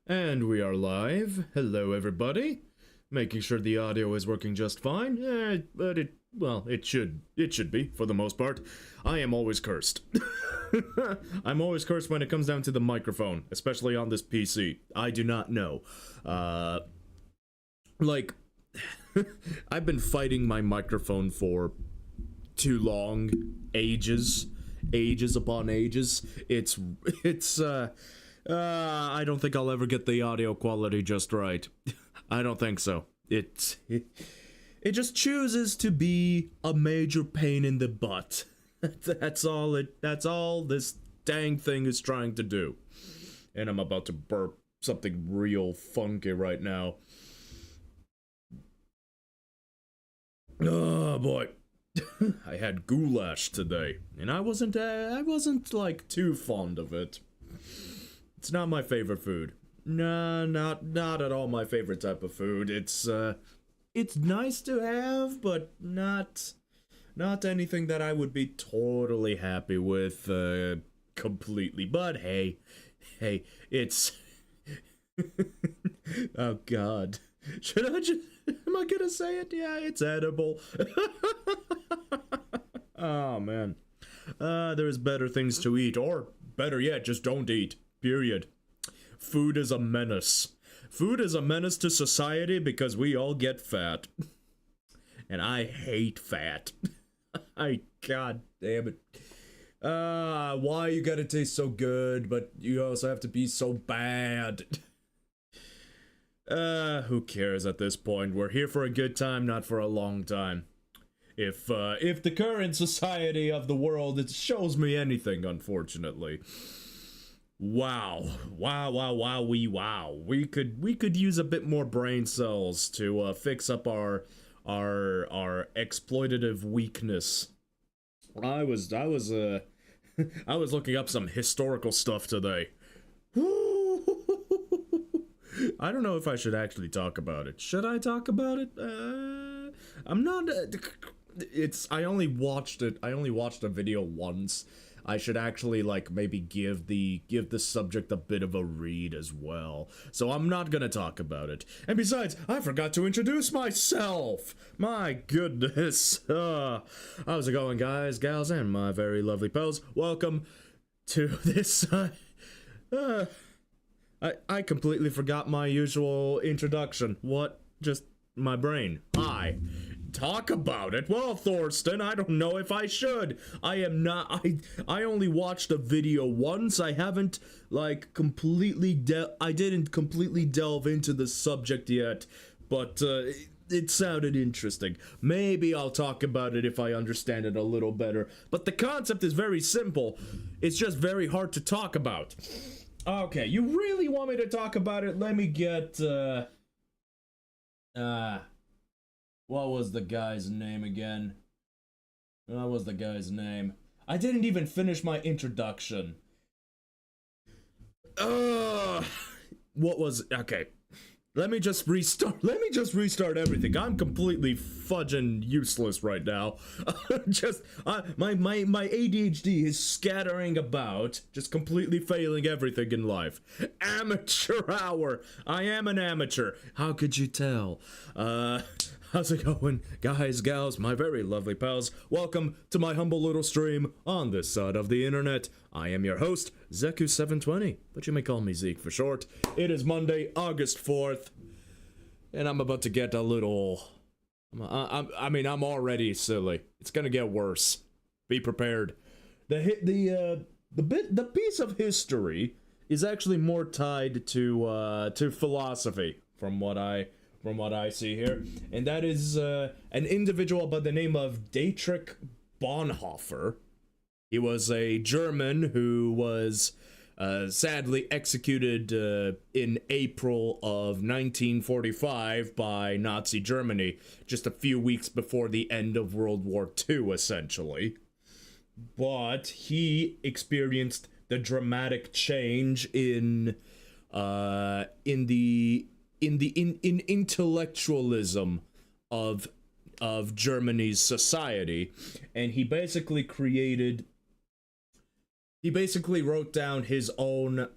And we are live. Hello, everybody. Making sure the audio is working just fine. But it should be, for the most part. I am always cursed. I'm always cursed when it comes down to the microphone, especially on this PC. I do not know. I've been fighting my microphone for too long. Ages upon ages. I don't think I'll ever get the audio quality just right. I don't think so. It just chooses to be a major pain in the butt. That's all this dang thing is trying to do. And I'm about to burp something real funky right now. Oh boy. I had goulash today, and I wasn't like too fond of it. It's not my favorite food. No, not at all my favorite type of food. It's nice to have, but not anything that I would be totally happy with completely. But hey, it's oh god. Am I gonna say it? Yeah, it's edible. Oh man. There's better things to eat, or better yet, just don't eat. Period. Food is a menace. Food is a menace to society because we all get fat. And I hate fat. God damn it. Why you gotta taste so good, but you also have to be so bad? Who cares at this point? We're here for a good time, not for a long time. If the current society of the world, it shows me anything, unfortunately. Wow. We could use a bit more brain cells to fix up our exploitative weakness. I was looking up some historical stuff today. I don't know if I should actually talk about it. Should I talk about it? I'm not. I only watched it. I only watched a video once. I should actually maybe give the subject a bit of a read as well. So I'm not gonna talk about it. And besides, I forgot to introduce myself. My goodness. How's it going, guys, gals, and my very lovely pals? Welcome to this. I completely forgot my usual introduction. What? Just my brain. Hi. Talk about it. Well, Thorsten, I don't know if I should. I only watched a video once. I haven't completely I didn't completely delve into the subject yet, but it sounded interesting. Maybe I'll talk about it if I understand it a little better. But the concept is very simple. It's just very hard to talk about. Okay, you really want me to talk about it? Let me get, what was the guy's name again? What was the guy's name? I didn't even finish my introduction. What was, okay. Let me just restart everything. I'm completely fudging useless right now. My ADHD is scattering about, just completely failing everything in life. Amateur hour. I am an amateur. How could you tell? How's it going, guys, gals, my very lovely pals? Welcome to my humble little stream on this side of the internet. I am your host, Zeku720, but you may call me Zeke for short. It is Monday, August 4th, and I'm about to get a little... I'm already silly. It's gonna get worse. Be prepared. The piece of history is actually more tied to philosophy, from what I see here, and that is an individual by the name of Dietrich Bonhoeffer. He was a German who was sadly executed in April of 1945 by Nazi Germany, just a few weeks before the end of World War II, essentially. But he experienced the dramatic change in intellectualism of Germany's society, and he basically wrote down his own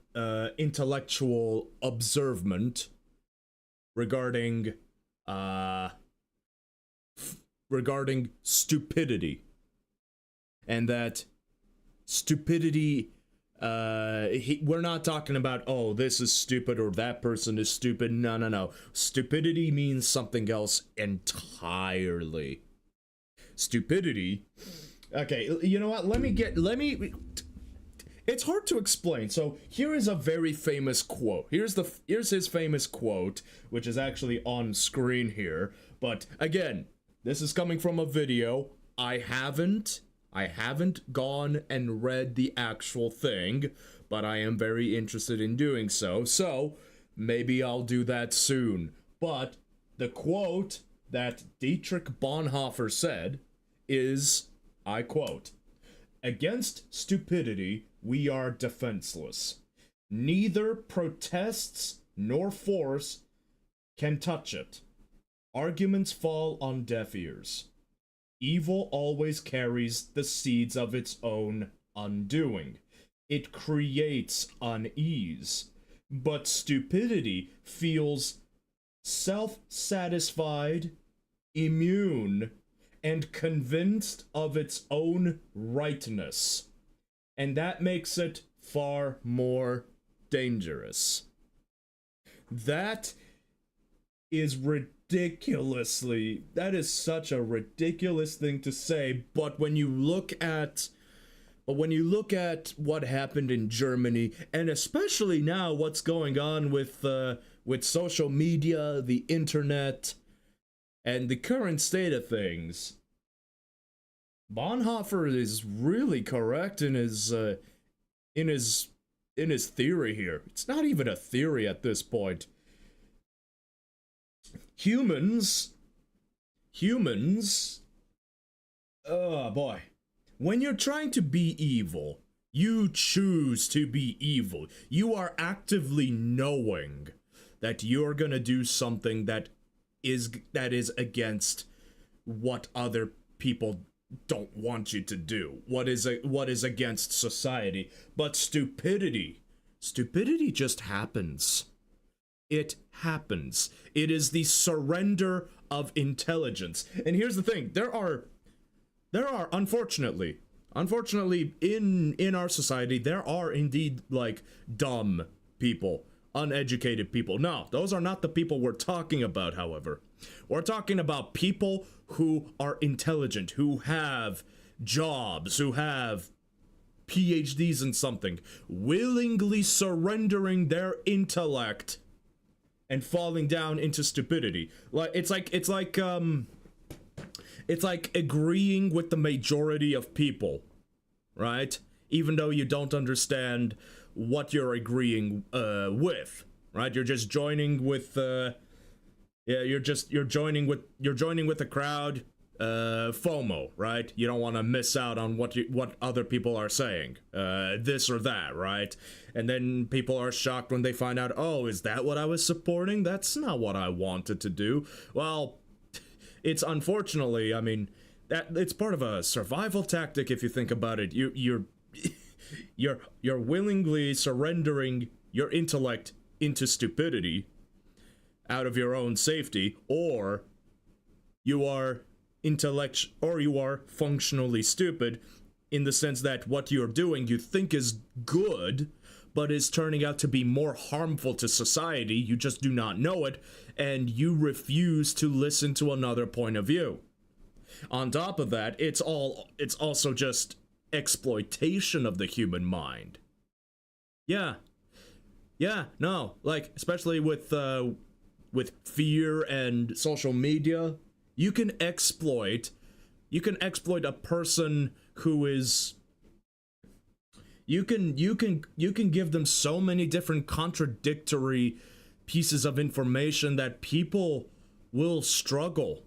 intellectual observant regarding regarding stupidity, and that stupidity, we're not talking about, oh, this is stupid or that person is stupid. No. Stupidity means something else entirely. Stupidity. Okay, you know what? It's hard to explain. So here is a very famous quote. Here's his famous quote, which is actually on screen here. But again, this is coming from a video. I haven't gone and read the actual thing, but I am very interested in doing so. So maybe I'll do that soon. But the quote that Dietrich Bonhoeffer said is, I quote, "Against stupidity, we are defenseless. Neither protests nor force can touch it. Arguments fall on deaf ears. Evil always carries the seeds of its own undoing. It creates unease. But stupidity feels self-satisfied, immune, and convinced of its own rightness. And that makes it far more dangerous." That is such a ridiculous thing to say, but when you look at what happened in Germany, and especially now what's going on with social media, the internet, and the current state of things, Bonhoeffer is really correct in his theory here. It's not even a theory at this point. Humans, oh boy. When you're trying to be evil, you choose to be evil. You are actively knowing that you're gonna do something that is against what other people don't want you to do. What is against society. But stupidity just happens. It happens. It is the surrender of intelligence. And here's the thing, there are unfortunately in our society, there are indeed, like, dumb people, uneducated people. No, those are not the people we're talking about, however. We're talking about people who are intelligent, who have jobs, who have PhDs in something, willingly surrendering their intellect and falling down into stupidity. Like it's like agreeing with the majority of people, right? Even though you don't understand what you're agreeing with, right? You're just joining with you're joining with the crowd, FOMO, right? You don't want to miss out on what other people are saying, this or that, right? And then people are shocked when they find out, oh, is that what I was supporting? That's not what I wanted to do. Well, it's unfortunately, I mean, that it's part of a survival tactic if you think about it. You're willingly surrendering your intellect into stupidity out of your own safety, or you are functionally stupid in the sense that what you're doing you think is good, but is turning out to be more harmful to society. You just do not know it, and you refuse to listen to another point of view. On top of that, it's also just exploitation of the human mind. Yeah, no, like, especially with fear and social media, you can exploit a person who is, you can give them so many different contradictory pieces of information that people will struggle.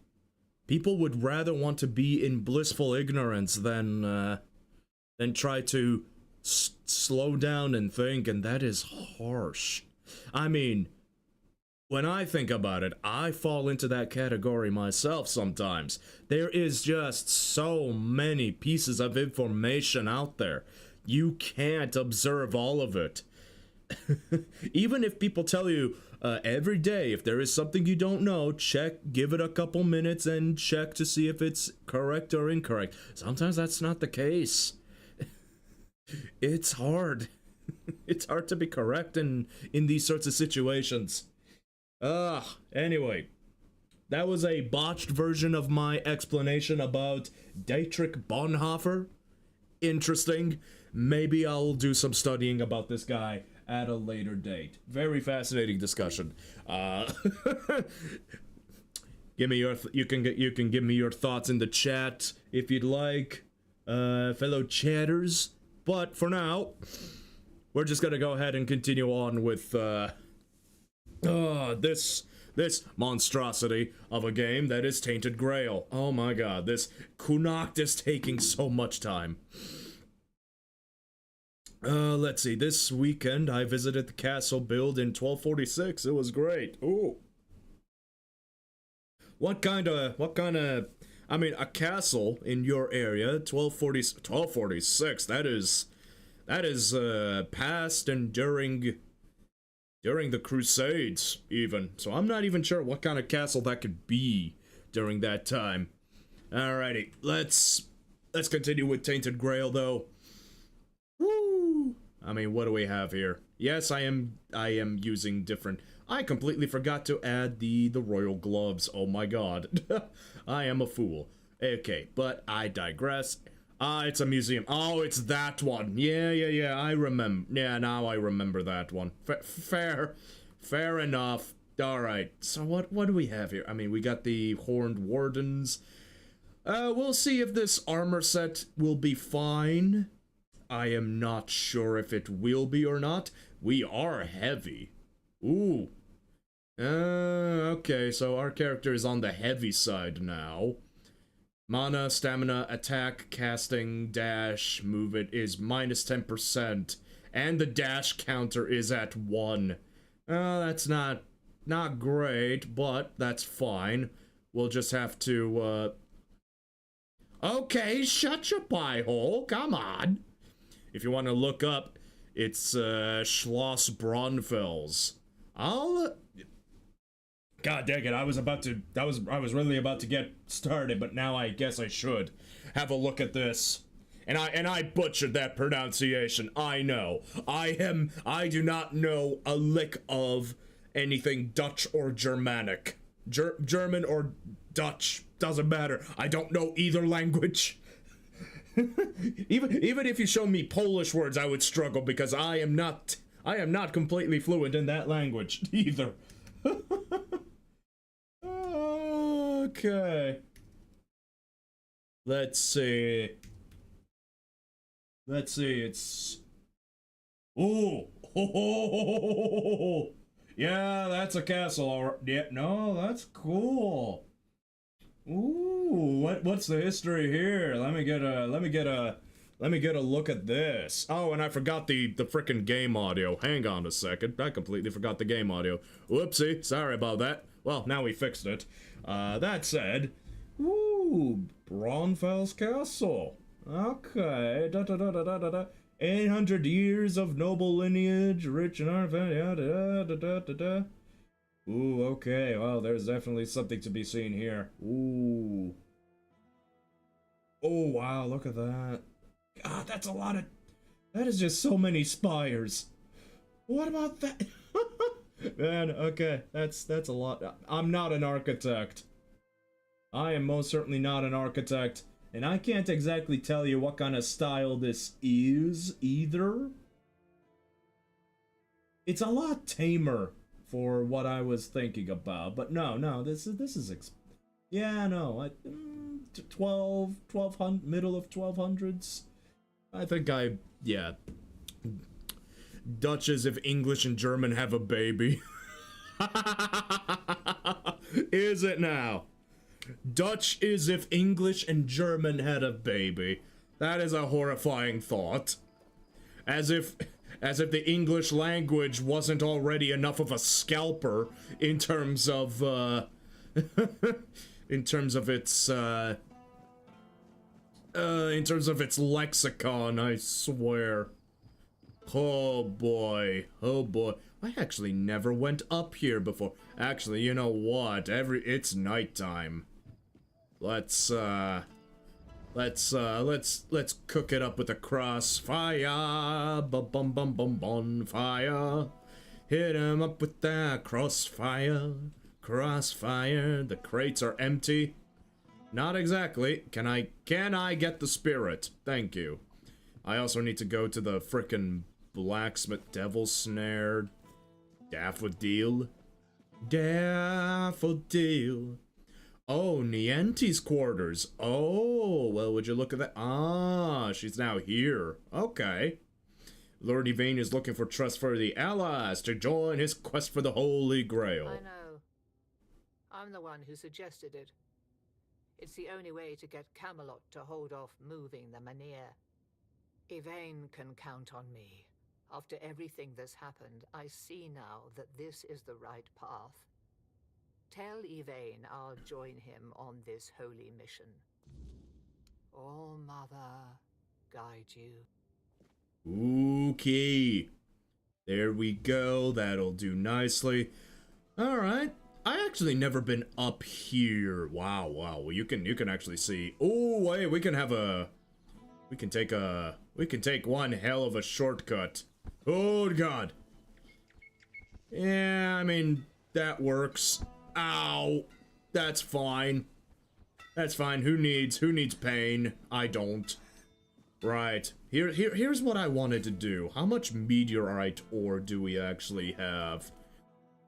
People would rather want to be in blissful ignorance than try to slow down and think, and that is harsh. I mean, when I think about it, I fall into that category myself sometimes. There is just so many pieces of information out there. You can't observe all of it. Even if people tell you every day, if there is something you don't know, give it a couple minutes and check to see if it's correct or incorrect. Sometimes that's not the case. It's hard. It's hard to be correct in these sorts of situations. Anyway, that was a botched version of my explanation about Dietrich Bonhoeffer. Interesting. Maybe I'll do some studying about this guy at a later date. Very fascinating discussion. Give me your you can give me your thoughts in the chat if you'd like, fellow chatters. But for now, we're just gonna go ahead and continue on with this monstrosity of a game that is Tainted Grail. Oh my god, this Kunacht is taking so much time. Let's see, this weekend I visited the castle build in 1246. It was great. Ooh. What kind of, I mean, a castle in your area, 1246, that is past and during the Crusades, even. So I'm not even sure what kind of castle that could be during that time. Alrighty, let's continue with Tainted Grail, though. Woo! I mean, what do we have here? Yes, I am using different... I completely forgot to add the royal gloves. Oh my god. I am a fool. Okay, but I digress. It's a museum. Oh, it's that one. Yeah, I remember. Yeah, now I remember that one. Fair enough. Alright, so what do we have here? I mean, we got the Horned Wardens. We'll see if this armor set will be fine. I am not sure if it will be or not. We are heavy. Ooh. Okay, so our character is on the heavy side now. Mana, stamina, attack, casting, dash, move it is minus 10%. And the dash counter is at 1. That's not great, but that's fine. We'll just have to, Okay, shut your pie hole, come on. If you want to look up, it's, Schloss Braunfels. God dang it, I was really about to get started, but now I guess I should have a look at this. And I butchered that pronunciation, I know. I do not know a lick of anything Dutch or Germanic. German or Dutch, doesn't matter. I don't know either language. even if you show me Polish words, I would struggle because I am not completely fluent in that language either. Okay. Let's see, it's... Ooh! Yeah, that's a castle. Yeah, no, that's cool. Ooh, what's the history here? Let me get a look at this. Oh, and I forgot the frickin' game audio. Hang on a second. I completely forgot the game audio. Whoopsie, sorry about that. Well, now we fixed it. That said, ooh, Braunfels Castle. Okay, 800 years of noble lineage, rich and artifact, Ooh, okay, well, there's definitely something to be seen here. Ooh. Oh, wow, look at that. God, that's a lot of... That is just so many spires. What about that? Man, okay, that's a lot. I'm not an architect. I am most certainly not an architect. And I can't exactly tell you what kind of style this is, either. It's a lot tamer for what I was thinking about. But no, this is yeah, no, 1200, middle of 1200s. I think yeah. Dutch as if English and German have a baby. Is it now? Dutch is if English and German had a baby. That is a horrifying thought. As if the English language wasn't already enough of a scalper in terms of in terms of its lexicon, I swear. Oh boy, oh boy. I actually never went up here before. Actually, you know what? It's nighttime. Let's cook it up with a crossfire. Bum bum bum bonfire. Hit him up with that crossfire. Crossfire. The crates are empty. Not exactly. Can I get the spirit? Thank you. I also need to go to the frickin' blacksmith devil snare. Daffodil. Daffodil. Oh, Nianti's quarters. Oh, well, would you look at that? Ah, she's now here. Okay. Lord Yvain is looking for trustworthy allies to join his quest for the Holy Grail. I know. I'm the one who suggested it. It's the only way to get Camelot to hold off moving the Manir. Yvain can count on me. After everything that's happened, I see now that this is the right path. Tell Yvain I'll join him on this holy mission. All Mother guide you. Okay. There we go. That'll do nicely. Alright. I actually never been up here. Wow, wow. Well, you can actually see. Oh, wait, we can take one hell of a shortcut. Oh god. Yeah, I mean, that works. Ow. That's fine. That's fine. Who needs pain? I don't. Right. Here's what I wanted to do. How much meteorite ore do we actually have?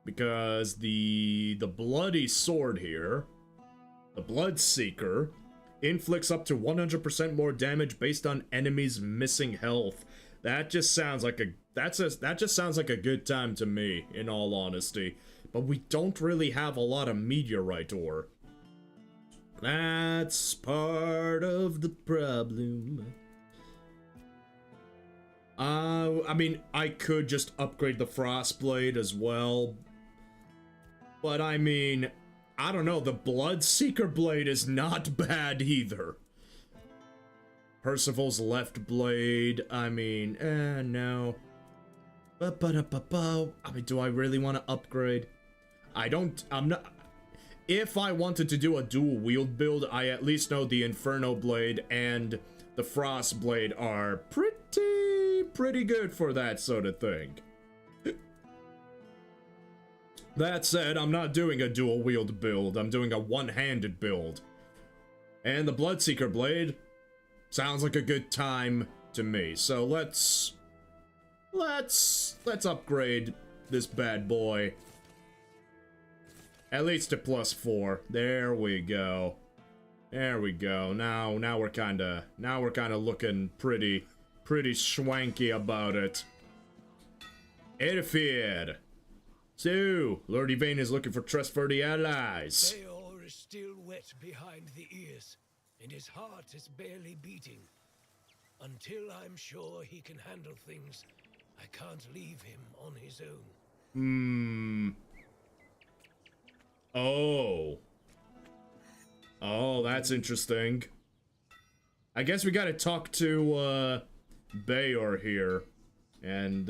Because the bloody sword here, the Bloodseeker, inflicts up to 100% more damage based on enemies missing health. That just sounds like a good time to me, in all honesty. But we don't really have a lot of meteorite ore. That's part of the problem. I mean, I could just upgrade the Frostblade as well. But I mean, I don't know, the Bloodseeker blade is not bad either. Percival's left blade, I mean, no. I mean, do I really want to upgrade? I'm not... If I wanted to do a dual wield build, I at least know the Inferno blade and the Frost blade are pretty good for that sort of thing. That said, I'm not doing a dual wield build, I'm doing a one-handed build. And the Bloodseeker blade sounds like a good time to me. So let's upgrade this bad boy. At least to +4. There we go. There we go. Now we're kinda looking pretty swanky about it. Edifir. So, Lord Yvain is looking for trustworthy allies. Theor is still wet behind the ears, and his heart is barely beating. Until I'm sure he can handle things, I can't leave him on his own. Oh, that's interesting. I guess we gotta talk to, Bayor here. And,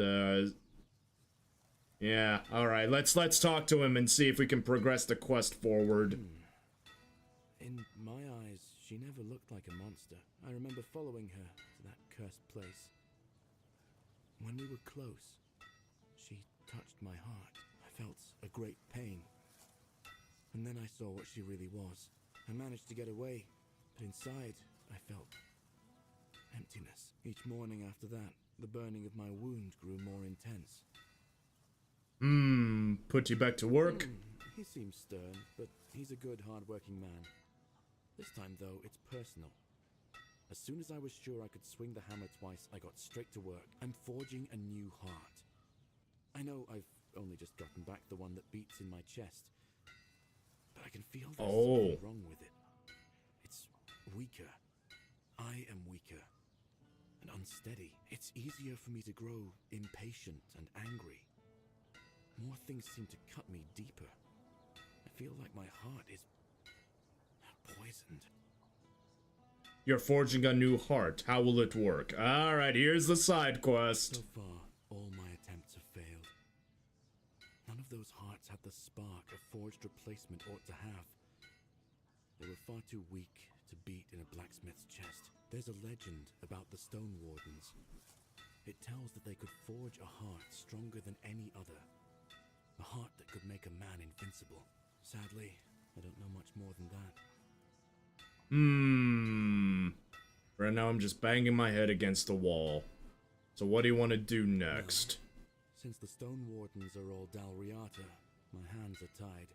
yeah, alright, let's talk to him and see if we can progress the quest forward. In my eyes, she never looked like a monster. I remember following her to that cursed place. When we were close, she touched my heart. I felt a great pain. And then I saw what she really was. I managed to get away, but inside, I felt emptiness. Each morning after that, the burning of my wound grew more intense. Put you back to work? He seems stern, but he's a good, hard-working man. This time, though, it's personal. As soon as I was sure I could swing the hammer twice, I got straight to work. I'm forging a new heart. I know I've only just gotten back the one that beats in my chest, but I can feel there's something wrong with it. It's weaker. I am weaker and unsteady. It's easier for me to grow impatient and angry. More things seem to cut me deeper. I feel like my heart is poisoned. You're forging a new heart. How will it work? Alright, here's the side quest. So far, all my attempts have failed. None of those hearts had the spark a forged replacement ought to have. They were far too weak to beat in a blacksmith's chest. There's a legend about the Stone Wardens. It tells that they could forge a heart stronger than any other. A heart that could make a man invincible. Sadly, I don't know much more than that. Right now I'm just banging my head against the wall. So what do you want to do next? Since the Stone Wardens are all Dalriata, my hands are tied.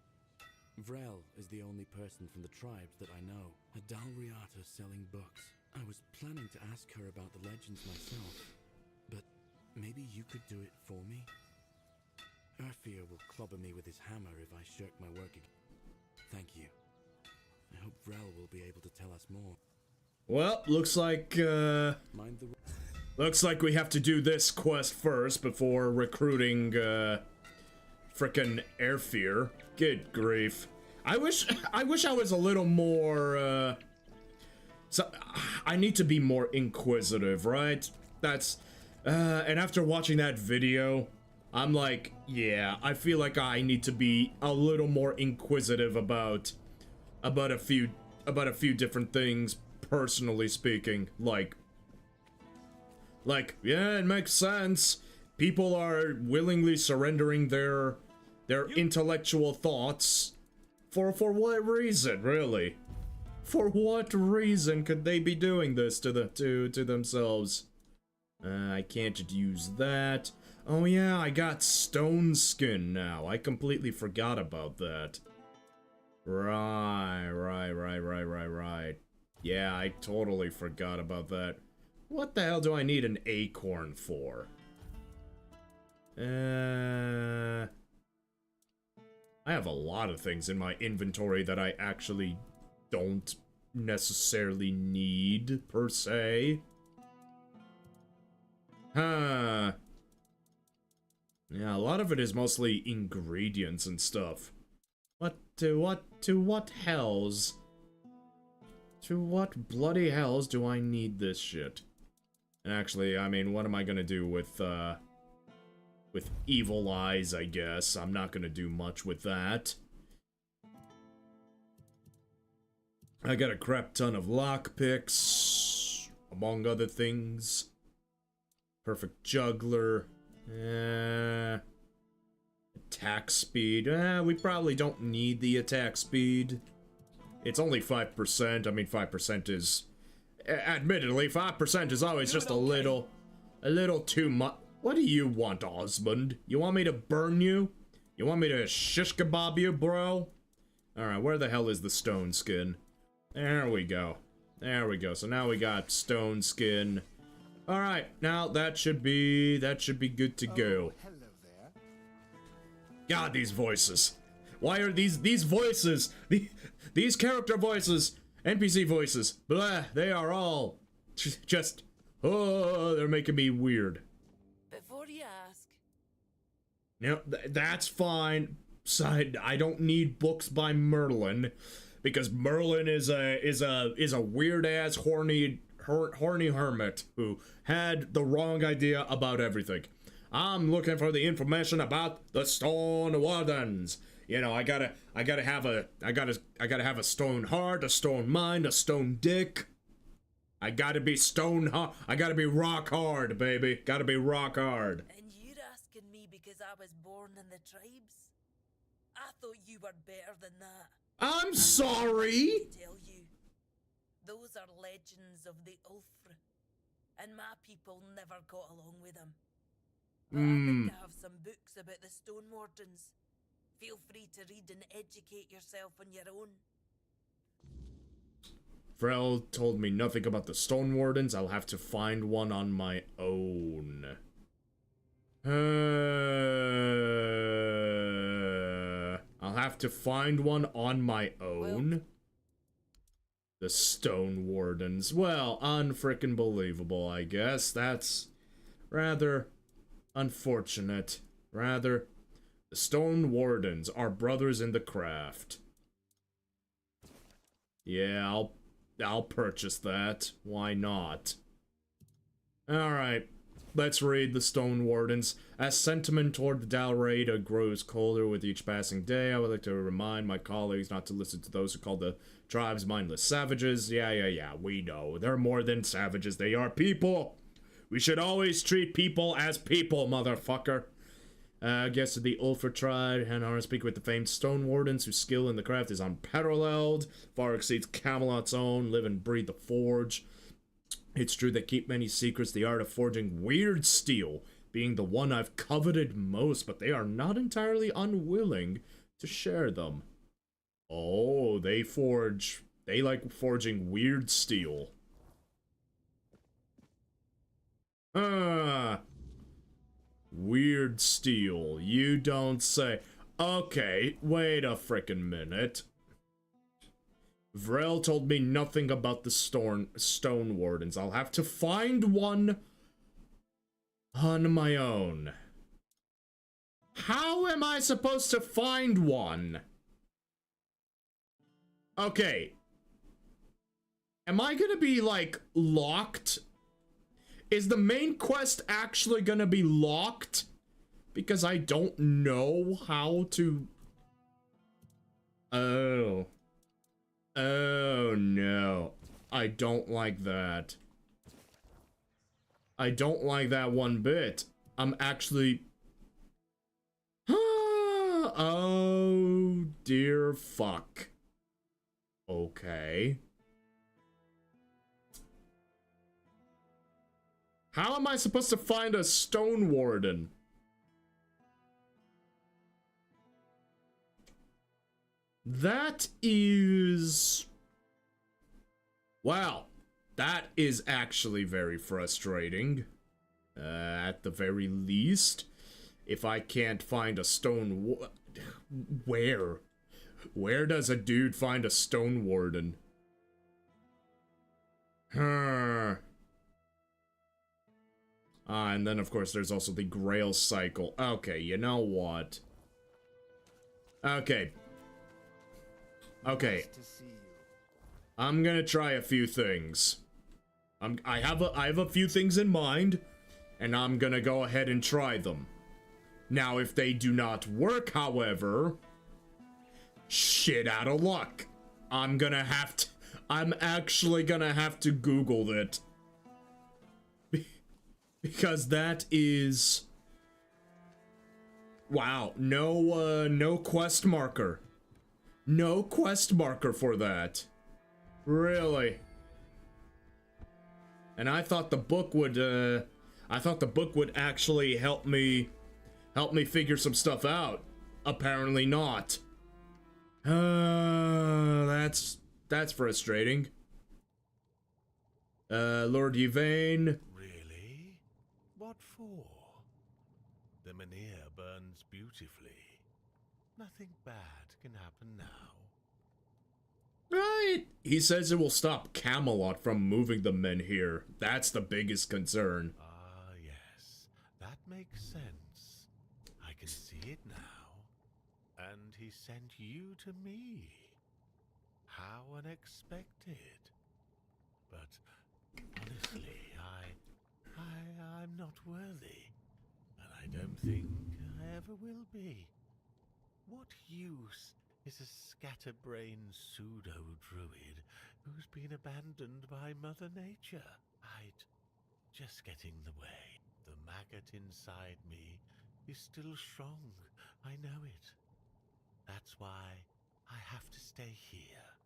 Vrel is the only person from the tribes that I know. A Dalriata selling books. I was planning to ask her about the legends myself, but maybe you could do it for me? Urfir will clobber me with his hammer if I shirk my work again. Thank you. I hope Vrel will be able to tell us more. Well, looks like we have to do this quest first before recruiting frickin' Urfir. Good grief. I wish I was a little more so I need to be more inquisitive, right? That's and after watching that video, I'm like, yeah, I feel like I need to be a little more inquisitive about a few different things, personally speaking. Like, yeah, it makes sense. People are willingly surrendering their intellectual thoughts for what reason, really? For what reason could they be doing this to themselves? I can't use that. Oh yeah, I got stone skin now. I completely forgot about that. Right. Yeah, I totally forgot about that. What the hell do I need an acorn for? I have a lot of things in my inventory that I actually don't necessarily need, per se. Huh. Yeah, a lot of it is mostly ingredients and stuff. To what bloody hells do I need this shit? And actually, I mean, what am I gonna do with evil eyes, I guess? I'm not gonna do much with that. I got a crap ton of lockpicks, among other things. Perfect juggler. Attack speed. We probably don't need the attack speed. It's only 5%. I mean, 5% is... admittedly, 5% is always just a little too much. What do you want, Osmond? You want me to burn you? You want me to shish kebab you, bro? Alright, where the hell is the stone skin? There we go. There we go. So now we got stone skin. Alright, now that should be good to go. Hello there. God, these voices. Why are these voices, these character voices, NPC voices, blah, they are all just, oh, they're making me weird. Before you ask. No, that's fine. Side, I don't need books by Merlin, because Merlin is a weird ass horny hermit who had the wrong idea about everything. I'm looking for the information about the Stone Wardens. You know, I gotta have a stone heart, a stone mind, a stone dick. I gotta be I gotta be rock hard, baby. Gotta be rock hard. And you're asking me because I was born in the tribes? I thought you were better than that. I'm sorry. Let me tell you, those are legends of the Ulfr, and my people never got along with them. But I think I have some books about the Stone Wardens. Feel free to read and educate yourself on your own. Frel told me nothing about the Stone Wardens. I'll have to find one on my own. I'll have to find one on my own. Well, the Stone Wardens. Well, unfrickin' believable, I guess. That's rather unfortunate. Rather, the Stone Wardens are brothers in the craft. Yeah, I'll purchase that. Why not? Alright. Let's read the Stone Wardens. As sentiment toward the Dalraida grows colder with each passing day, I would like to remind my colleagues not to listen to those who call the tribes mindless savages. Yeah, we know. They're more than savages. They are people. We should always treat people as people, motherfucker. Guests of the Ulfr tribe, Hanar speak with the famed Stone Wardens, whose skill in the craft is unparalleled, far exceeds Camelot's own, live and breathe the forge. It's true they keep many secrets, the art of forging weird steel being the one I've coveted most, but they are not entirely unwilling to share them. Oh, they like forging weird steel. Weird steel, you don't say. Okay, wait a frickin' minute. Vrel told me nothing about the Stone Wardens. I'll have to find one on my own. How am I supposed to find one? Okay. Am I gonna be, like, locked? Is the main quest actually gonna be locked? Because I don't know how to... Oh. Oh, no. I don't like that. I don't like that one bit. I'm actually... Oh, dear fuck. Okay. How am I supposed to find a Stone Warden? That is... Wow. That is actually very frustrating. At the very least. If I can't find a Stone Where? Where does a dude find a Stone Warden? And then, of course, there's also the Grail cycle. Okay, you know what? Okay. I'm gonna try a few things. I have a few things in mind, and I'm gonna go ahead and try them. Now, if they do not work, however, shit out of luck. I'm actually gonna have to Google it. Because that is... Wow, no quest marker. No quest marker for that. Really? And I thought the book would, actually help me figure some stuff out. Apparently not. That's frustrating. Lord Yvain. Really? What for? The Menhir burns beautifully. Nothing bad can happen now. Right. He says it will stop Camelot from moving the Menhir. That's the biggest concern. Ah, yes. That makes sense. I can see it now. And he sent you to me. How unexpected. But honestly, I'm not worthy. And I don't think I ever will be. What use is a scatterbrained pseudo-druid who's been abandoned by Mother Nature? I'd just get in the way. The maggot inside me is still strong. I know it. That's why I have to stay here.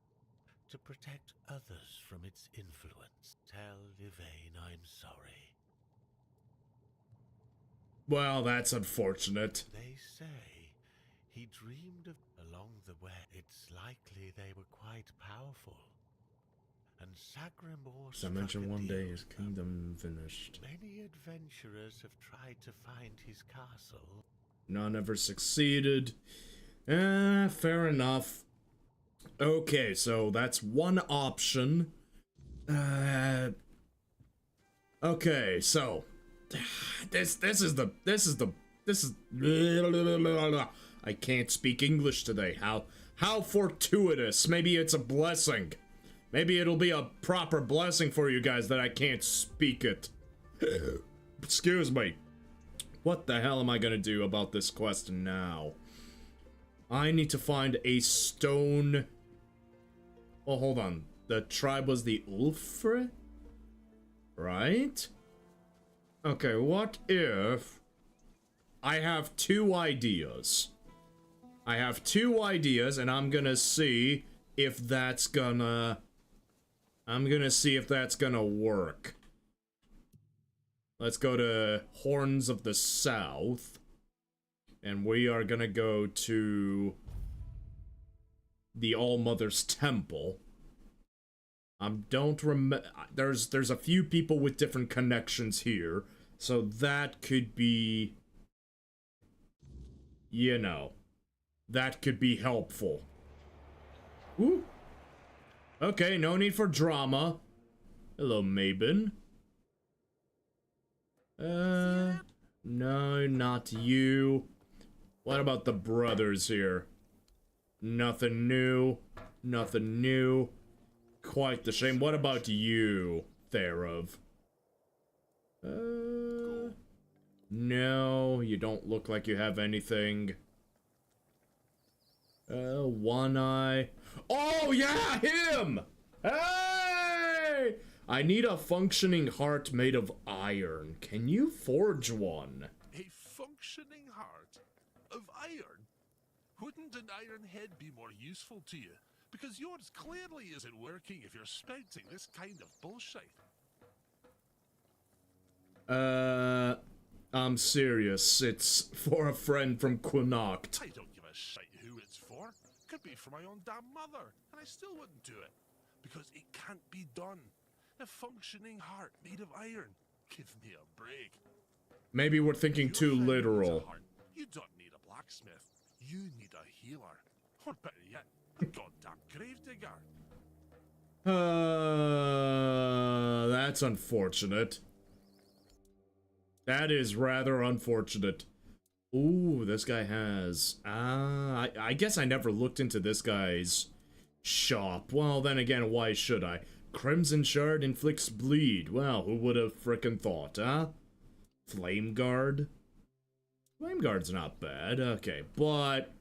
To protect others from its influence. Tell Yvain I'm sorry. Well, that's unfortunate. They say he dreamed of along the way. It's likely they were quite powerful. And Sagramor As I mentioned, one day his kingdom finished. Many adventurers have tried to find his castle. None ever succeeded. Fair enough. Okay, so that's one option. Okay, so this is I can't speak English today. How fortuitous. Maybe it's a blessing. Maybe it'll be a proper blessing for you guys that I can't speak it. Excuse me. What the hell am I gonna do about this quest now? I need to find a stone... Oh, hold on. The tribe was the Ulfre? Right? Okay, what if... I have two ideas. I have two ideas, and I'm gonna see if that's gonna... I'm gonna see if that's gonna work. Let's go to Horns of the South. And we are gonna go to... the All-Mother's Temple. Don't remember... There's a few people with different connections here. So that could be... You know... That could be helpful. Ooh. Okay, no need for drama. Hello, Mabin. No, not you. What about the brothers here? Nothing new. Nothing new. Quite the shame. What about you, Therov? No, you don't look like you have anything. One Eye. Oh, yeah, him! Hey! I need a functioning heart made of iron. Can you forge one? A functioning heart of iron? Wouldn't an iron head be more useful to you? Because yours clearly isn't working if you're spouting this kind of bullshit. I'm serious. It's for a friend from Quinacht. I don't give a shit who it's for. Could be for my own damn mother, and I still wouldn't do it. Because it can't be done. A functioning heart made of iron. Give me a break. Maybe we're thinking too literal. You don't need a blacksmith. You need a healer. Or better yet, a goddamn gravedigger. That's unfortunate. That is rather unfortunate. Ooh, this guy has... I guess I never looked into this guy's shop. Well, then again, why should I? Crimson Shard inflicts bleed. Well, who would have frickin' thought, huh? Flame Guard? Flame Guard's not bad. Okay, but...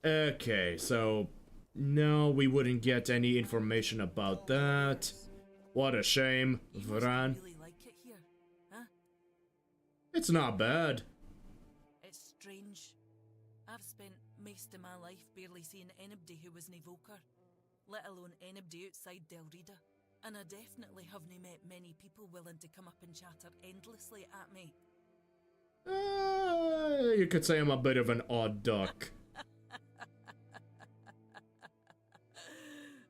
Okay, so... No, we wouldn't get any information about that. What a shame, Vran. Really like it here, huh? It's not bad. It's strange. I've spent most of my life barely seeing anybody who was an evoker, let alone anybody outside Del Rida. And I definitely haven't met many people willing to come up and chatter endlessly at me. You could say I'm a bit of an odd duck.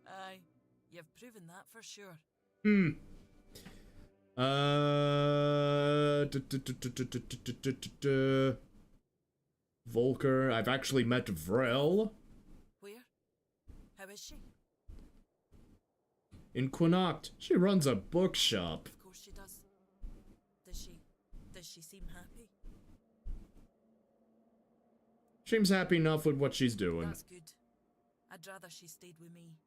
Aye, you've proven that for sure. Volker. I've actually met Vrel. Where? How is she? In Quinacht. She runs a bookshop. Of course she does. Does she seem happy? Seems happy enough with what she's doing. That's good. I'd rather she stayed with me.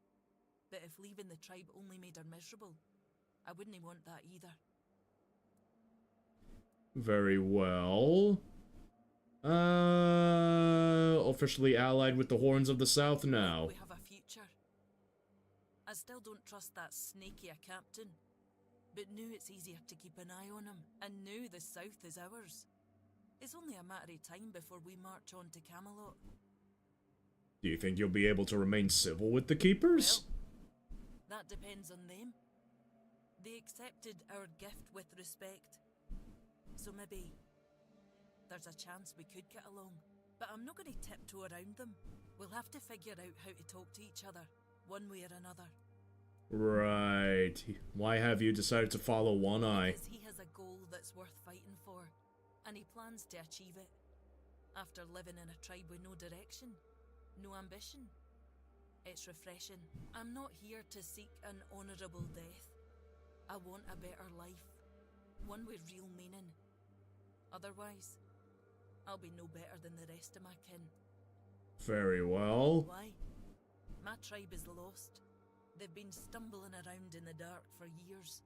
But if leaving the tribe only made her miserable, I wouldn't want that either. Very well. Officially allied with the Horns of the South now. We have a future. I still don't trust that snaky a captain. But now it's easier to keep an eye on him. And now the South is ours. It's only a matter of time before we march on to Camelot. Do you think you'll be able to remain civil with the Keepers? Well, that depends on them. They accepted our gift with respect. So maybe there's a chance we could get along. But I'm not going to tiptoe around them. We'll have to figure out how to talk to each other, one way or another. Right. Why have you decided to follow One Eye? Because he has a goal that's worth fighting for, and he plans to achieve it. After living in a tribe with no direction, no ambition. It's refreshing. I'm not here to seek an honourable death. I want a better life. One with real meaning. Otherwise, I'll be no better than the rest of my kin. Very well. Why? My tribe is lost. They've been stumbling around in the dark for years.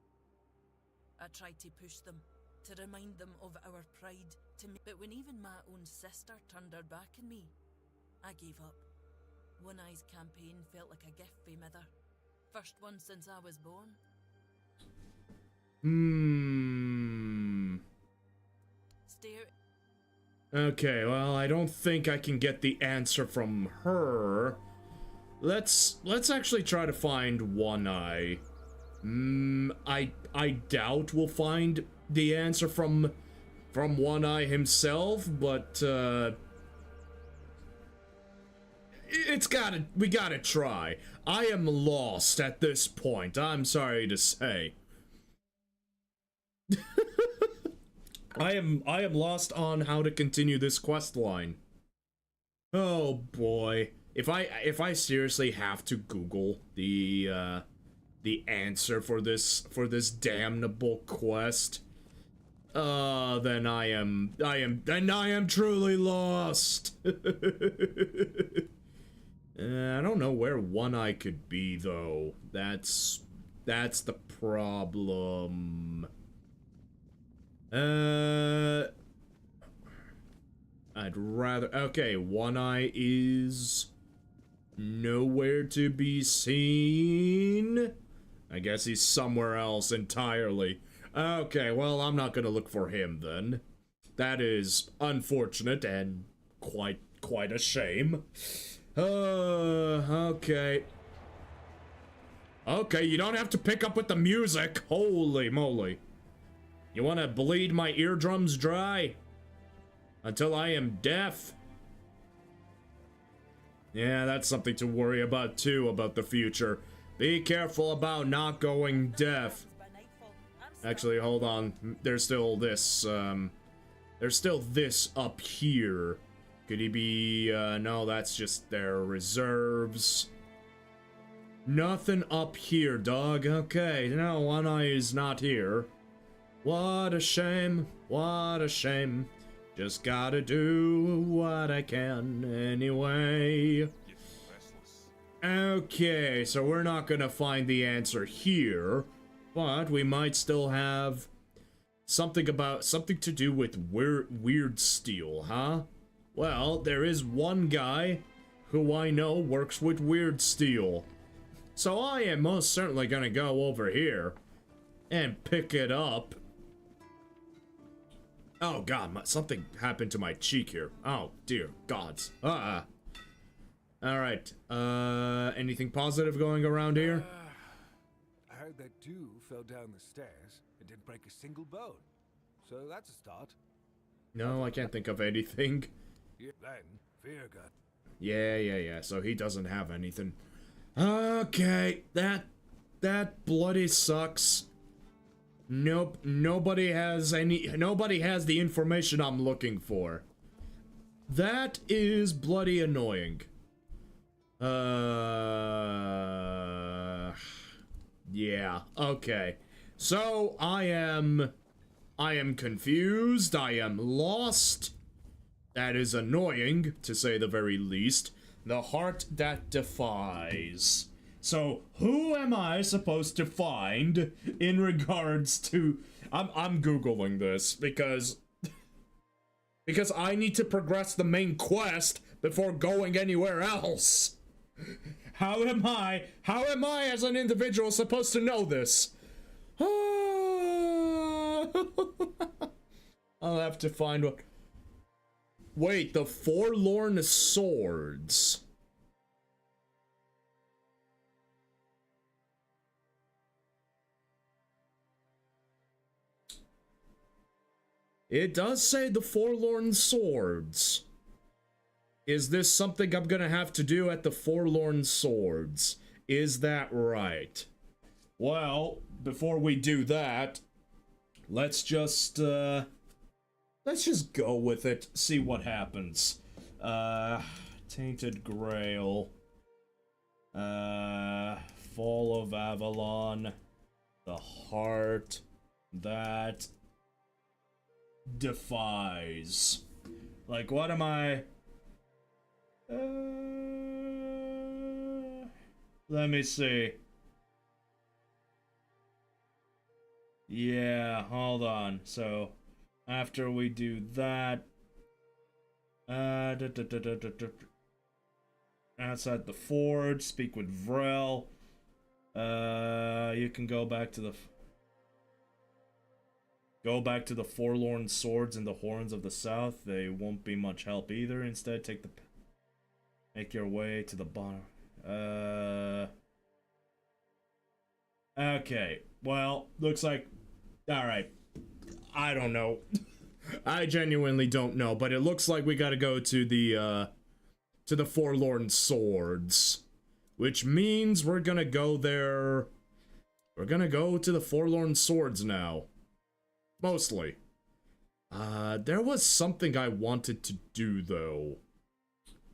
I tried to push them, to remind them of our pride, but when even my own sister turned her back on me, I gave up. One Eye's campaign felt like a gift for Mother. First one since I was born. Stare. Okay, well, I don't think I can get the answer from her. Let's actually try to find One Eye. I doubt we'll find the answer from One Eye himself, but we gotta try. I am lost at this point, I'm sorry to say. I am lost on how to continue this quest line. Oh boy. If I seriously have to Google the answer for this damnable quest, then I am truly lost. I don't know where One Eye could be though. That's the problem. I'd rather... Okay, One Eye is nowhere to be seen. I guess he's somewhere else entirely. Okay, well, I'm not gonna look for him then. That is unfortunate and quite a shame. Okay. Okay, you don't have to pick up with the music. Holy moly. You want to bleed my eardrums dry? Until I am deaf? Yeah, that's something to worry about too, about the future. Be careful about not going deaf. Actually, hold on. There's still this up here. Could he be, no, that's just their reserves. Nothing up here, dog. Okay, no, One Eye is not here. What a shame, what a shame. Just gotta do what I can anyway. Okay, so we're not gonna find the answer here, but we might still have something to do with weird steel, huh? Well, there is one guy who I know works with weird steel. So I am most certainly gonna go over here and pick it up. Oh god, something happened to my cheek here. Oh dear gods. Alright, anything positive going around here? I heard that dew fell down the stairs and didn't break a single bone. So that's a start. No, I can't think of anything. Yeah, then, fear got. Yeah, so he doesn't have anything. Okay, that bloody sucks. Nope, nobody has the information I'm looking for. That is bloody annoying. Yeah, okay. So I am confused, I am lost. That is annoying, to say the very least. The heart that defies. So, who am I supposed to find in regards to... I'm Googling this because I need to progress the main quest before going anywhere else. How am I as an individual supposed to know this? I'll have to find what... Wait, the Forlorn Swords. It does say the Forlorn Swords. Is this something I'm gonna have to do at the Forlorn Swords? Is that right? Well, before we do that, let's just go with it, see what happens. Tainted Grail. Fall of Avalon. The heart that defies. Like, what am I... let me see. Yeah, hold on. So, after we do that... outside the forge, speak with Vrel. You can go back to the... Go back to the Forlorn Swords and the Horns of the South. They won't be much help either. Instead, make your way to the bottom. Okay. Well, looks like... Alright. I don't know. I genuinely don't know, but it looks like we gotta go to the Forlorn Swords. Which means we're gonna go there... We're gonna go to the Forlorn Swords now. Mostly. There was something I wanted to do, though.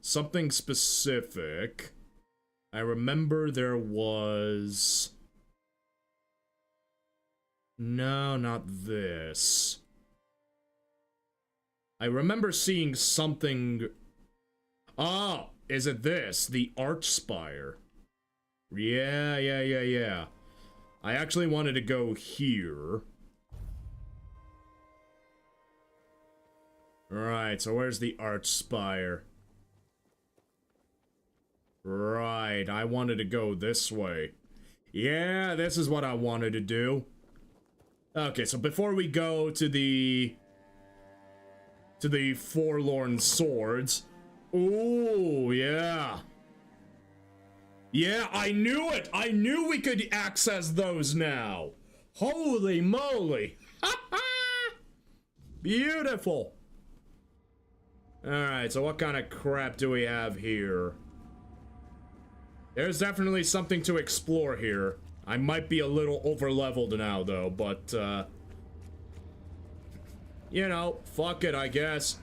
Something specific. I remember there was... No, not this. I remember seeing something... Oh, is it this? The Archspire. Yeah. I actually wanted to go here. Right, so where's the Archspire? Right, I wanted to go this way. Yeah, this is what I wanted to do. Okay, so before we go to the Forlorn Swords... Ooh, yeah. Yeah, I knew it! I knew we could access those now! Holy moly! Beautiful! Alright, so what kind of crap do we have here? There's definitely something to explore here. I might be a little over-leveled now, though, but, you know, fuck it, I guess.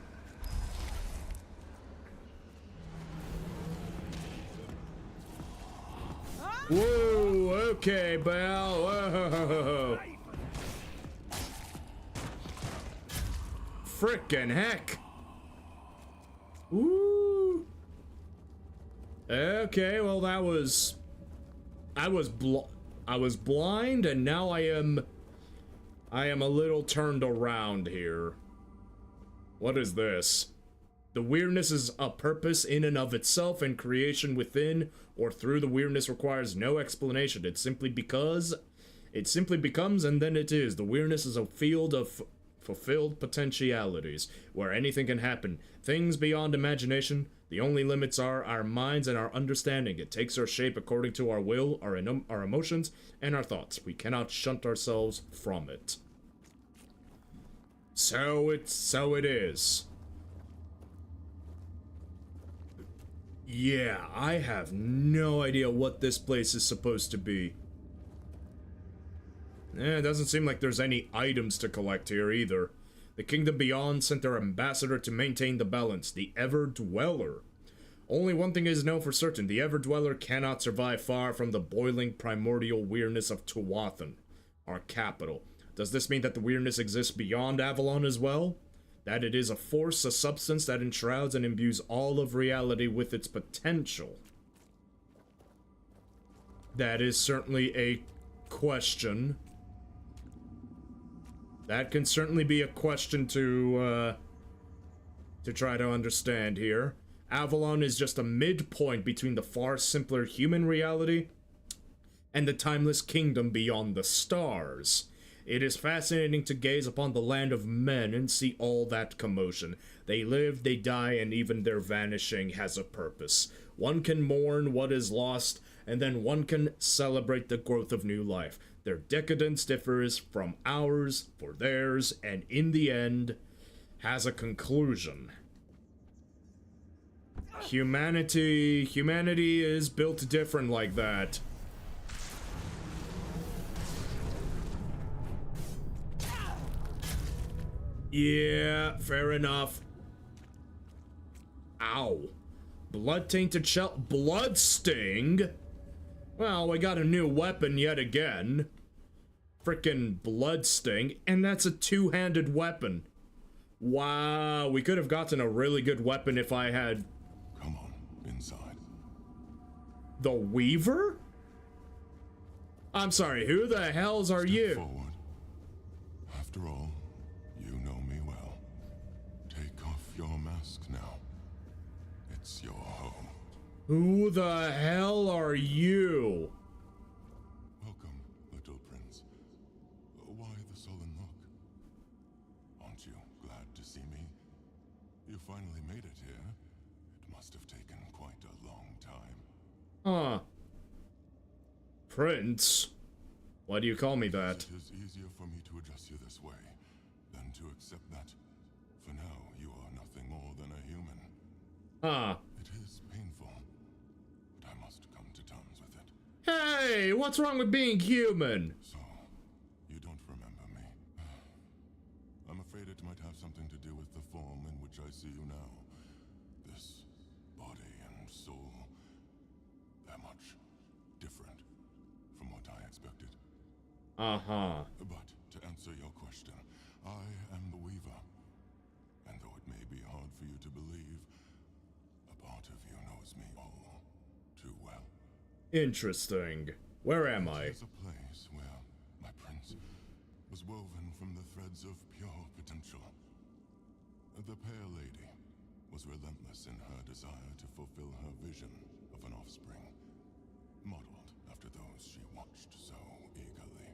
Whoa, okay, Belle. Whoa. Frickin' heck. Ooh. Okay, well that was... I was blind, and now I am a little turned around here. What is this? The weirdness is a purpose in and of itself, and creation within or through the weirdness requires no explanation. It simply becomes, and then it is. The weirdness is a field of fulfilled potentialities, where anything can happen. Things beyond imagination. The only limits are our minds and our understanding. It takes our shape according to our will, our emotions, and our thoughts. We cannot shunt ourselves from it. So it is. Yeah, I have no idea what this place is supposed to be. It doesn't seem like there's any items to collect here either. The Kingdom Beyond sent their ambassador to maintain the balance, the Ever-Dweller. Only one thing is known for certain, the Ever-Dweller cannot survive far from the boiling primordial weirdness of Tuathan, our capital. Does this mean that the weirdness exists beyond Avalon as well? That it is a force, a substance that enshrouds and imbues all of reality with its potential? That is certainly a question. That can certainly be a question to try to understand here. Avalon is just a midpoint between the far simpler human reality and the timeless kingdom beyond the stars. It is fascinating to gaze upon the land of men and see all that commotion. They live, they die, and even their vanishing has a purpose. One can mourn what is lost, and then one can celebrate the growth of new life. Their decadence differs from ours for theirs, and in the end, has a conclusion. Humanity is built different like that. Yeah, fair enough. Ow. Blood-tainted shell. Blood sting? Well, we got a new weapon yet again. Frickin' blood sting. And that's a two-handed weapon. Wow, we could have gotten a really good weapon if I had... Come on, inside. The Weaver? I'm sorry, who the hells are you? Forward. Who the hell are you? Welcome, little prince. Why the sullen look? Aren't you glad to see me? You finally made it here. It must have taken quite a long time. Huh. Prince? Why do you call me that? It is easier for me to address you this way than to accept that, for now, you are nothing more than a human. Huh. It is painful, but I must come to terms with it. Hey, what's wrong with being human? So, you don't remember me. I'm afraid it might have something to do with the form in which I see you now. This body and soul, they're much different from what I expected. Uh-huh. But to answer your question, I am the Weaver. And though it may be hard for you to believe, a part of you knows me all too well. Interesting. Where am I? There's a place where my prince was woven from the threads of pure potential. The Pale Lady was relentless in her desire to fulfill her vision of an offspring, modeled after those she watched so eagerly.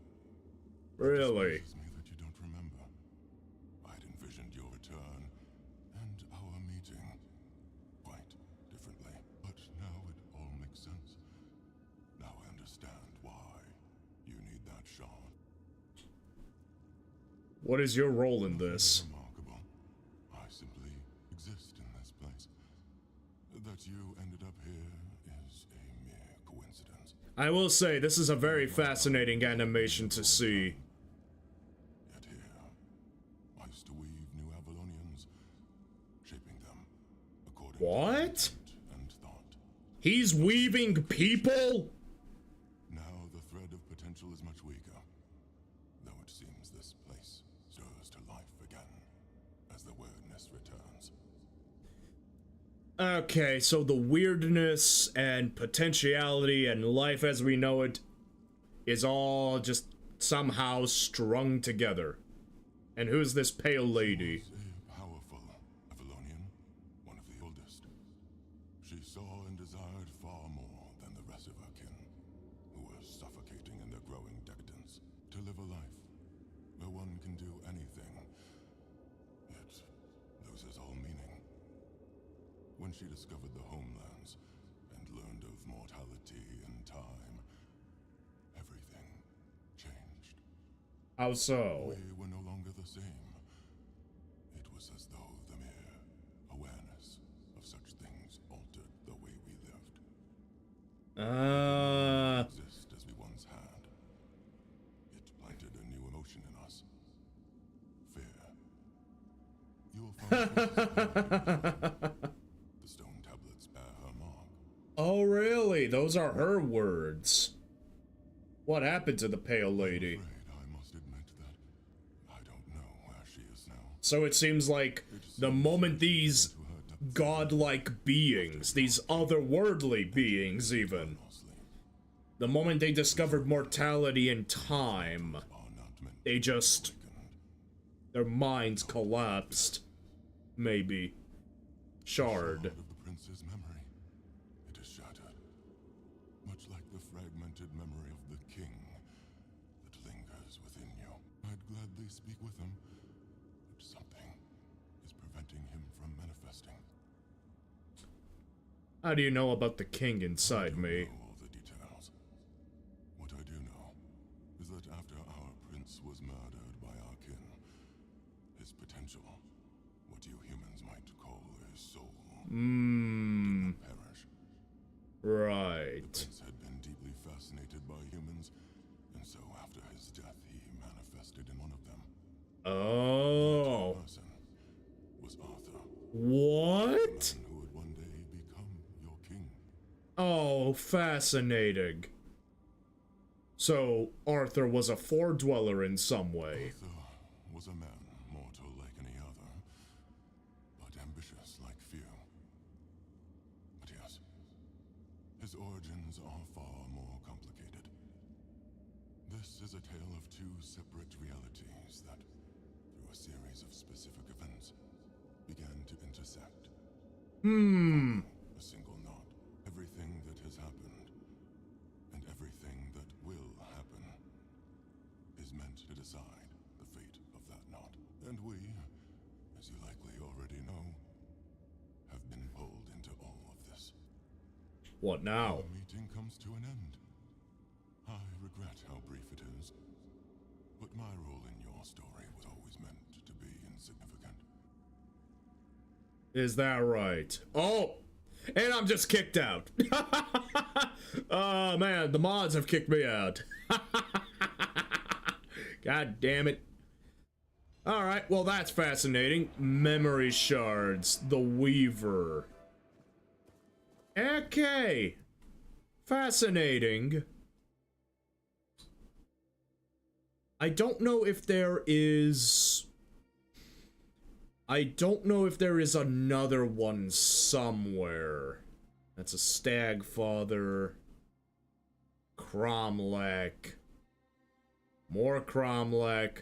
Really? It surprises me that you don't remember. I'd envisioned your return and our meeting quite differently, but now it all makes sense. Now I understand why you need that shard. What is your role in this? Remarkable. I simply exist in this place. That you ended up here is a mere coincidence. I will say, this is a very fascinating animation to see. Yet here, I used to weave new Avalonians, shaping them according What? to intent and thought. He's weaving people? Now the thread of potential is much weaker, though it seems this place stirs to life again as the weirdness returns. Okay, so the weirdness and potentiality and life as we know it is all just somehow strung together. And who's this pale lady? She was a powerful Avalonian, one of the oldest. She saw and desired far more than the rest of her kin, who were suffocating in their growing decadence. To live a life where one can do anything, it loses all meaning. When she discovered the homelands and learned of mortality and time, everything changed. How so? We were no longer the same. It was as though the mere awareness of such things altered the way we lived. Exist as we once had. It planted a new emotion in us. Fear. You will find the stone tablets bear her mark. Oh, really? Those are her words. What happened to the pale lady? Afraid I must admit that I don't know where she is now. So it seems like the moment these To her depths godlike beings, these otherworldly beings even, mostly the moment they discovered mortality and time, are not meant they just, awakened. their minds collapsed. Maybe. Shard. Shard of the prince's memory. It is shattered, much like the fragmented memory of the king that lingers within you. I'd gladly speak with him, but something is preventing him from manifesting. How do you know about the king inside I me? don't know all the details. What I do know is that after our prince was murdered by our kin, his potential, what you humans might call his soul, perish. Right. Prince had been deeply fascinated by humans, and so after his death, he manifested in one of them. Oh. Person was Arthur, What? and who would one day become your king. Oh, fascinating. So, Arthur was a four-dweller in some way. Arthur was a man, mortal like any other, but ambitious like few. But yes, his origins are far more complicated. This is a tale of two separate realities that, through a series of specific events, began to intersect. A single knot. Everything has happened, and everything that will happen, is meant to decide the fate of that knot. And we, as you likely already know, have been pulled into all of this. What now? The meeting comes to an end. I regret how brief it is, but my role in your story was always meant to be insignificant. Is that right? Oh! And I'm just kicked out. Oh man, the mods have kicked me out. God damn it. Alright, well that's fascinating. Memory shards. The Weaver. Okay. Fascinating. I don't know if there is... I don't know if there is another one somewhere. That's a Stag Father. Cromlech. More Cromlech.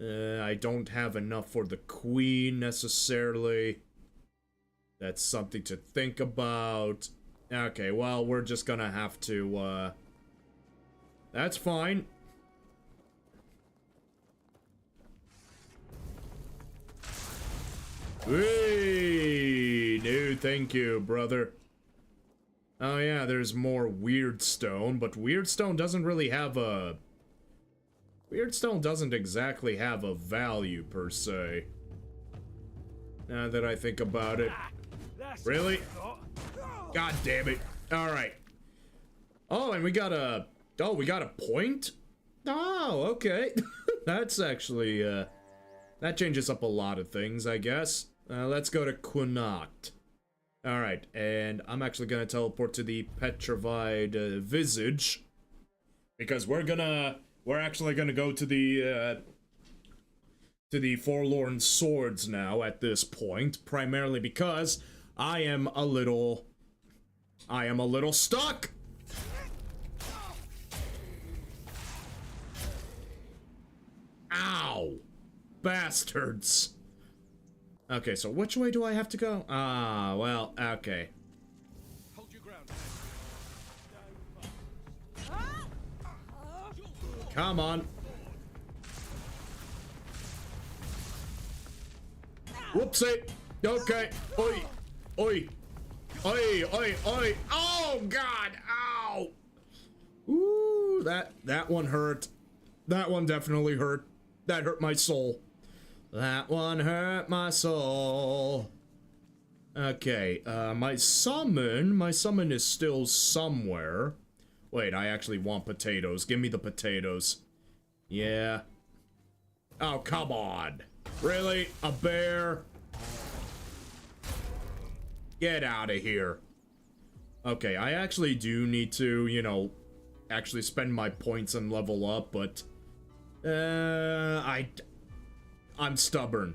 I don't have enough for the Queen necessarily. That's something to think about. Okay, well, we're just gonna have to, that's fine. Hey, no, thank you, brother. Oh yeah, there's more Weirdstone, but Weirdstone doesn't really have a... Weirdstone doesn't exactly have a value, per se. Now that I think about it. Really? God damn it. Alright. Oh, and we got a... Oh, we got a point? Oh, okay. That's actually, that changes up a lot of things, I guess. Let's go to Quinat. Alright, and I'm actually gonna teleport to the Petrified Visage. Because we're actually gonna go to the Forlorn Swords now at this point. Primarily because I am a little stuck! Ow! Bastards! Okay, so which way do I have to go? Ah, well, okay. Hold your ground. Come on. Whoopsie. Okay. Oi. Oi. Oi, oi, oi. Oh, God. Ow. Ooh, that one hurt. That one definitely hurt. That hurt my soul. That one hurt my soul. Okay, my summon is still somewhere. Wait, I actually want potatoes. Give me the potatoes. Yeah. Oh, come on. Really? A bear? Get out of here. Okay, I actually do need to, you know, actually spend my points and level up, but... I'm stubborn.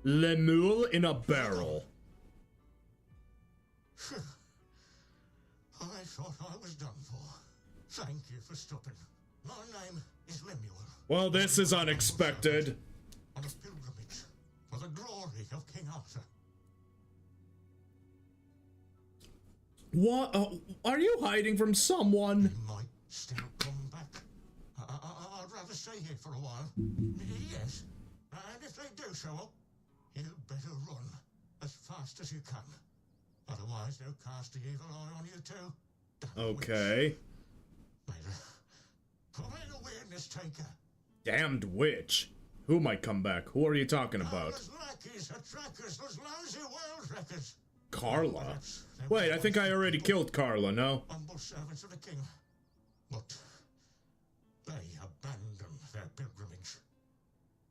Lemule in a barrel. I thought I was done for. Thank you for stopping. My name is Lemuel. Well, this is unexpected. On a pilgrimage for the glory of King Arthur. What? Are you hiding from someone? He might still come back. I'd rather stay here for a while. Yes, and if they do show up, you better run as fast as you can. Otherwise, they'll cast the evil eye on you too. Damn Okay. witch. Come in, a weirdness taker. Damned witch. Who might come back? Who are you talking about? Those lackeys are trackers, those lousy world wreckers. Carla? Wait, I think I already killed Carla, no? Humble servants of the king. But they abandoned their pilgrimage.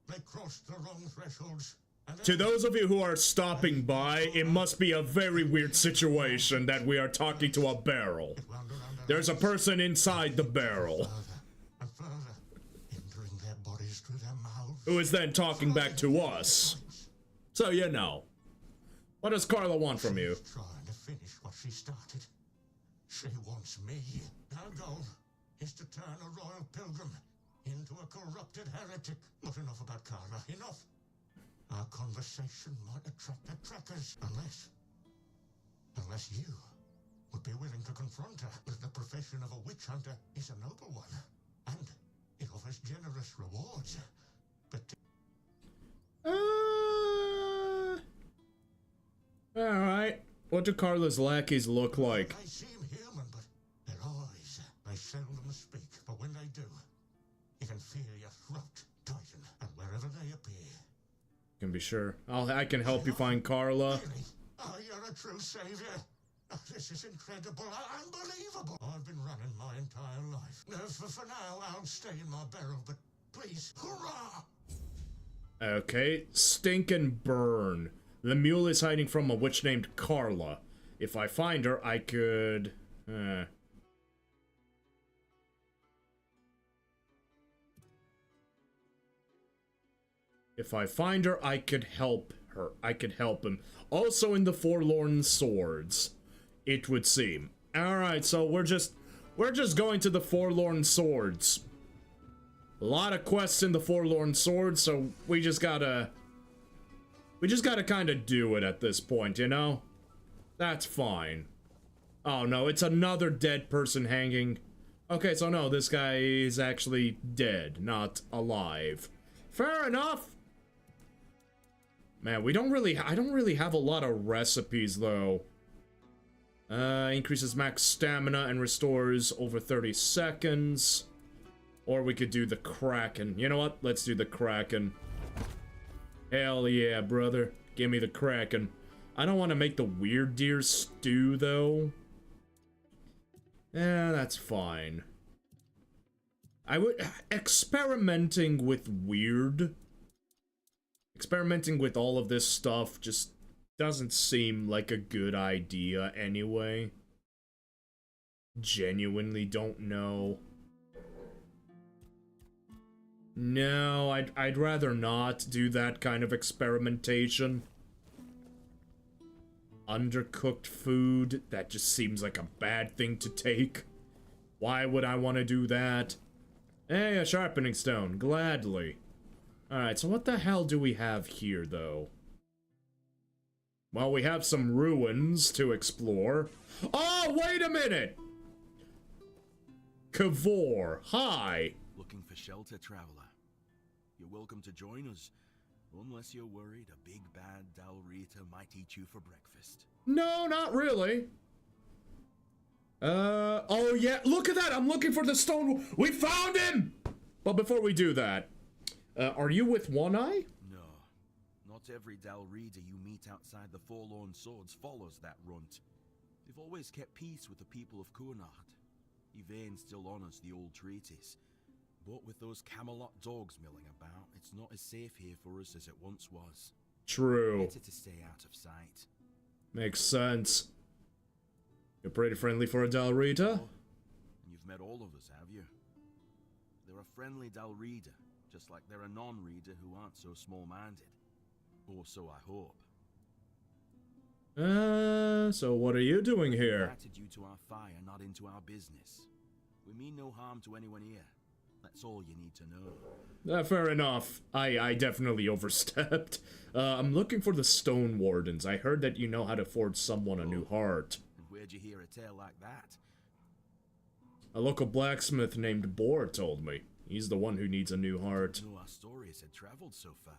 They crossed the wrong thresholds. And To those of you who are stopping by, it must be a very weird situation that we are talking to a barrel. There's a person inside the barrel and further, entering their bodies through their mouths. who is then talking back to us. So, you know. What does Carla want from you? She's trying to finish what she started. She wants me. Our goal is to turn a royal pilgrim into a corrupted heretic. Not enough about Carla. Enough. Our conversation might attract the trackers, unless Unless you would be willing to confront her. But the profession of a witch hunter is a noble one, and it offers generous rewards. But Alright. What do Carla's lackeys look like? they seem human, but their eyes, they seldom speak. But when they do, you can feel your throat tighten, and wherever they appear. Can be sure. I can help you find Carla. Really? Oh, you're a true savior. Oh, this is incredible, unbelievable. I've been running my entire life. No, for now, I'll stay in my barrel, but please, hurrah! Okay, stink and burn. The mule is hiding from a witch named Carla. If I find her, I could... If I find her, I could help her. I could help him. Also in the Forlorn Swords, it would seem. Alright, so we're just going to the Forlorn Swords. A lot of quests in the Forlorn Swords, so we just gotta kind of do it at this point, you know? That's fine. Oh no, it's another dead person hanging. Okay, so no, this guy is actually dead, not alive. Fair enough. Man, I don't really have a lot of recipes though. Increases max stamina and restores over 30 seconds. Or we could do the Kraken. You know what? Let's do the Kraken. Hell yeah, brother. Give me the Kraken. I don't want to make the weird deer stew, though. That's fine. I would... Experimenting with weird... Experimenting with all of this stuff just doesn't seem like a good idea anyway. Genuinely don't know. No, I'd rather not do that kind of experimentation. Undercooked food, that just seems like a bad thing to take. Why would I want to do that? Hey, a sharpening stone, gladly. Alright, so what the hell do we have here, though? Well, we have some ruins to explore. Oh, wait a minute! Kavor, hi! Looking for shelter, traveler? You're welcome to join us, unless you're worried a big bad Dalrita might eat you for breakfast. No, not really. Oh yeah, look at that! I'm looking for the stone. We found him! But before we do that, are you with One Eye? No, not every Dalrita you meet outside the Forlorn Swords follows that runt. They've always kept peace with the people of Kurnacht. Yvain still honors the old treaties. But with those Camelot dogs milling about, it's not as safe here for us as it once was. True. Better to stay out of sight. Makes sense. You're pretty friendly for a Dalrita. Oh, and you've met all of us, have you? They're a friendly Dalrita, just like they're a non-reader who aren't so small-minded. Or so I hope. So what are you doing here? Invited you to our fire, not into our business. We mean no harm to anyone here. That's all you need to know. Fair enough. I definitely overstepped. I'm looking for the Stone Wardens. I heard that you know how to forge someone a new heart. And where'd you hear a tale like that? A local blacksmith named Boar told me. He's the one who needs a new heart. No, our stories had traveled so far.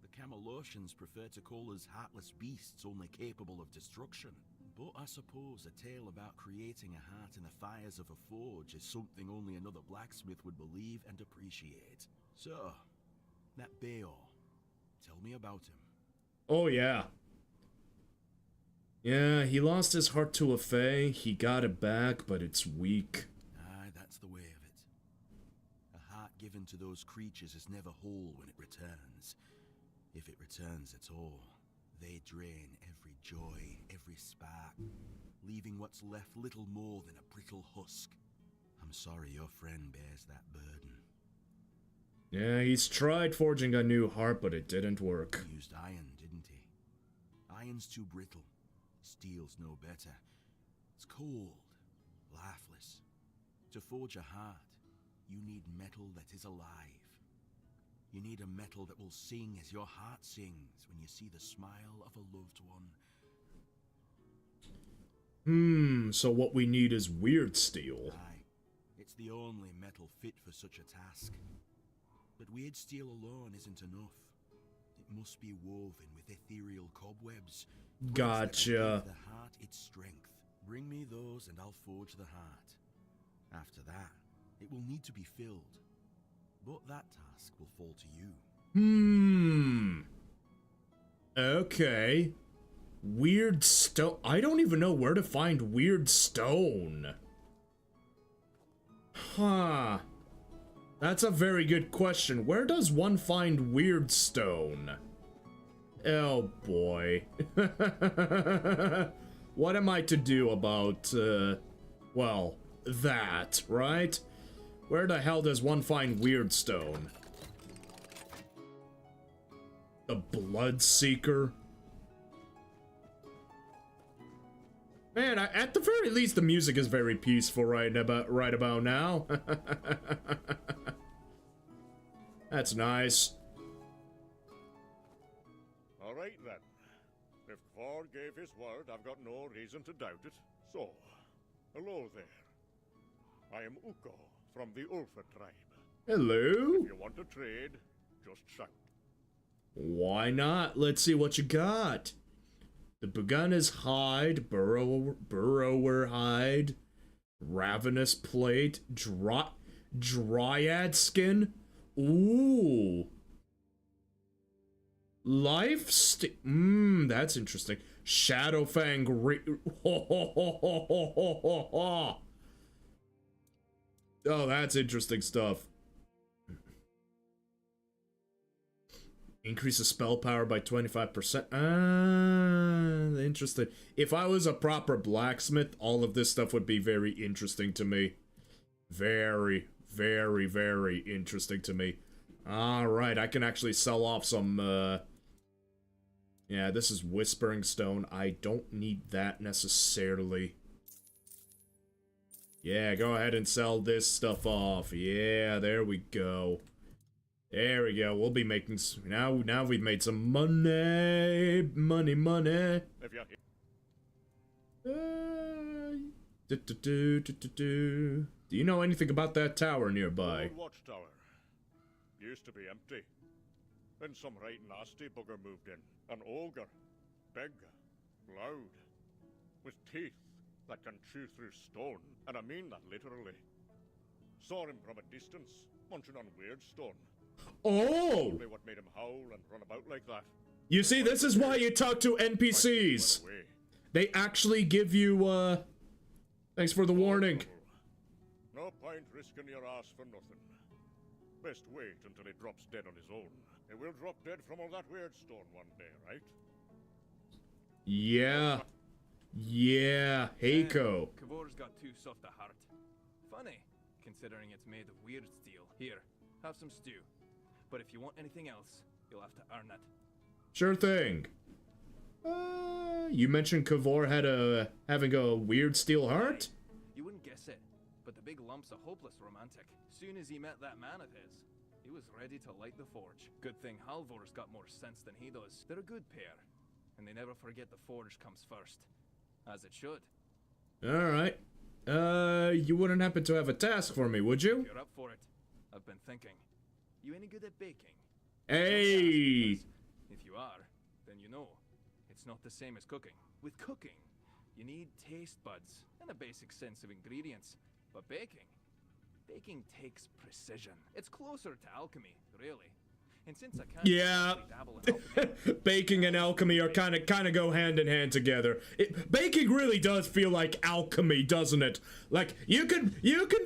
The Camelosians prefer to call us heartless beasts only capable of destruction. But I suppose a tale about creating a heart in the fires of a forge is something only another blacksmith would believe and appreciate. So, that Beor, tell me about him. Oh yeah. Yeah, he lost his heart to a fae. He got it back, but it's weak. Aye, that's the way of it. A heart given to those creatures is never whole when it returns. If it returns at all. They drain every joy, every spark, leaving what's left little more than a brittle husk. I'm sorry your friend bears that burden. Yeah, he's tried forging a new heart, but it didn't work. He used iron, didn't he? Iron's too brittle. Steel's no better. It's cold, lifeless. To forge a heart, you need metal that is alive. You need a metal that will sing as your heart sings when you see the smile of a loved one. So what we need is weird steel. Aye, it's the only metal fit for such a task. But weird steel alone isn't enough. It must be woven with ethereal cobwebs. Gotcha. Give the heart its strength. Bring me those and I'll forge the heart. After that, it will need to be filled. But that task will fall to you. Okay. Weird stone. I don't even know where to find weird stone. Huh. That's a very good question. Where does one find weird stone? Oh boy. What am I to do about, well, that, right? Where the hell does one find weird stone? A Bloodseeker? Man, at the very least, the music is very peaceful right about now. That's nice. All right then. If Kvar gave his word, I've got no reason to doubt it. So, hello there. I am Uko from the Ulfa tribe. Hello. If you want to trade, just shout. Why not? Let's see what you got. The Buguna's hide, burrower hide, ravenous plate, dryad skin. Ooh. That's interesting. Shadowfang Oh, that's interesting stuff. Increase the spell power by 25%. Interesting. If I was a proper blacksmith, all of this stuff would be very interesting to me. Very, very, very interesting to me. Alright, I can actually sell off some, yeah, this is Whispering Stone. I don't need that necessarily. Yeah, go ahead and sell this stuff off. Yeah, there we go. There we go. We'll be making some, now we've made some money. Money. Do you know anything about that tower nearby? Old watchtower. Used to be empty. Then some right nasty bugger moved in. An ogre. Big. Loud. With teeth that can chew through stone. And I mean that literally. Saw him from a distance, munching on weird stone. Oh! Only what made him howl and run about like that. You see, this is why you talk to NPCs. They actually give you, thanks for the warning. No point risking your ass for nothing. Best wait until he drops dead on his own. He will drop dead from all that weird stone one day, right? Yeah. Yeah, Heiko. Kavor's got too soft a heart. Funny, considering it's made of weird steel. Here, have some stew. But if you want anything else, you'll have to earn it. Sure thing. You mentioned Kavor had having a weird steel heart? You wouldn't guess it, but the big lump's a hopeless romantic. Soon as he met that man of his, he was ready to light the forge. Good thing Halvor's got more sense than he does. They're a good pair, and they never forget the forge comes first. As it should. Alright. You wouldn't happen to have a task for me, would you? If you're up for it. I've been thinking. You any good at baking? Hey! If you are, then you know. It's not the same as cooking. With cooking, you need taste buds and a basic sense of ingredients. But baking takes precision. It's closer to alchemy, really. And since I can't dabble in alchemy, baking and alchemy are kind of go hand in hand together. Baking really does feel like alchemy, doesn't it? Like you can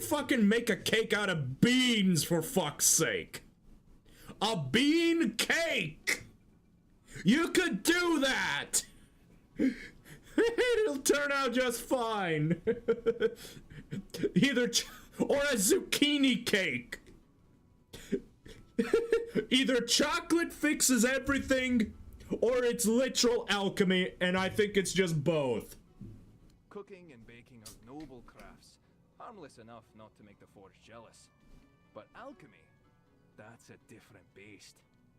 fucking make a cake out of beans, for fuck's sake. A bean cake. You could do that. It'll turn out just fine. Or a zucchini cake. Either chocolate fixes everything, or it's literal alchemy, and I think it's just both. Cooking and baking are noble crafts, harmless enough not to make the forge jealous. But alchemy, that's a different beast.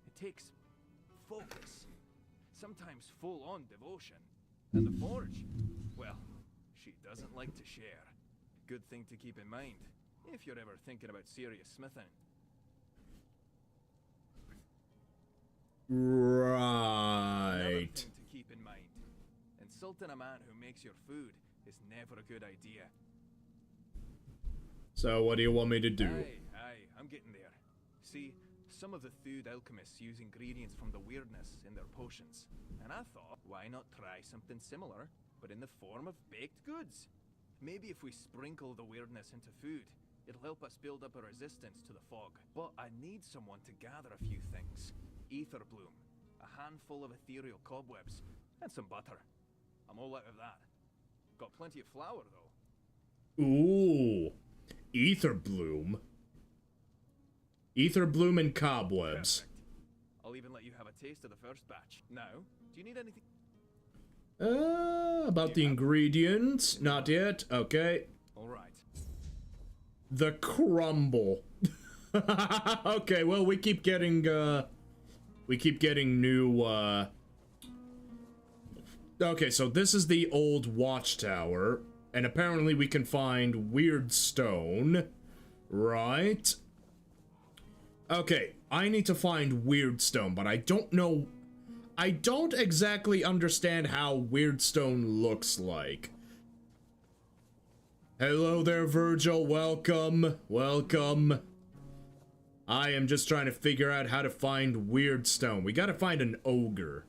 It takes focus, sometimes full-on devotion. And the forge, well, She doesn't like to share. Good thing to keep in mind, if you're ever thinking about serious smithing. Another Right. thing to keep in mind. Insulting a man who makes your food is never a good idea. So what do you want me to do? Aye, I'm getting there. See, some of the food alchemists use ingredients from the weirdness in their potions. And I thought, why not try something similar, but in the form of baked goods? Maybe if we sprinkle the weirdness into food, it'll help us build up a resistance to the fog. But I need someone to gather a few things. Ether bloom, a handful of ethereal cobwebs, and some butter. I'm all out of that. Got plenty of flour, though. Ooh. Ether bloom. Ether bloom and cobwebs. Perfect. I'll even let you have a taste of the first batch. Now, do you need anything? About the ingredients. Not yet. Okay. Alright. The crumble. Okay, well, we keep getting new, Okay, so this is the old watchtower, and apparently we can find weird stone, right? Okay, I need to find weird stone, but I don't exactly understand how weird stone looks like. Hello there, Virgil, welcome. I am just trying to figure out how to find weird stone. We gotta find an ogre.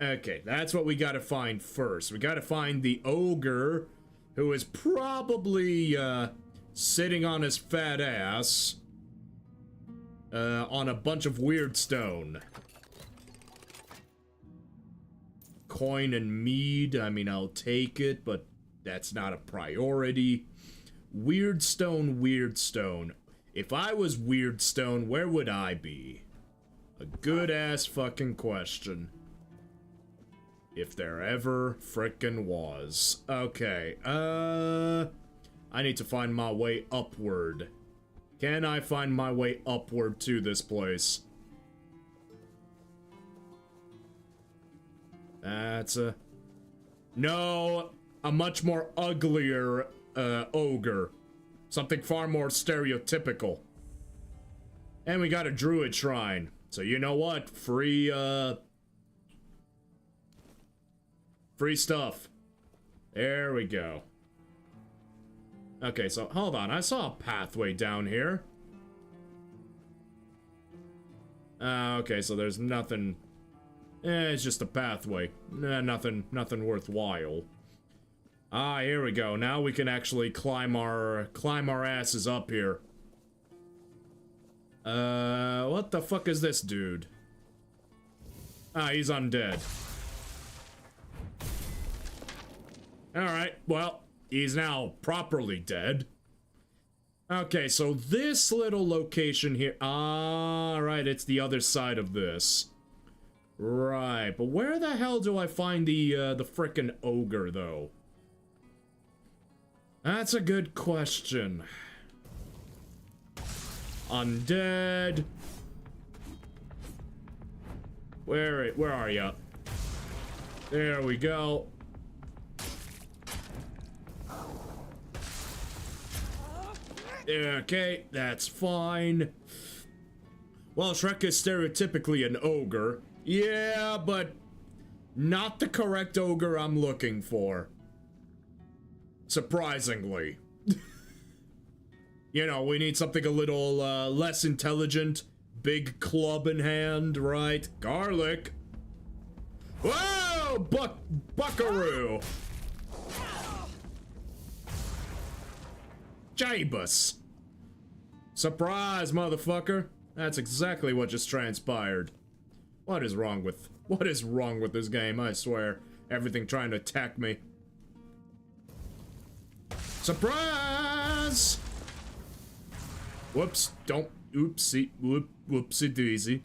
Okay, that's what we gotta find first. We gotta find the ogre, who is probably, sitting on his fat ass, on a bunch of weird stone. Coin and mead, I mean, I'll take it, but that's not a priority. Weird stone. If I was weird stone, where would I be? A good-ass fucking question. If there ever frickin' was. Okay, I need to find my way upward. Can I find my way upward to this place? That's a... No, a much more uglier, ogre. Something far more stereotypical. And we got a druid shrine. So you know what? Free stuff. There we go. Okay, so hold on. I saw a pathway down here. Okay, so there's nothing. It's just a pathway. Nothing worthwhile. Ah, here we go. Now we can actually climb our asses up here. What the fuck is this dude? Ah, he's undead. Alright, well, he's now properly dead. Okay, so this little location here... Alright, it's the other side of this. Right, but where the hell do I find the frickin' ogre, though? That's a good question. Undead. Where are ya? There we go. Okay, that's fine. Well, Shrek is stereotypically an ogre. Yeah, but not the correct ogre I'm looking for. Surprisingly. You know, we need something a little less intelligent. Big club in hand, right? Garlic. Whoa! Buckaroo! Jabus! Surprise, motherfucker! That's exactly what just transpired. What is wrong with this game, I swear? Everything trying to attack me. Surprise! Whoops, oopsie daisy.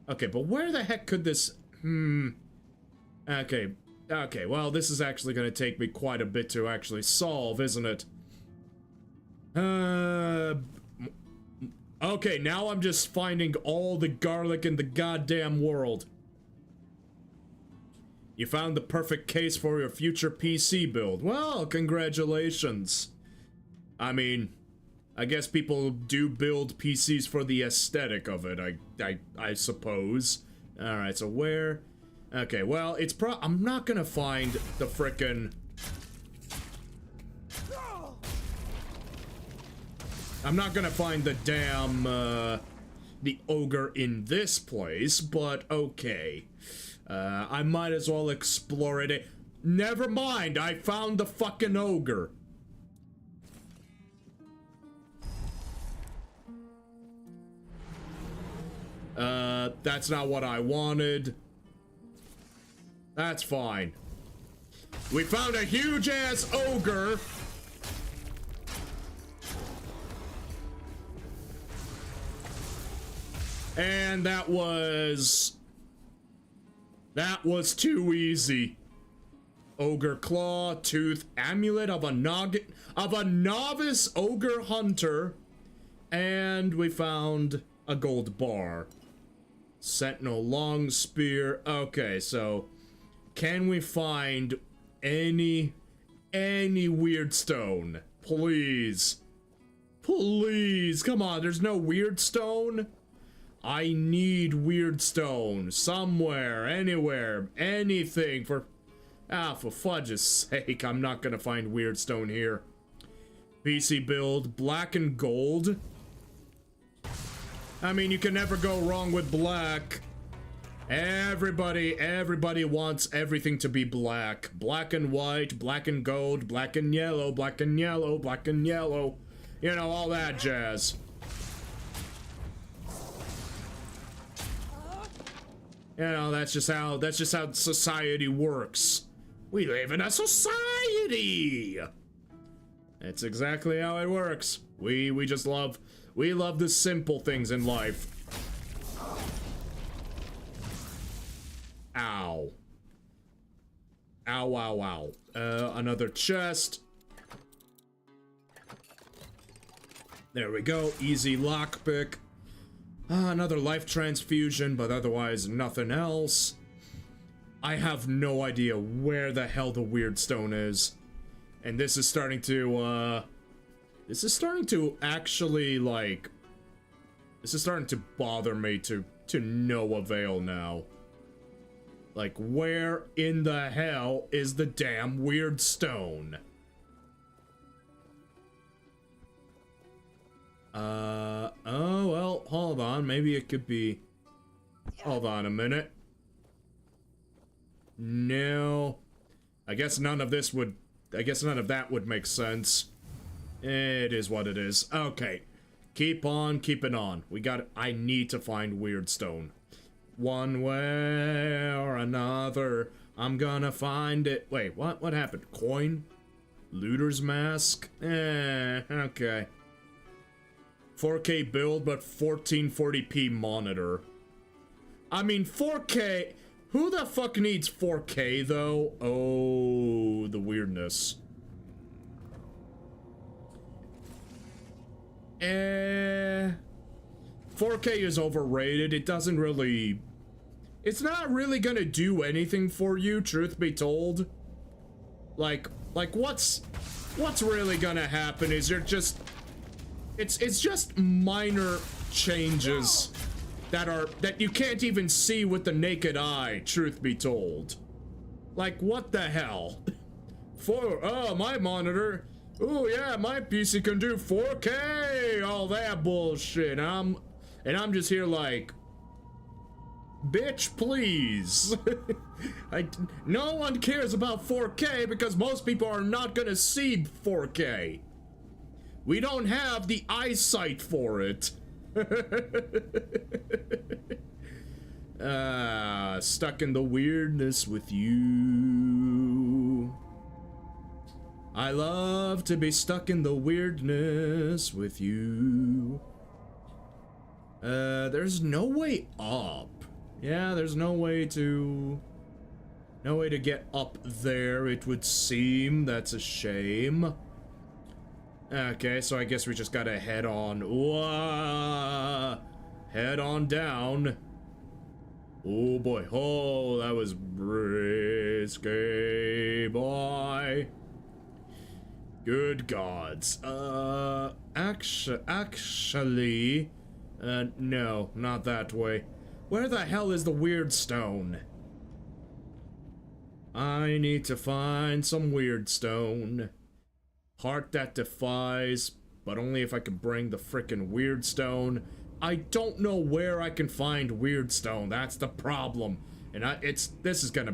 Okay, but where the heck could this, Okay, well, this is actually gonna take me quite a bit to actually solve, isn't it? Okay, now I'm just finding all the garlic in the goddamn world. You found the perfect case for your future PC build. Well, congratulations. I mean, I guess people do build PCs for the aesthetic of it, I suppose. Alright, so where? Okay, well, I'm not gonna find the frickin'... I'm not gonna find the damn, the ogre in this place, but okay. I might as well explore it. Never mind, I found the fucking ogre. That's not what I wanted. That's fine. We found a huge-ass ogre. And that was too easy. Ogre claw, tooth, amulet of a novice ogre hunter, and we found a gold bar. Sentinel long spear. Okay, so can we find any weird stone? Please. Please, come on, there's no weird stone? I need weird stone somewhere, anywhere, anything for fudge's sake, I'm not gonna find weird stone here. PC build, black and gold. I mean, you can never go wrong with black. Everybody wants everything to be black. Black and white, black and gold, black and yellow, black and yellow, black and yellow. You know, all that jazz. You know, that's just how society works. We live in a society. That's exactly how it works. We love the simple things in life. Ow. Ow, ow, ow. Another chest. There we go. Easy lockpick. Another life transfusion, but otherwise nothing else. I have no idea where the hell the weird stone is. And this is starting to, actually, like... This is starting to bother me to no avail now. Like, where in the hell is the damn weird stone? Oh, well, hold on. Maybe it could be... Hold on a minute. No. I guess none of that would make sense. It is what it is. Okay. Keep on keeping on. I need to find weird stone. One way or another, I'm gonna find it. Wait, what? What happened? Coin? Looter's mask? Okay. 4K build, but 1440p monitor. I mean, 4K... Who the fuck needs 4K, though? Oh, the weirdness. 4K is overrated. It doesn't really... It's not really gonna do anything for you, truth be told. Like what's really gonna happen is you're just... It's just minor changes that you can't even see with the naked eye, truth be told. Like, what the hell? My monitor. Oh yeah, my PC can do 4K, all that bullshit. And I'm just here like, bitch, please. No one cares about 4K because most people are not gonna see 4K. We don't have the eyesight for it. Stuck in the weirdness with you. I love to be stuck in the weirdness with you. There's no way up. Yeah, there's no way to get up there, it would seem. That's a shame. Okay, so I guess we just gotta head on. Whoa! Head on down. Oh boy. Oh, that was risky, boy. Good gods. Actually, no, not that way. Where the hell is the weird stone? I need to find some weird stone. Heart that defies, but only if I can bring the frickin' weird stone. I don't know where I can find weird stone. That's the problem. And this is gonna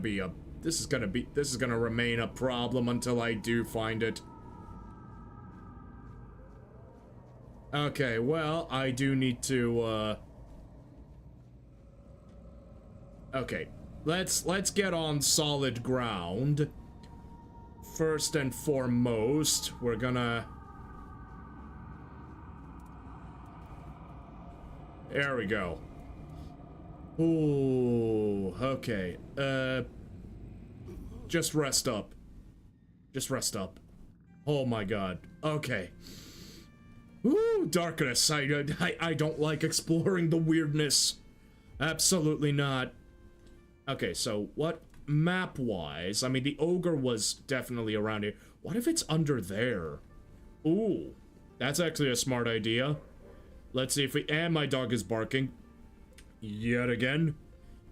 remain a problem until I do find it. Okay, well, I do need to, okay, let's get on solid ground. First and foremost, we're gonna... There we go. Ooh, okay. Just rest up. Just rest up. Oh my god. Okay. Ooh, darkness. I don't like exploring the weirdness. Absolutely not. Okay, so what map-wise? I mean, the ogre was definitely around here. What if it's under there? Ooh, that's actually a smart idea. Let's see if we... And my dog is barking. Yet again.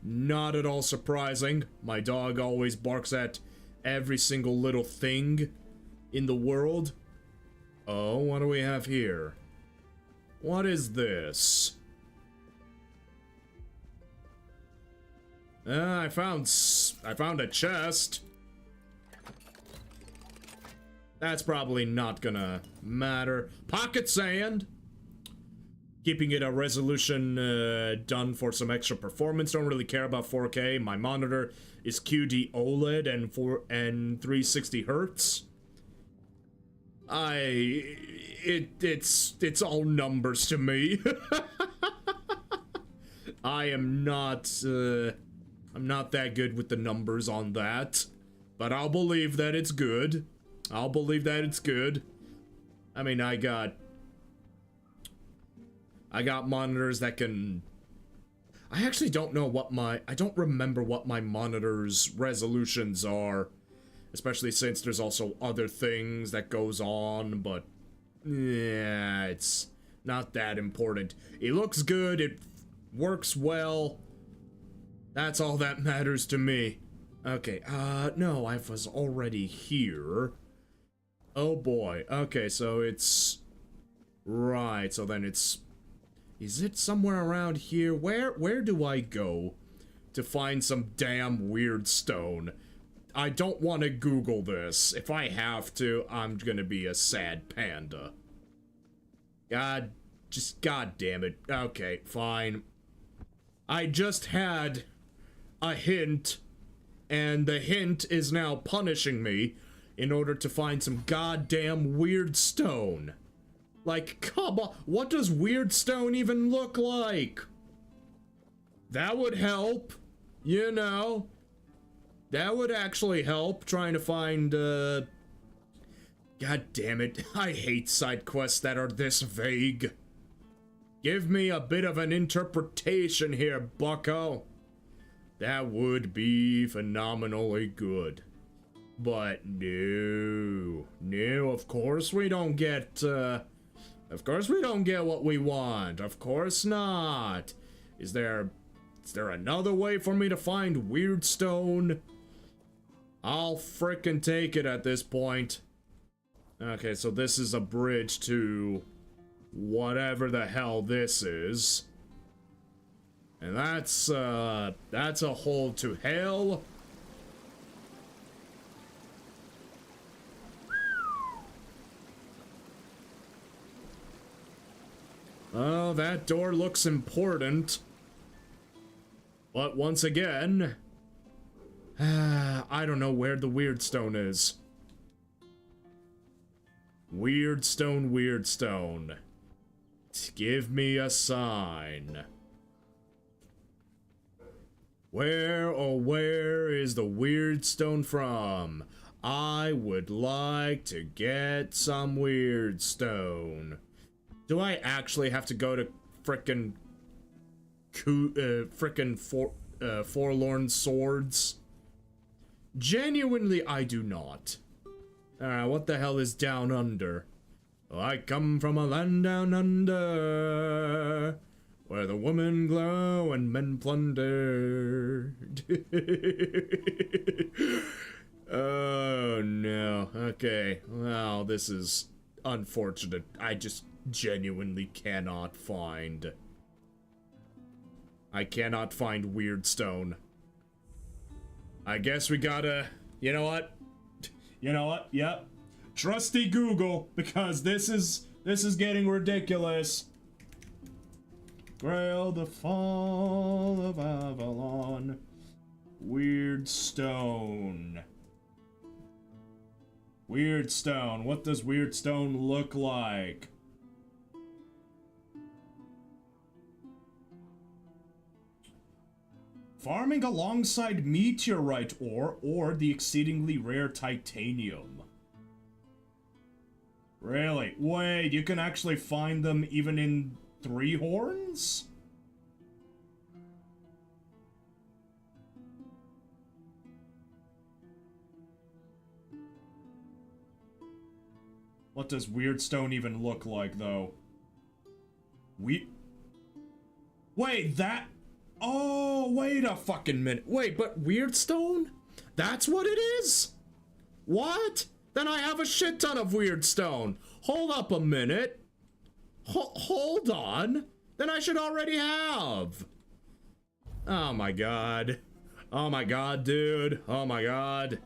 Not at all surprising. My dog always barks at every single little thing in the world. Oh, what do we have here? What is this? I found a chest. That's probably not gonna matter. Pocket sand. Keeping it a resolution done for some extra performance. Don't really care about 4K. My monitor is QD OLED and 360 hertz. It's all numbers to me. I'm not that good with the numbers on that, but I'll believe that it's good. I'll believe that it's good. I mean, I got monitors that can... I actually don't know what I don't remember what my monitor's resolutions are. Especially since there's also other things that goes on, but... Yeah, it's not that important. It looks good, it works well. That's all that matters to me. Okay, no, I was already here. Oh boy, okay, so it's... Right, so then it's... Is it somewhere around here? Where do I go to find some damn weird stone? I don't want to Google this. If I have to, I'm gonna be a sad panda. God damn it. Okay, fine. I just had a hint, and the hint is now punishing me in order to find some goddamn weird stone. Like, come on, what does weird stone even look like? That would help, you know. That would actually help, trying to find, God damn it, I hate side quests that are this vague. Give me a bit of an interpretation here, bucko. That would be phenomenally good. But no, of course we don't get, what we want. Of course not. Is there another way for me to find weird stone? I'll frickin' take it at this point. Okay, so this is a bridge to whatever the hell this is. And that's a hole to hell. Oh, that door looks important. But once again, I don't know where the weird stone is. Weird stone. Give me a sign. Where is the weird stone from? I would like to get some weird stone. Do I actually have to go to frickin' forlorn swords? Genuinely, I do not. What the hell is down under? Oh, I come from a land down under, where the women glow and men plunder. Oh no. Okay. Well, this is unfortunate. I just genuinely cannot find. I cannot find Weirdstone. I guess we gotta. You know what? You know what? Yep. Trusty Google, because this is getting ridiculous. Grail, the fall of Avalon. Weirdstone. Weirdstone. What does Weirdstone look like? Farming alongside meteorite ore or the exceedingly rare titanium. Really? Wait, you can actually find them even in Three Horns? What does Weirdstone even look like, though? Wait, that... Oh, wait a fucking minute. Wait, but Weirdstone? That's what it is? What? Then I have a shit ton of Weirdstone. Hold up a minute. Hold on. Then I should already have. Oh my god. Oh my god, dude. Oh my god.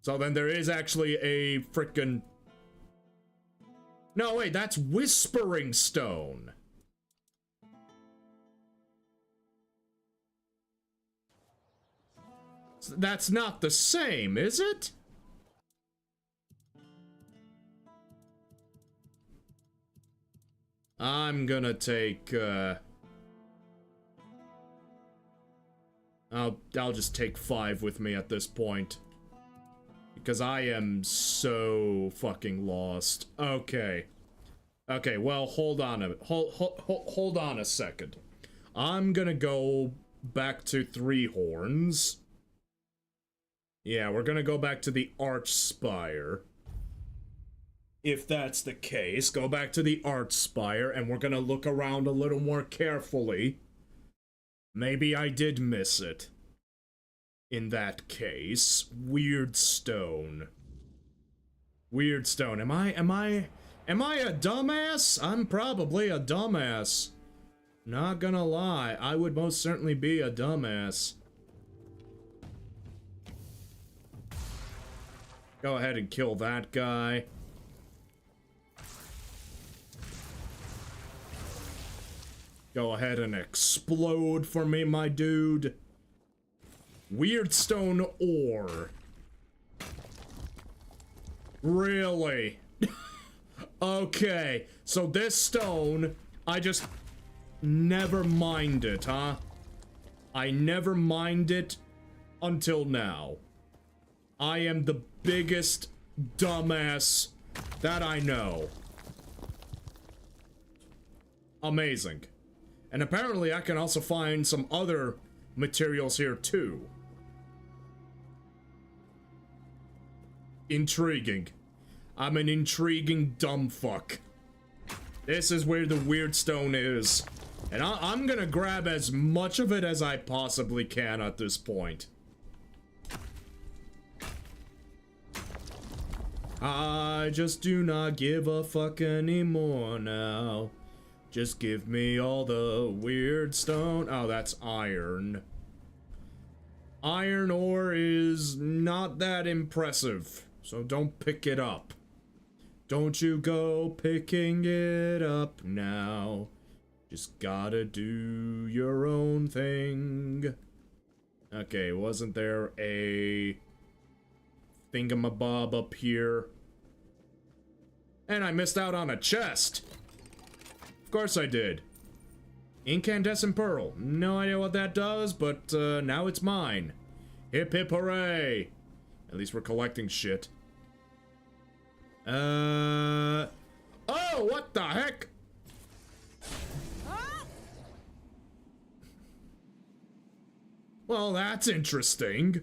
So then there is actually a frickin'... No, wait, that's Whispering Stone. That's not the same, is it? I'm gonna take, I'll just take 5 with me at this point. Because I am so fucking lost. Okay. Okay, well, hold on a second. I'm gonna go back to Three Horns. Yeah, we're gonna go back to the Archspire. If that's the case, go back to the Archspire, and we're gonna look around a little more carefully. Maybe I did miss it. In that case, Weirdstone. Weirdstone. Am I a dumbass? I'm probably a dumbass. Not gonna lie, I would most certainly be a dumbass. Go ahead and kill that guy. Go ahead and explode for me, my dude. Weirdstone ore. Really? Okay, so this stone, I just never mined it, huh? I never mined it until now. I am the biggest dumbass that I know. Amazing. And apparently I can also find some other materials here too. Intriguing. I'm an intriguing dumb fuck. This is where the Weirdstone is. And I'm gonna grab as much of it as I possibly can at this point. I just do not give a fuck anymore now. Just give me all the Weirdstone. Oh, that's iron. Iron ore is not that impressive, so don't pick it up. Don't you go picking it up now. Just gotta do your own thing. Okay, wasn't there a thingamabob up here? And I missed out on a chest. Of course I did. Incandescent pearl. No idea what that does, but now it's mine. Hip hip hooray. At least we're collecting shit. Oh, what the heck? Well, that's interesting.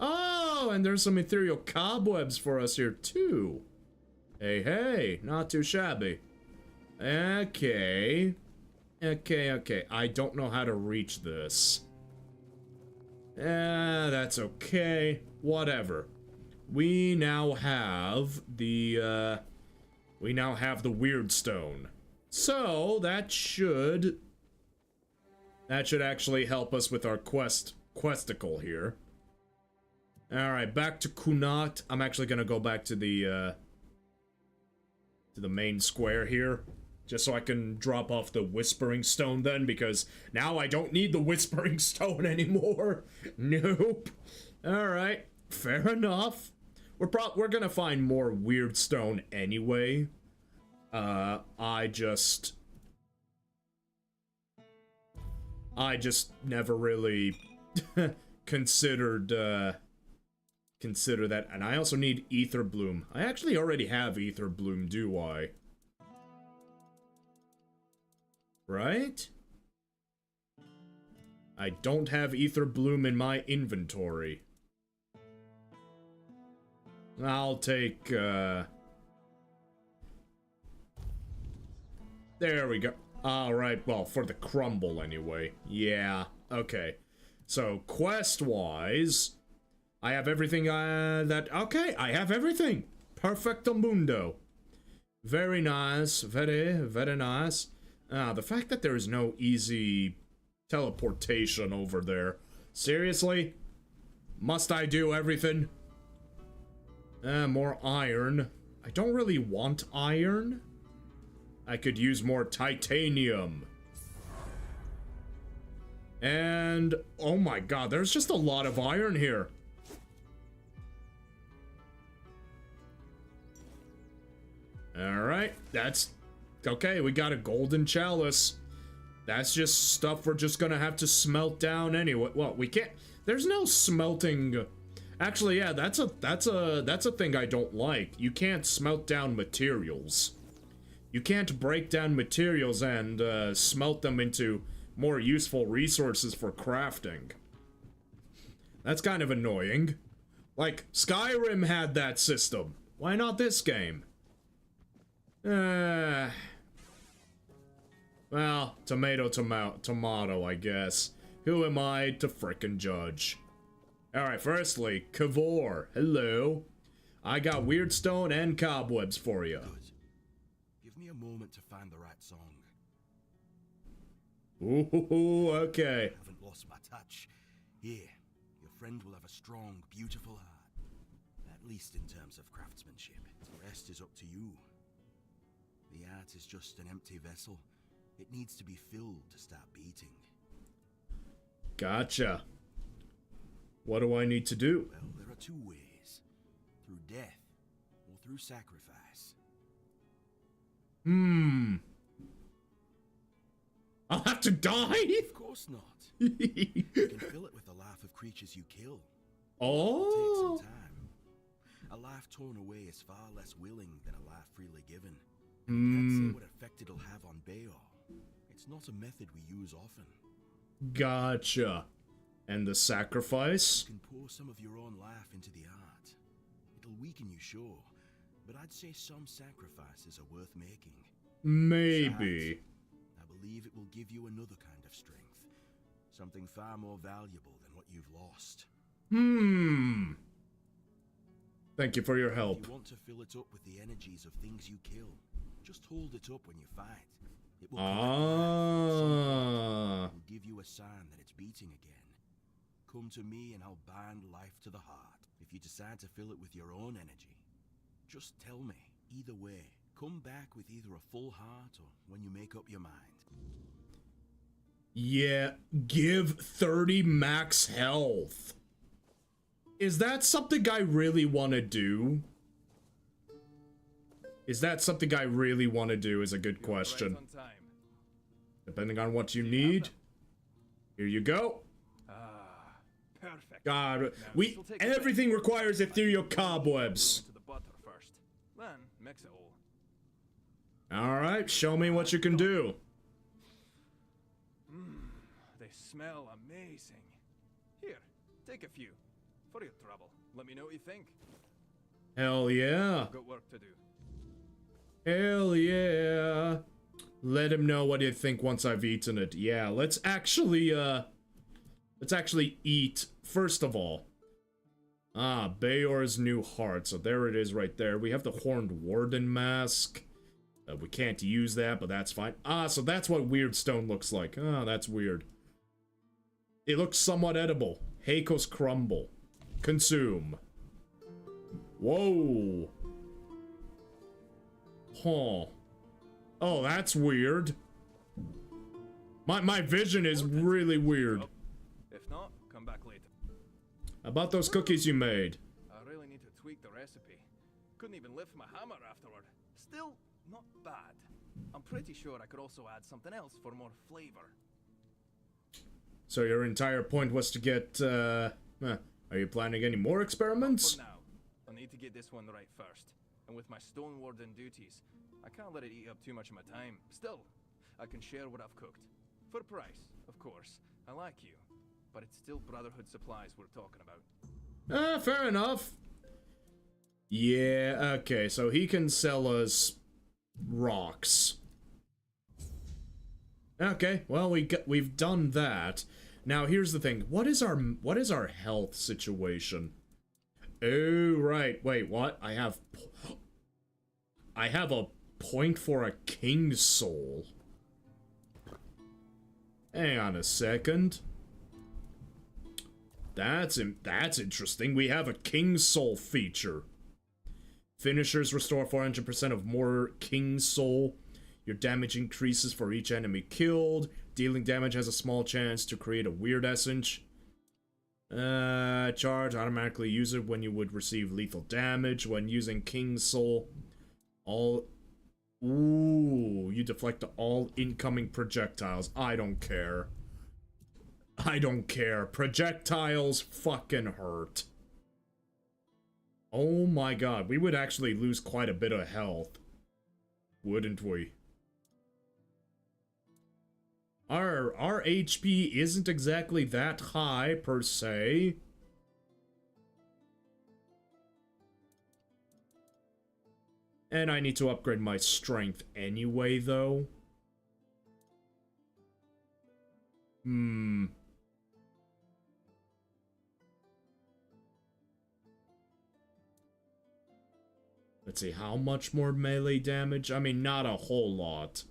Oh, and there's some ethereal cobwebs for us here, too. Hey, hey, not too shabby. Okay. Okay. I don't know how to reach this. That's okay. Whatever. We now have the weird stone. So, that should actually help us with our questicle here. Alright, back to Kunat. I'm actually gonna go back to the main square here. Just so I can drop off the Whispering Stone then, because now I don't need the Whispering Stone anymore. Nope. Alright, fair enough. We're gonna find more weird stone anyway. I just never really consider that. And I also need Ether Bloom. I actually already have Ether Bloom, do I? Right? I don't have Ether Bloom in my inventory. I'll take, there we go. Alright, well, for the crumble anyway. Yeah, okay. So, quest-wise, I have everything, okay, I have everything! Perfecto mundo. Very nice, very nice. The fact that there is no easy teleportation over there. Seriously? Must I do everything? More iron. I don't really want iron. I could use more titanium. And, oh my god, there's just a lot of iron here. Alright, that's... Okay, we got a golden chalice. That's just stuff we're just gonna have to smelt down anyway. Well, we can't... There's no smelting... Actually, yeah, that's a thing I don't like. You can't smelt down materials. You can't break down materials and smelt them into more useful resources for crafting. That's kind of annoying. Like, Skyrim had that system. Why not this game? Well, tomato, I guess. Who am I to frickin' judge? Alright, firstly, Kavor, hello. I got weird stone and cobwebs for you. Good. Give me a moment to find the right song. Ooh, okay. I haven't lost my touch. Here, your friend will have a strong, beautiful heart. At least in terms of craftsmanship. The rest is up to you. The art is just an empty vessel. It needs to be filled to start beating. Gotcha. What do I need to do? Well, there are two ways. Through death, or through sacrifice. I'll have to die? Of course not. You can fill it with the life of creatures you kill. Oh. It'll take some time. A life torn away is far less willing than a life freely given. Can't say what effect it'll have on Baal. It's not a method we use often. Gotcha. And the sacrifice? You can pour some of your own life into the art. It'll weaken you, sure, but I'd say some sacrifices are worth making. Maybe. Besides, I believe it will give you another kind of strength. Something far more valuable than what you've lost. Thank you for your help. If you want to fill it up with the energies of things you kill, just hold it up when you fight. It will give you a sign that it's beating again. Come to me and I'll bind life to the heart. If you decide to fill it with your own energy, just tell me. Either way, come back with either a full heart or when you make up your mind. Yeah, give 30 max health. Is that something I really want to do? Is that something I really want to do is a good question. Right on time. Depending on what you need. Here you go. Perfect. God, everything requires ethereal cobwebs. To the butter first, then mix it all. All right, show me what you can do. They They smell amazing. Here, take a few. For your trouble. Let me know what you think. Hell yeah. I've got work to do. Hell yeah. Let him know what you think once I've eaten it. Yeah, let's actually eat, first of all. Ah, Bayor's new heart. So there it is right there. We have the Horned Warden mask. We can't use that, but that's fine. Ah, so that's what weird stone looks like. Ah, that's weird. It looks somewhat edible. Heiko's crumble. Consume. Whoa. Huh. Oh, that's weird. My vision is really weird. If not, come back later. About those cookies you made. I really need to tweak the recipe. Couldn't even lift my hammer afterward. Still, not bad. I'm pretty sure I could also add something else for more flavor. So your entire point was to get, are you planning any more experiments? For now, I'll need to get this one right first. And with my Stone Warden duties, I can't let it eat up too much of my time. Still, I can share what I've cooked. For a price, of course. I like you. But it's still Brotherhood supplies we're talking about. Fair enough. Yeah, okay, so he can sell us rocks. Okay, well we've done that. Now here's the thing. What is our health situation? Oh right. Wait, what? I have a point for a king's soul. Hang on a second. That's interesting. We have a king's soul feature. Finishers restore 400% of more king's soul. Your damage increases for each enemy killed. Dealing damage has a small chance to create a weird essence. Charge, automatically use it when you would receive lethal damage. When using King's Soul, Ooh, you deflect all incoming projectiles. I don't care. I don't care. Projectiles fucking hurt. Oh my god, we would actually lose quite a bit of health. Wouldn't we? Our HP isn't exactly that high, per se. And I need to upgrade my strength anyway, though. Let's see, how much more melee damage? I mean, not a whole lot.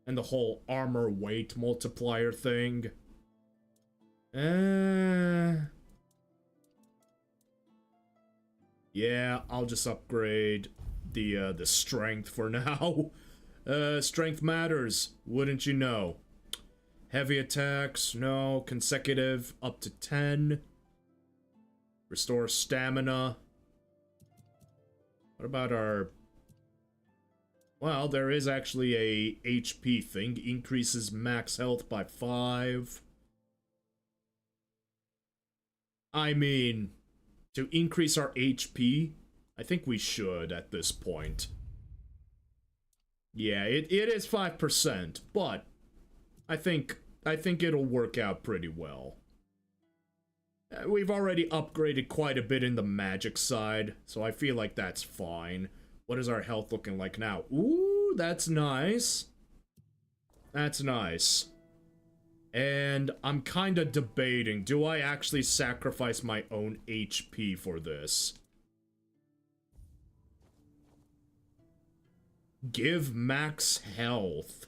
And the whole armor weight multiplier thing. Yeah, I'll just upgrade the strength for now. Strength matters, wouldn't you know? Heavy attacks, no. Consecutive, up to 10. Restore stamina. What about our... Well, there is actually a HP thing. Increases max health by 5. I mean, to increase our HP, I think we should at this point. Yeah, it is 5%, but I think it'll work out pretty well. We've already upgraded quite a bit in the magic side, so I feel like that's fine. What is our health looking like now? Ooh, that's nice. That's nice. And I'm kind of debating, do I actually sacrifice my own HP for this? Give max health.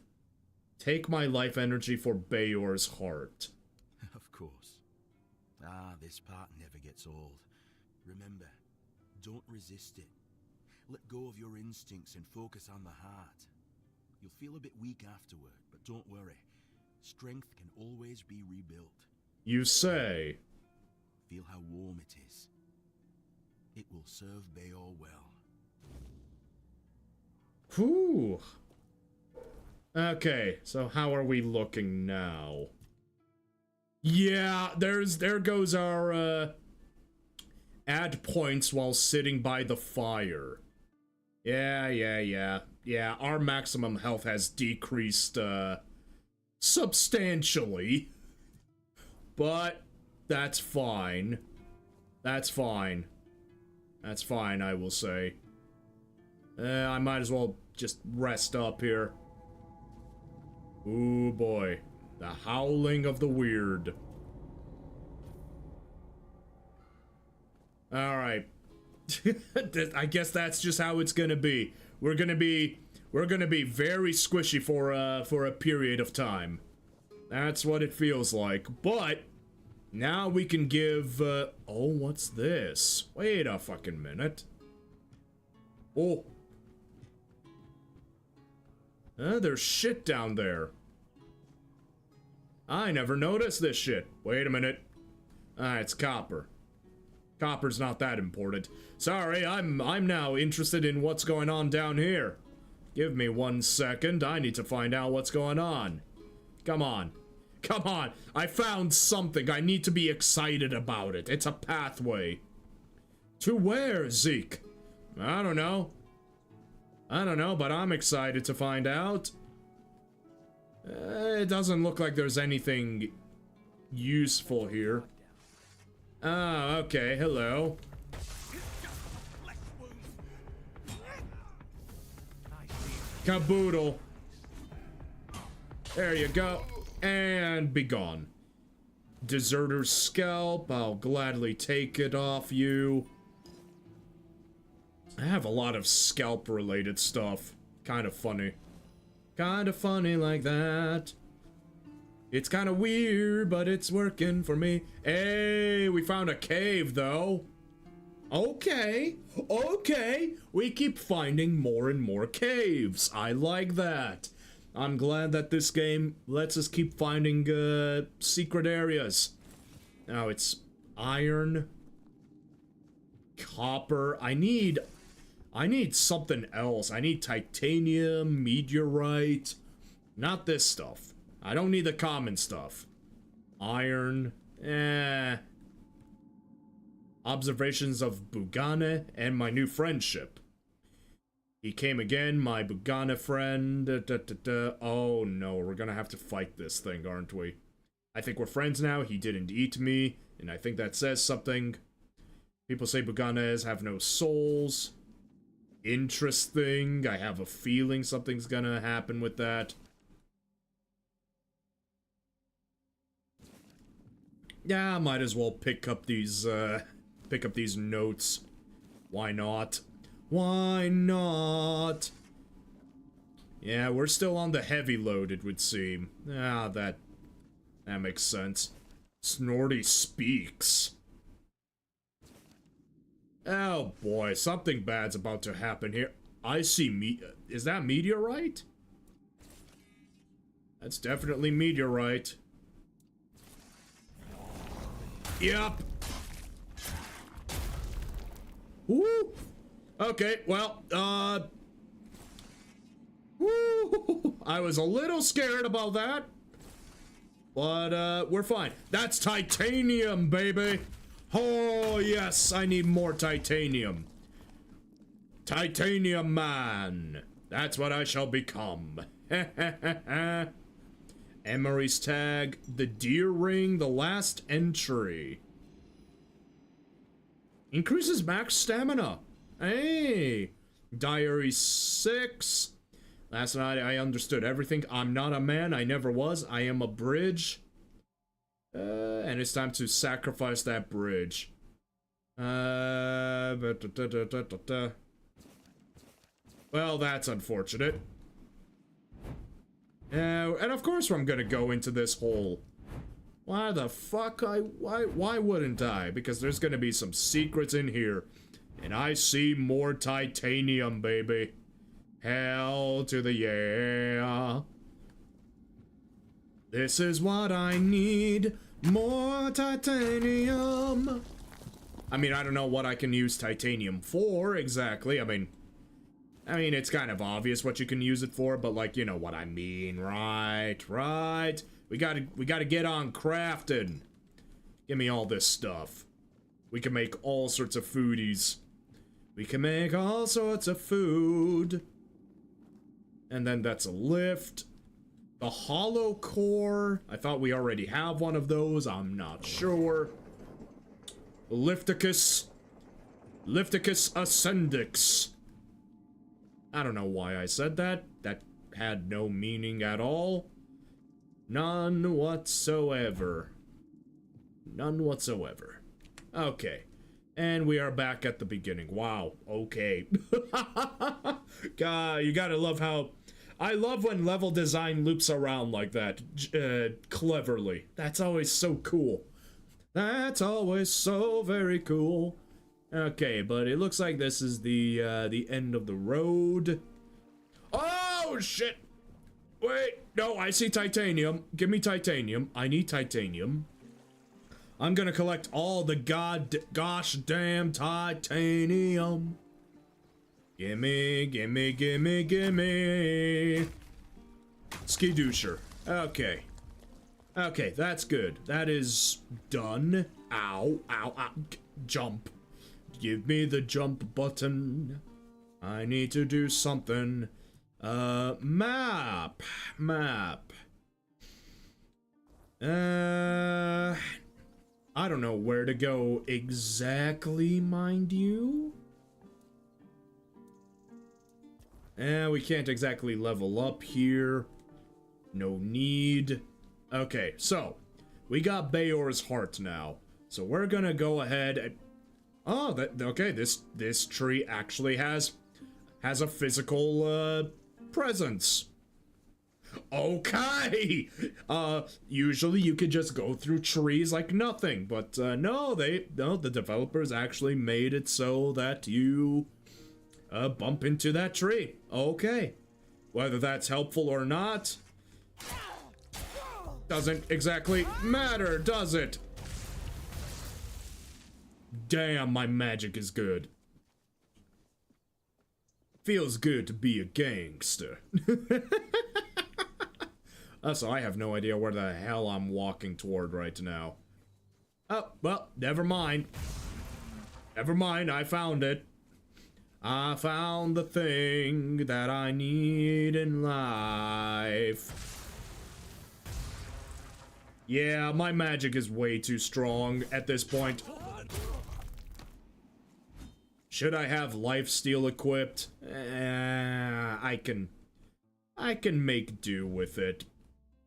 Take my life energy for Bayor's heart. Of course. Ah, this part never gets old. Remember, don't resist it. Let go of your instincts and focus on the heart. You'll feel a bit weak afterward, but don't worry. Strength can always be rebuilt. You say? Feel how warm it is. It will serve Bayor well. Whew. Okay, so how are we looking now? Yeah, there goes our, add points while sitting by the fire. Yeah, our maximum health has decreased, substantially. but that's fine. That's fine. That's fine, I will say. I might as well just rest up here. Ooh boy. The howling of the weird. Alright. I guess that's just how it's gonna be. We're gonna be very squishy for a period of time. That's what it feels like. But now we can give oh, what's this? Wait a fucking minute. Oh. There's shit down there. I never noticed this shit. Wait a minute. It's copper. Copper's not that important. Sorry, I'm now interested in what's going on down here. Give me 1 second. I need to find out what's going on. Come on. Come on. I found something. I need to be excited about it. It's a pathway. To where, Zeke? I don't know. I don't know, but I'm excited to find out. It doesn't look like there's anything useful here. Oh, okay. Hello. Caboodle. There you go. And be gone. Deserter's scalp. I'll gladly take it off you. I have a lot of scalp-related stuff. Kind of funny. Kind of funny like that. It's kind of weird, but it's working for me. Hey, we found a cave, though. Okay, okay. We keep finding more and more caves. I like that. I'm glad that this game lets us keep finding secret areas. Now it's iron, copper. I need something else. I need titanium, meteorite. Not this stuff. I don't need the common stuff. Iron. Observations of Bugane and my new friendship. He came again, my Bugane friend. Oh no, we're gonna have to fight this thing, aren't we? I think we're friends now. He didn't eat me, and I think that says something. People say Buganes have no souls. Interesting. I have a feeling something's gonna happen with that. Yeah, I might as well pick up these notes. Why not? Why not? Yeah, we're still on the heavy load, it would seem. Ah, that makes sense. Snorty speaks. Oh boy, something bad's about to happen here. I see is that meteorite? That's definitely meteorite. Yep. Woo! Okay, well, woo! I was a little scared about that. But, we're fine. That's titanium, baby! Oh, yes, I need more titanium. Titanium man. That's what I shall become. Emery's tag, the deer ring, the last entry. Increases max stamina. Hey! Diary 6. Last night I understood everything. I'm not a man, I never was. I am a bridge. And it's time to sacrifice that bridge. Well, that's unfortunate. And of course I'm gonna go into this hole. Why the fuck why wouldn't I? Because there's gonna be some secrets in here. And I see more titanium, baby. Hell to the yeah. This is what I need. More titanium. I mean, I don't know what I can use titanium for exactly. I mean, it's kind of obvious what you can use it for, but like, you know what I mean, right? Right. We gotta get on crafting. Give me all this stuff. We can make all sorts of foodies. We can make all sorts of food. And then that's a lift. The hollow core. I thought we already have one of those. I'm not sure. Lifticus Ascendix. I don't know why I said that. That had no meaning at all. None whatsoever. None whatsoever. Okay. And we are back at the beginning. Wow. Okay. God, you gotta love how... I love when level design loops around like that. Cleverly. That's always so cool. That's always so very cool. Okay, but it looks like this is the end of the road. Oh, shit! Wait, no, I see titanium. Give me titanium. I need titanium. I'm gonna collect all the gosh damn titanium. Gimme, gimme, gimme, gimme. Skidoocher. Okay. Okay, that's good. That is done. Ow, ow, ow. Jump. Give me the jump button. I need to do something. Map. Map. I don't know where to go exactly, mind you. We can't exactly level up here. No need. Okay, so we got Bayor's heart now. So we're gonna go ahead and... Oh, okay, this tree actually has a physical presence. Okay! Usually you could just go through trees like nothing, but no, the developers actually made it so that you bump into that tree. Okay. Whether that's helpful or not doesn't exactly matter, does it? Damn, my magic is good. Feels good to be a gangster. So I have no idea where the hell I'm walking toward right now. Oh, well, never mind. Never mind, I found it. I found the thing that I need in life. Yeah, my magic is way too strong at this point. Should I have lifesteal equipped? I can make do with it.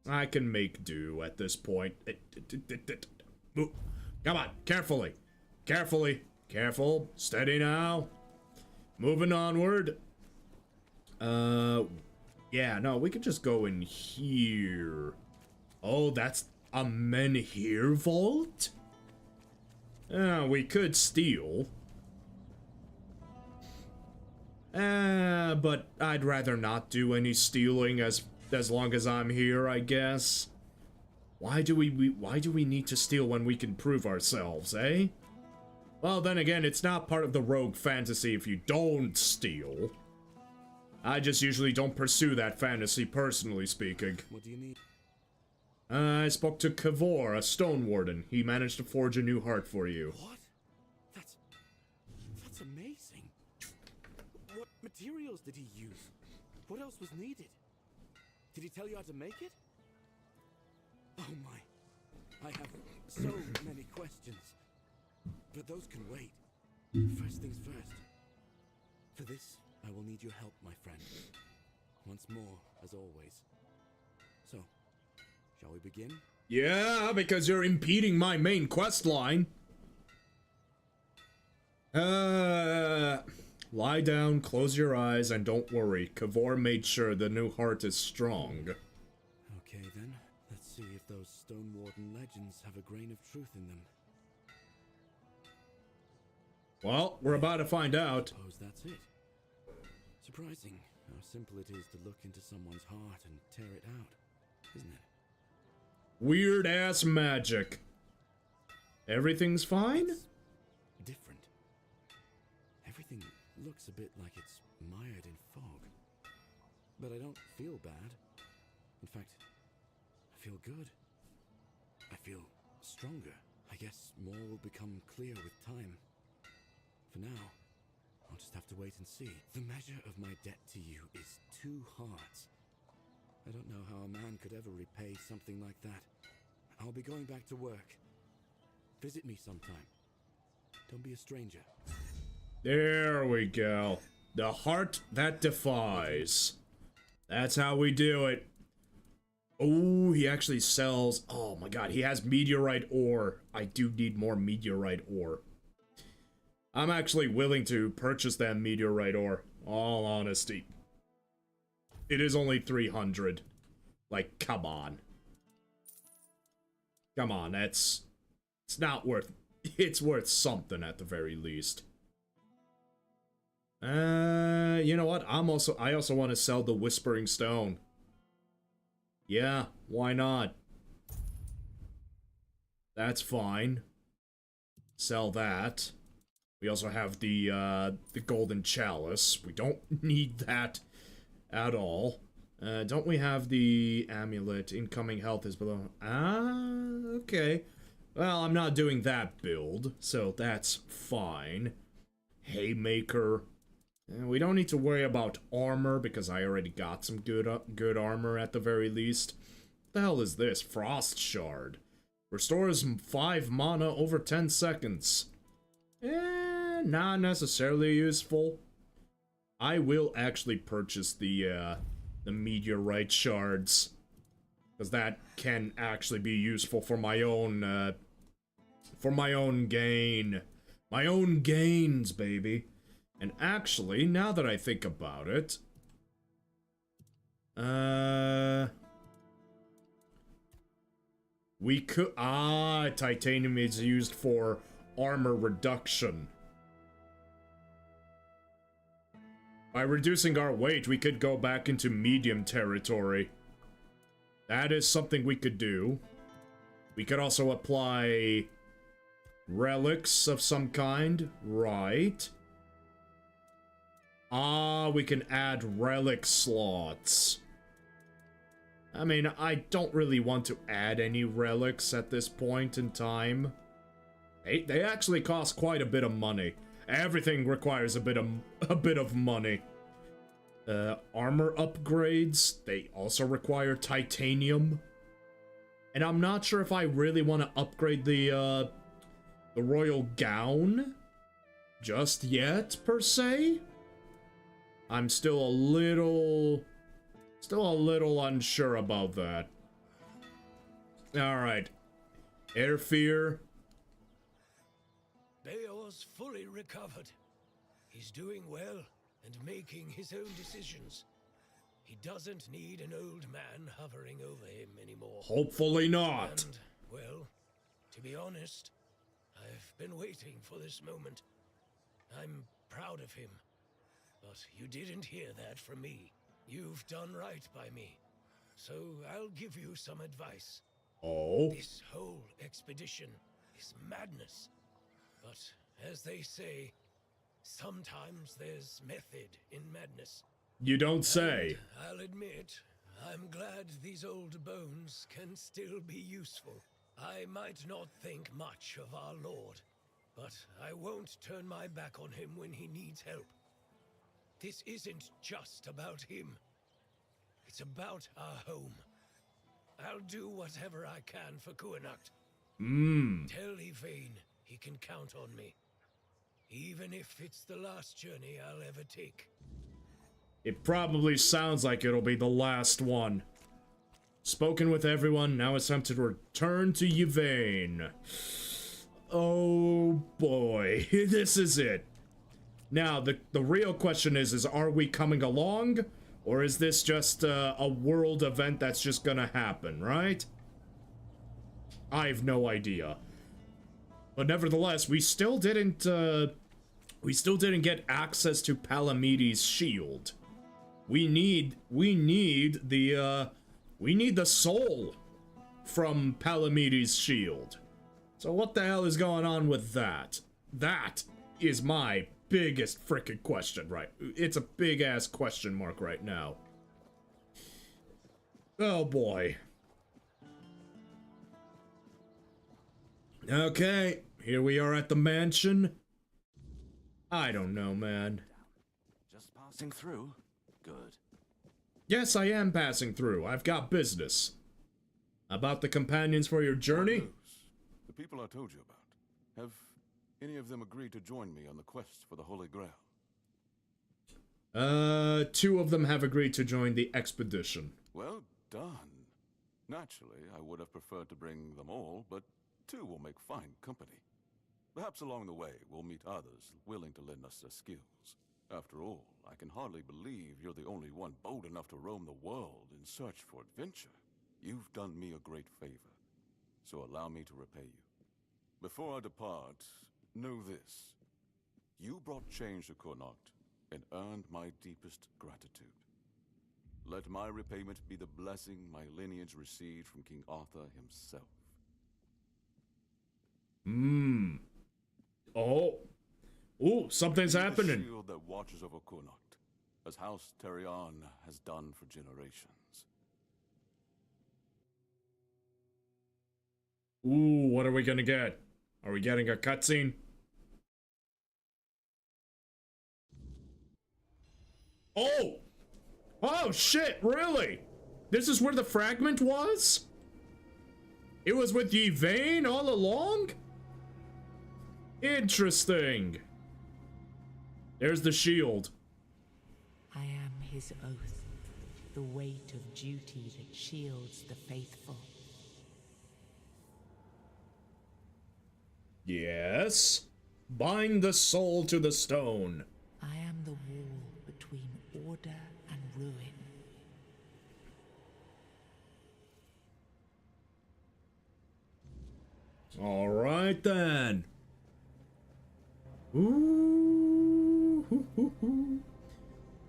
I can make do at this point. Come on, carefully. Carefully. Careful. Steady now. Moving onward. Yeah, no, we could just go in here. Oh, that's a menhir vault? We could steal. But I'd rather not do any stealing as long as I'm here, I guess. Why do we need to steal when we can prove ourselves, eh? Well, then again, it's not part of the rogue fantasy if you don't steal. I just usually don't pursue that fantasy, personally speaking. What do you need? I spoke to Kavor, a stone warden. He managed to forge a new heart for you. What? That's amazing. What materials did he use? What else was needed? Did he tell you how to make it? Oh my. I have so many questions. But those can wait. First things first. For this, I will need your help, my friend. Once more, as always. So, shall we begin? Yeah, because you're impeding my main quest line. Lie down, close your eyes, and don't worry. Kavor made sure the new heart is strong. Okay then, let's see if those Stone Warden legends have a grain of truth in them. Well, we're about to find out. Suppose that's it. Surprising how simple it is to look into someone's heart and tear it out, isn't it? Weird ass magic. Everything's fine? It's different. Everything looks a bit like it's mired in fog. But I don't feel bad. In fact, I feel good. I feel stronger. I guess more will become clear with time. For now, I'll just have to wait and see. The measure of my debt to you is 2 hearts. I don't know how a man could ever repay something like that. I'll be going back to work. Visit me sometime. Don't be a stranger. There we go. The heart that defies. That's how we do it. Oh, he actually sells... Oh my god, he has meteorite ore. I do need more meteorite ore. I'm actually willing to purchase that meteorite ore. All honesty. It is only 300. Like, come on. Come on, that's... It's not worth... It's worth something at the very least. You know what? I also want to sell the Whispering Stone. Yeah, why not? That's fine. Sell that. We also have the Golden Chalice. We don't need that at all. Don't we have the amulet? Incoming health is below... Ah, okay. Well, I'm not doing that build, so that's fine. Haymaker. We don't need to worry about armor, because I already got some good armor at the very least. What the hell is this? Frost Shard. Restores 5 mana over 10 seconds. Not necessarily useful. I will actually purchase the meteorite shards, because that can actually be useful for my own gain. My own gains, baby. And actually, now that I think about it, we could, titanium is used for armor reduction. By reducing our weight, we could go back into medium territory. That is something we could do. We could also apply relics of some kind, right? We can add relic slots. I mean, I don't really want to add any relics at this point in time. They actually cost quite a bit of money. Everything requires a bit of money. Armor upgrades, they also require titanium. And I'm not sure if I really want to upgrade the royal gown just yet, per se. I'm still a little unsure about that. Alright. Airfear. Beor's fully recovered. He's doing well and making his own decisions. He doesn't need an old man hovering over him anymore. Hopefully not. And, well, to be honest, I've been waiting for this moment. I'm proud of him. But you didn't hear that from me. You've done right by me. So I'll give you some advice. Oh? This whole expedition is madness. But as they say, sometimes there's method in madness. You don't say. And I'll admit, I'm glad these old bones can still be useful. I might not think much of our Lord, but I won't turn my back on him when he needs help. This isn't just about him. It's about our home. I'll do whatever I can for Kuanacht. Tell Yvain he can count on me. Even if it's the last journey I'll ever take. It probably sounds like it'll be the last one. Spoken with everyone, now it's time to return to Yvain. Oh boy, this is it. Now, the real question is are we coming along? Or is this just a world event that's just gonna happen, right? I have no idea. But nevertheless, we still didn't get access to Palamedes' shield. We need the soul from Palamedes' shield. So what the hell is going on with that? That is my biggest frickin' question, right? It's a big ass question mark right now. Oh boy. Okay, here we are at the mansion. I don't know, man. Just passing through? Good. Yes, I am passing through. I've got business. About the companions for your journey? The people I told you about. Have any of them agreed to join me on the quest for the Holy Grail? 2 of them have agreed to join the expedition. Well done. Naturally, I would have preferred to bring them all, but 2 will make fine company. Perhaps along the way, we'll meet others willing to lend us their skills. After all, I can hardly believe you're the only one bold enough to roam the world in search for adventure. You've done me a great favor, so allow me to repay you. Before I depart, know this. You brought change to Connacht and earned my deepest gratitude. Let my repayment be the blessing my lineage received from King Arthur himself. Oh. Ooh, something's happening. The shield that watches over Connacht, as House Terion has done for generations. Ooh, what are we gonna get? Are we getting a cutscene? Oh! Oh shit, really? This is where the fragment was? It was with Yvain all along? Interesting. There's the shield. I am his oath, the weight of duty that shields the faithful. Yes. Bind the soul to the stone. I am the wall between order and ruin. All right then. Ooh.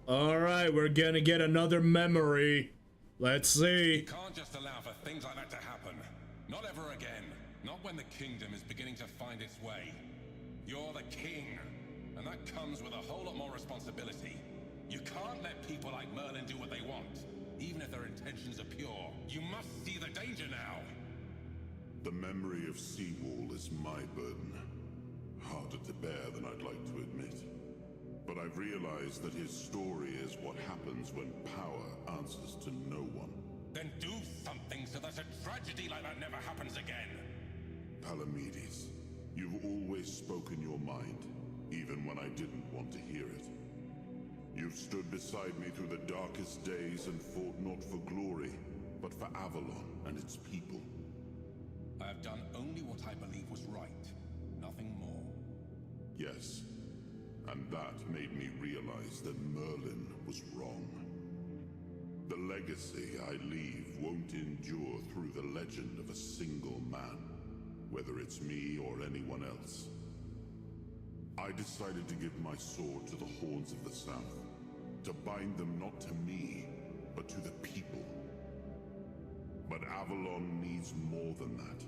All right, we're gonna get another memory. Let's see. You can't just allow for things like that to happen. Not ever again. Not when the kingdom is beginning to find its way. You're the king, and that comes with a whole lot more responsibility. You can't let people like Merlin do what they want, even if their intentions are pure. You must see the danger now. The memory of Seawall is my burden. Harder to bear than I'd like to admit. But I've realized that his story is what happens when power answers to no one. Then do something so that a tragedy like that never happens again. Palamedes, you've always spoken your mind, even when I didn't want to hear it. You've stood beside me through the darkest days and fought not for glory, but for Avalon and its people. I have done only what I believe was right, nothing more. Yes, and that made me realize that Merlin was wrong. The legacy I leave won't endure through the legend of a single man, whether it's me or anyone else. I decided to give my sword to the Horns of the South, to bind them not to me, but to the people. But Avalon needs more than that.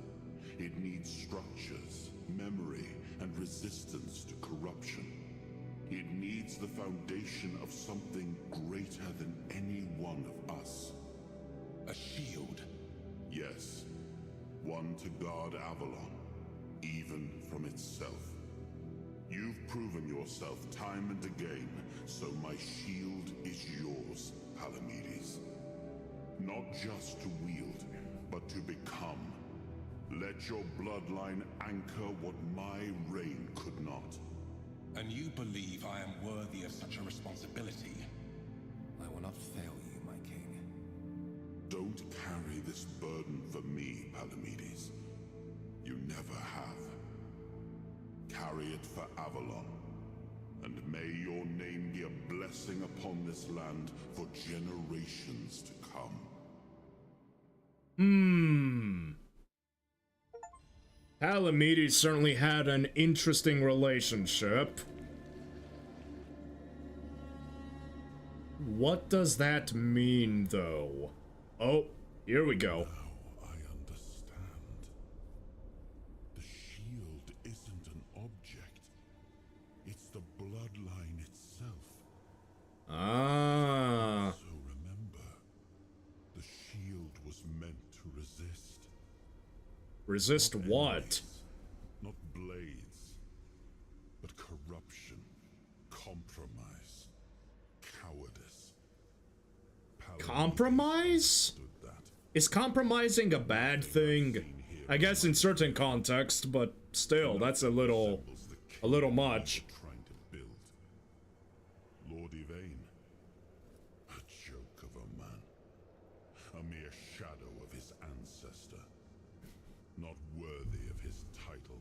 It needs structures, memory, and resistance to corruption. It needs the foundation of something greater than any one of us. A shield? Yes. One to guard Avalon, even from itself. You've proven yourself time and again, so my shield is yours, Palamedes. Not just to wield, but to become. Let your bloodline anchor what my reign could not. And you believe I am worthy of such a responsibility? I will not fail you, my king. Don't carry this burden for me, Palamedes. You never have. Carry it for Avalon. And may your name be a blessing upon this land for generations to come. Palamedes certainly had an interesting relationship. What does that mean, though? Oh, here we go. Now I understand. The shield isn't an object. It's the bloodline itself. Ah. So remember, the shield was meant to resist. Resist what? Not blades, but corruption, compromise, cowardice. compromise? Is compromising a bad thing? I guess in certain context, but still, that's a little much. Lord Yvain, a joke of a man, a mere shadow of his ancestor, not worthy of his title,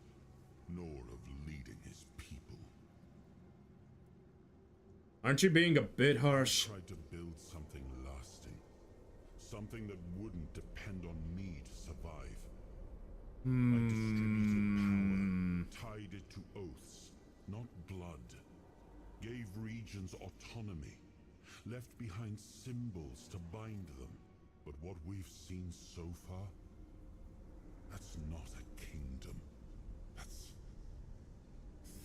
nor of leading his people. Aren't you being a bit harsh? I tried to build something lasting, something that wouldn't depend on me to survive. I distributed power, tied it to oaths, not blood, gave regions autonomy, left behind symbols to bind them. But what we've seen so far, that's not a kingdom. That's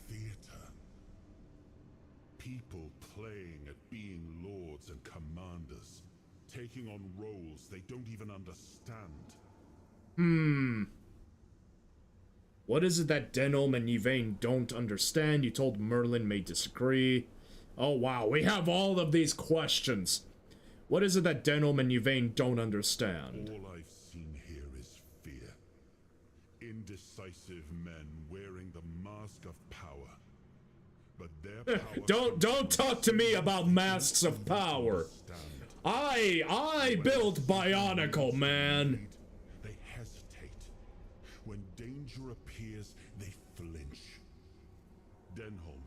theater. People playing at being lords and commanders, taking on roles they don't even understand. What is it that Denholm and Yvain don't understand? You told Merlin may disagree. Oh wow, we have all of these questions. What is it that Denholm and Yvain don't understand? All I've seen here is fear. Indecisive men wearing the mask of power. But their power Don't talk to me about masks of power. I built Bionicle, man. They hesitate. When danger appears, they flinch. Denholm,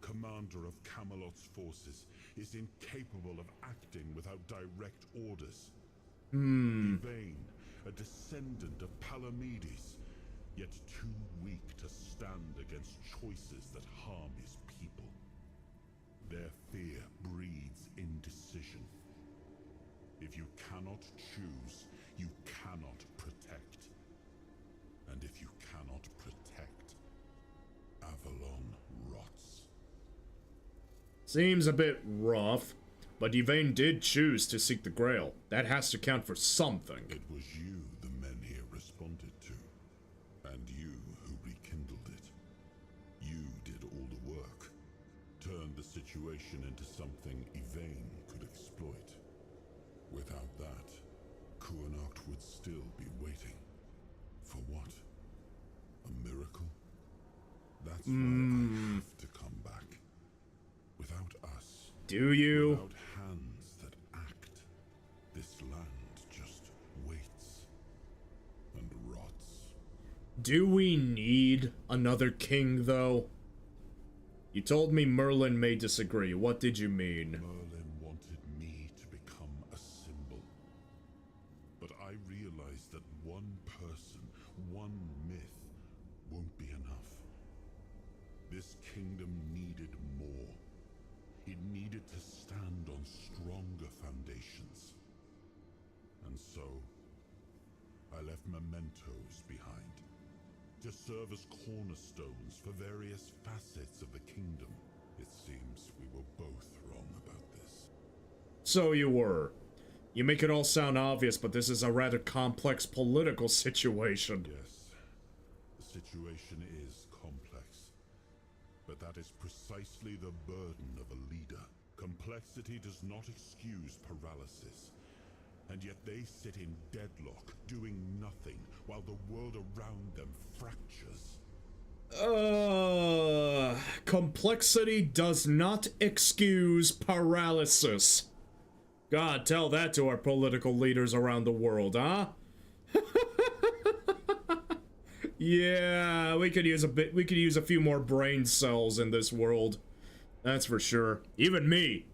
commander of Camelot's forces, is incapable of acting without direct orders. Yvain, a descendant of Palamedes, yet too weak to stand against choices that harm his people. Their fear breeds indecision. If you cannot choose, you cannot protect. And if you cannot protect, Avalon rots. Seems a bit rough, but Yvain did choose to seek the Grail. That has to count for something. It was you the men here responded to, and you who rekindled it. You did all the work, turned the situation into something Yvain could exploit. Without that, Kuanacht would still be waiting. For what? A miracle? That's why I have to come back. Without us, do you? Without hands that act, this land just waits and rots. Do we need another king, though? You told me Merlin may disagree. What did you mean? Merlin wanted me to become a symbol. But I realized that one person, one myth, won't be enough. This kingdom needed more. It needed to stand on stronger foundations. And so, I left mementos behind, to serve as cornerstones for various facets of the kingdom. It seems we were both wrong about this. So you were. You make it all sound obvious, but this is a rather complex political situation. Yes, the situation is complex. But that is precisely the burden of a leader. Complexity does not excuse paralysis. And yet they sit in deadlock, doing nothing, while the world around them fractures. Complexity does not excuse paralysis. God, tell that to our political leaders around the world, huh? Yeah, we could use a few more brain cells in this world. That's for sure. Even me,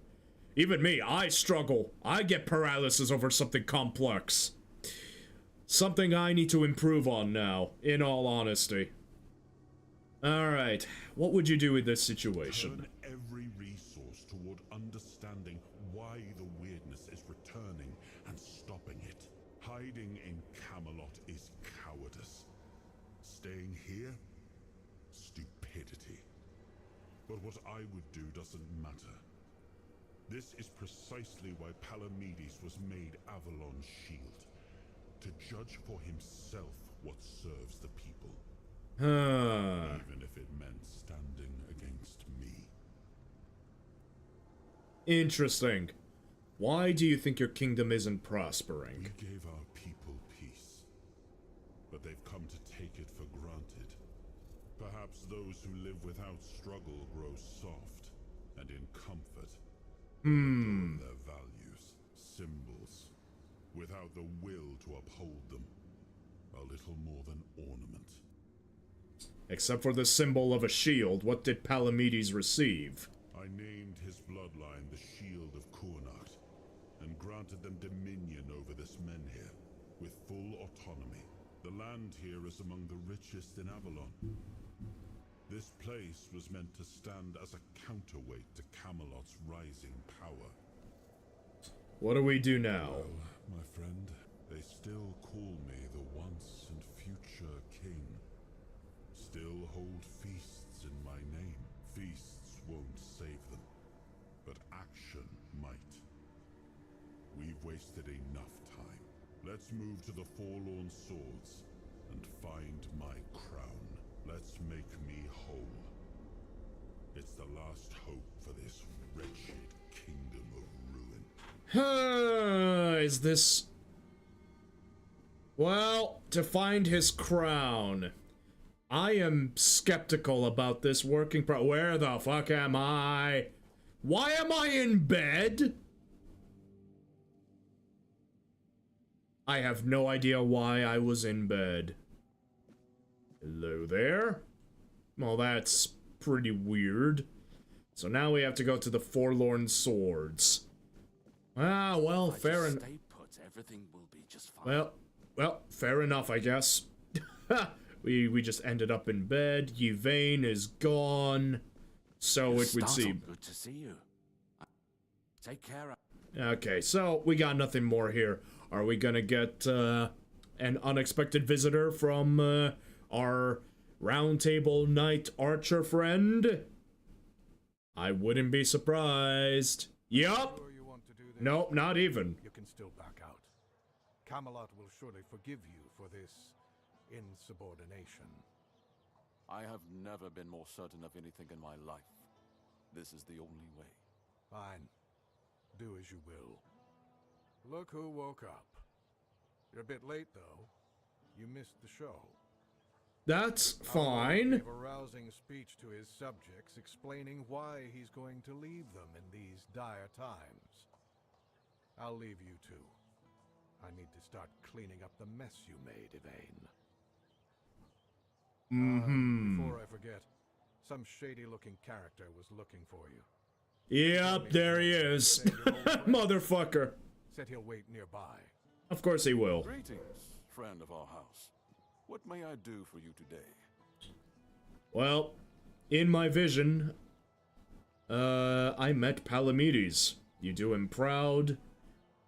I struggle. I get paralysis over something complex. Something I need to improve on now, in all honesty. Alright, what would you do with this situation? Turn every resource toward understanding why the weirdness is returning and stopping it. Hiding in Camelot is cowardice. Staying here? Stupidity. But what I would do doesn't matter. This is precisely why Palamedes was made Avalon's shield. To judge for himself what serves the people. Even if it meant standing against me. Interesting. Why do you think your kingdom isn't prospering? We gave our people peace, but they've come to take it for granted. Perhaps those who live without struggle grow soft and in comfort. Adorn their values, symbols, without the will to uphold them. A little more than ornament. Except for the symbol of a shield, what did Palamedes receive? I named his bloodline the Shield of Kurnacht, and granted them dominion over this menhir, with full autonomy. The land here is among the richest in Avalon. This place was meant to stand as a counterweight to Camelot's rising power. What do we do now? Well, my friend, they still call me the once and future king. Still hold feasts in my name. Feasts won't save them, but action might. We've wasted enough time. Let's move to the Forlorn Swords and find my crown. Let's make me whole. It's the last hope for this wretched kingdom of ruin. Is this... Well, to find his crown. I am skeptical about this working Where the fuck am I? Why am I in bed? I have no idea why I was in bed. Hello there? Well, that's pretty weird. So now we have to go to the Forlorn Swords. Ah, well, fair enough. Everything will be just fine. Well, fair enough, I guess. We just ended up in bed. Yvain is gone. So it would seem. Good to see you. Take care. Okay, so we got nothing more here. Are we gonna get an unexpected visitor from our roundtable knight archer friend? I wouldn't be surprised. Yup. Sure you want to do this? Nope, not even. You can still back out. Camelot will surely forgive you for this insubordination. I have never been more certain of anything in my life. This is the only way. Fine. Do as you will. Look who woke up. You're a bit late, though. You missed the show. That's Avalon fine. gave a rousing speech to his subjects explaining why he's going to leave them in these dire times. I'll leave you two. I need to start cleaning up the mess you made, Yvain. Before I forget, some shady-looking character was looking for you. Yep, there he is. Motherfucker. Said he'll wait nearby. Of course he will. Greetings, friend of our house. What may I do for you today? Well, in my vision, I met Palamedes. You do him proud.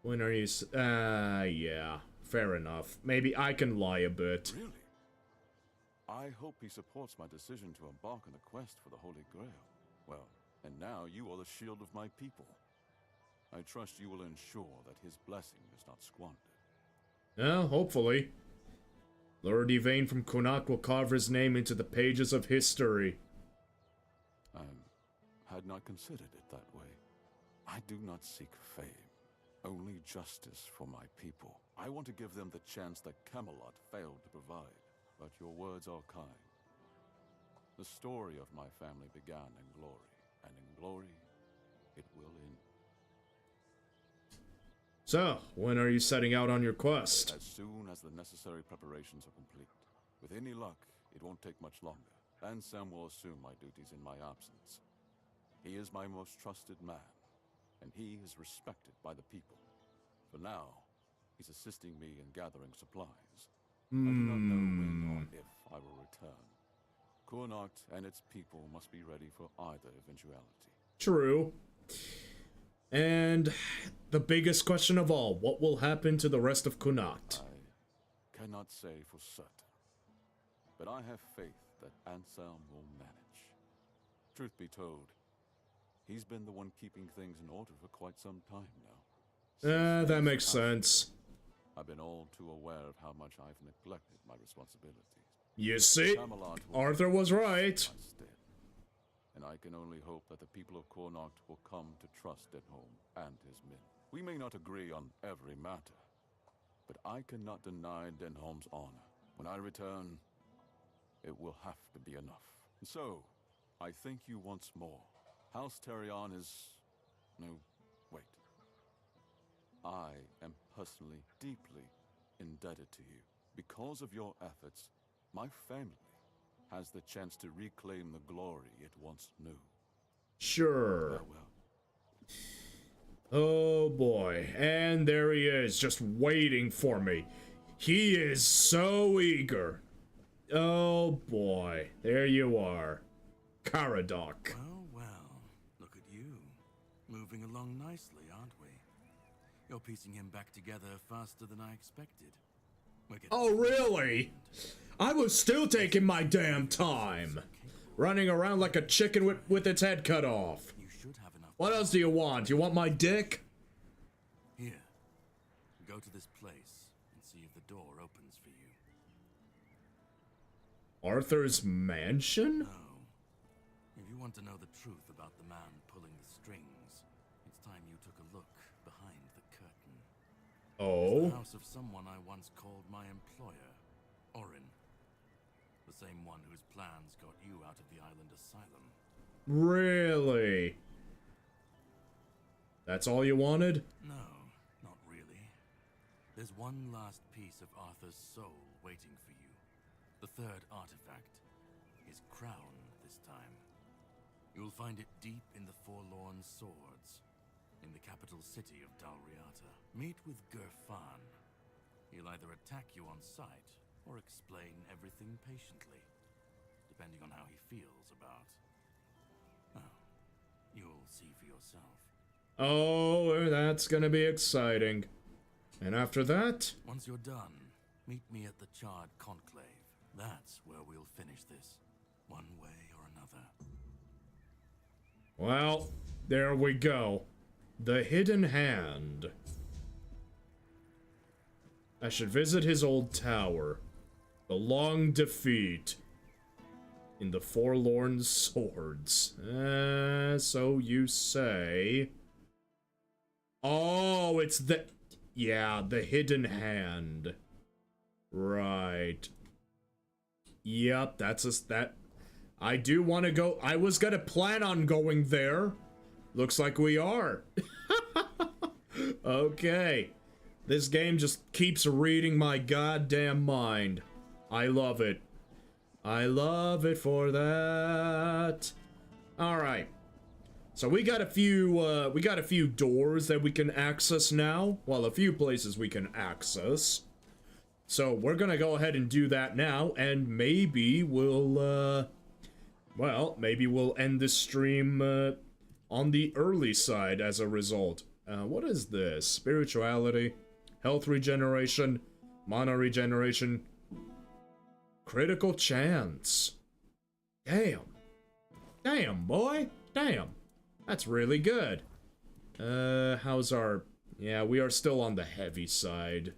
When are you... yeah. Fair enough. Maybe I can lie a bit. Really? I hope he supports my decision to embark on the quest for the Holy Grail. Well, and now you are the shield of my people. I trust you will ensure that his blessing is not squandered. Yeah, hopefully. Lord Yvain from Connacht will carve his name into the pages of history. I had not considered it that way. I do not seek fame, only justice for my people. I want to give them the chance that Camelot failed to provide. But your words are kind. The story of my family began in glory, and in glory, it will end. So, when are you setting out on your quest? As soon as the necessary preparations are complete. With any luck, it won't take much longer. Ansem will assume my duties in my absence. He is my most trusted man, and he is respected by the people. For now, he's assisting me in gathering supplies. I do not know when or if I will return. Connacht and its people must be ready for either eventuality. True. And the biggest question of all, what will happen to the rest of Connacht? I cannot say for certain, but I have faith that Ansem will manage. Truth be told, he's been the one keeping things in order for quite some time now. That makes sense. I've been all too aware of how much I've neglected my responsibilities. You see, Arthur was right. And I can only hope that the people of Cornoct will come to trust Denholm and his men. We may not agree on every matter, but I cannot deny Denholm's honor. When I return, it will have to be enough. So, I thank you once more. House Terion is... no, wait. I am personally deeply indebted to you. Because of your efforts, my family has the chance to reclaim the glory it once knew. Sure. Farewell. Oh boy, and there he is, just waiting for me. He is so eager. Oh boy, there you are. Caradoc. Well, well, look at you. Moving along nicely, aren't we? You're piecing him back together faster than I expected. Oh really? I was still taking my damn time. Running around like a chicken with its head cut off. You should have enough. What else do you want? You want my dick? Here. Go to this place and see if the door opens for you. Arthur's mansion? No. If you want to know the truth about the man pulling the strings, it's time you took a look behind the curtain. Oh? It's the house of someone I once called my employer, Orin. The same one whose plans got you out of the island asylum. Really? That's all you wanted? No, not really. There's one last piece of Arthur's soul waiting for you. The third artifact. His crown, this time. You'll find it deep in the Forlorn Swords, in the capital city of Dalriata. Meet with Gerfan. He'll either attack you on sight, or explain everything patiently, depending on how he feels about... Oh, you'll see for yourself. Oh, that's gonna be exciting. And after that? Once you're done, meet me at the Charred Conclave. That's where we'll finish this, one way or another. Well, there we go. The Hidden Hand. I should visit his old tower. The long defeat in the Forlorn Swords. So you say. Oh, it's the... Yeah, the Hidden Hand. Right. Yep, that's a... that... I do want to go... I was gonna plan on going there. Looks like we are. Okay. This game just keeps reading my goddamn mind. I love it. I love it for that. Alright. So we got a few doors that we can access now. Well, a few places we can access. So we're gonna go ahead and do that now, and maybe we'll, well, maybe we'll end this stream, on the early side as a result. What is this? Spirituality, health regeneration, mana regeneration, critical chance. Damn. Damn, boy. Damn. That's really good. How's our... Yeah, we are still on the heavy side.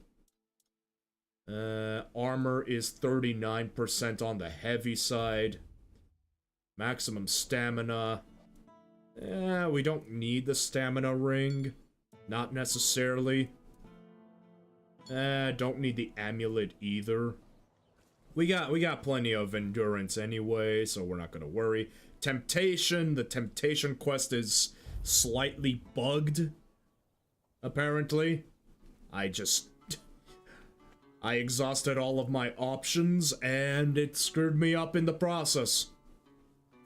Armor is 39% on the heavy side. Maximum stamina. We don't need the stamina ring. Not necessarily. Don't need the amulet either. We got plenty of endurance anyway, so we're not gonna worry. Temptation, the temptation quest is slightly bugged. Apparently. I exhausted all of my options, and it screwed me up in the process.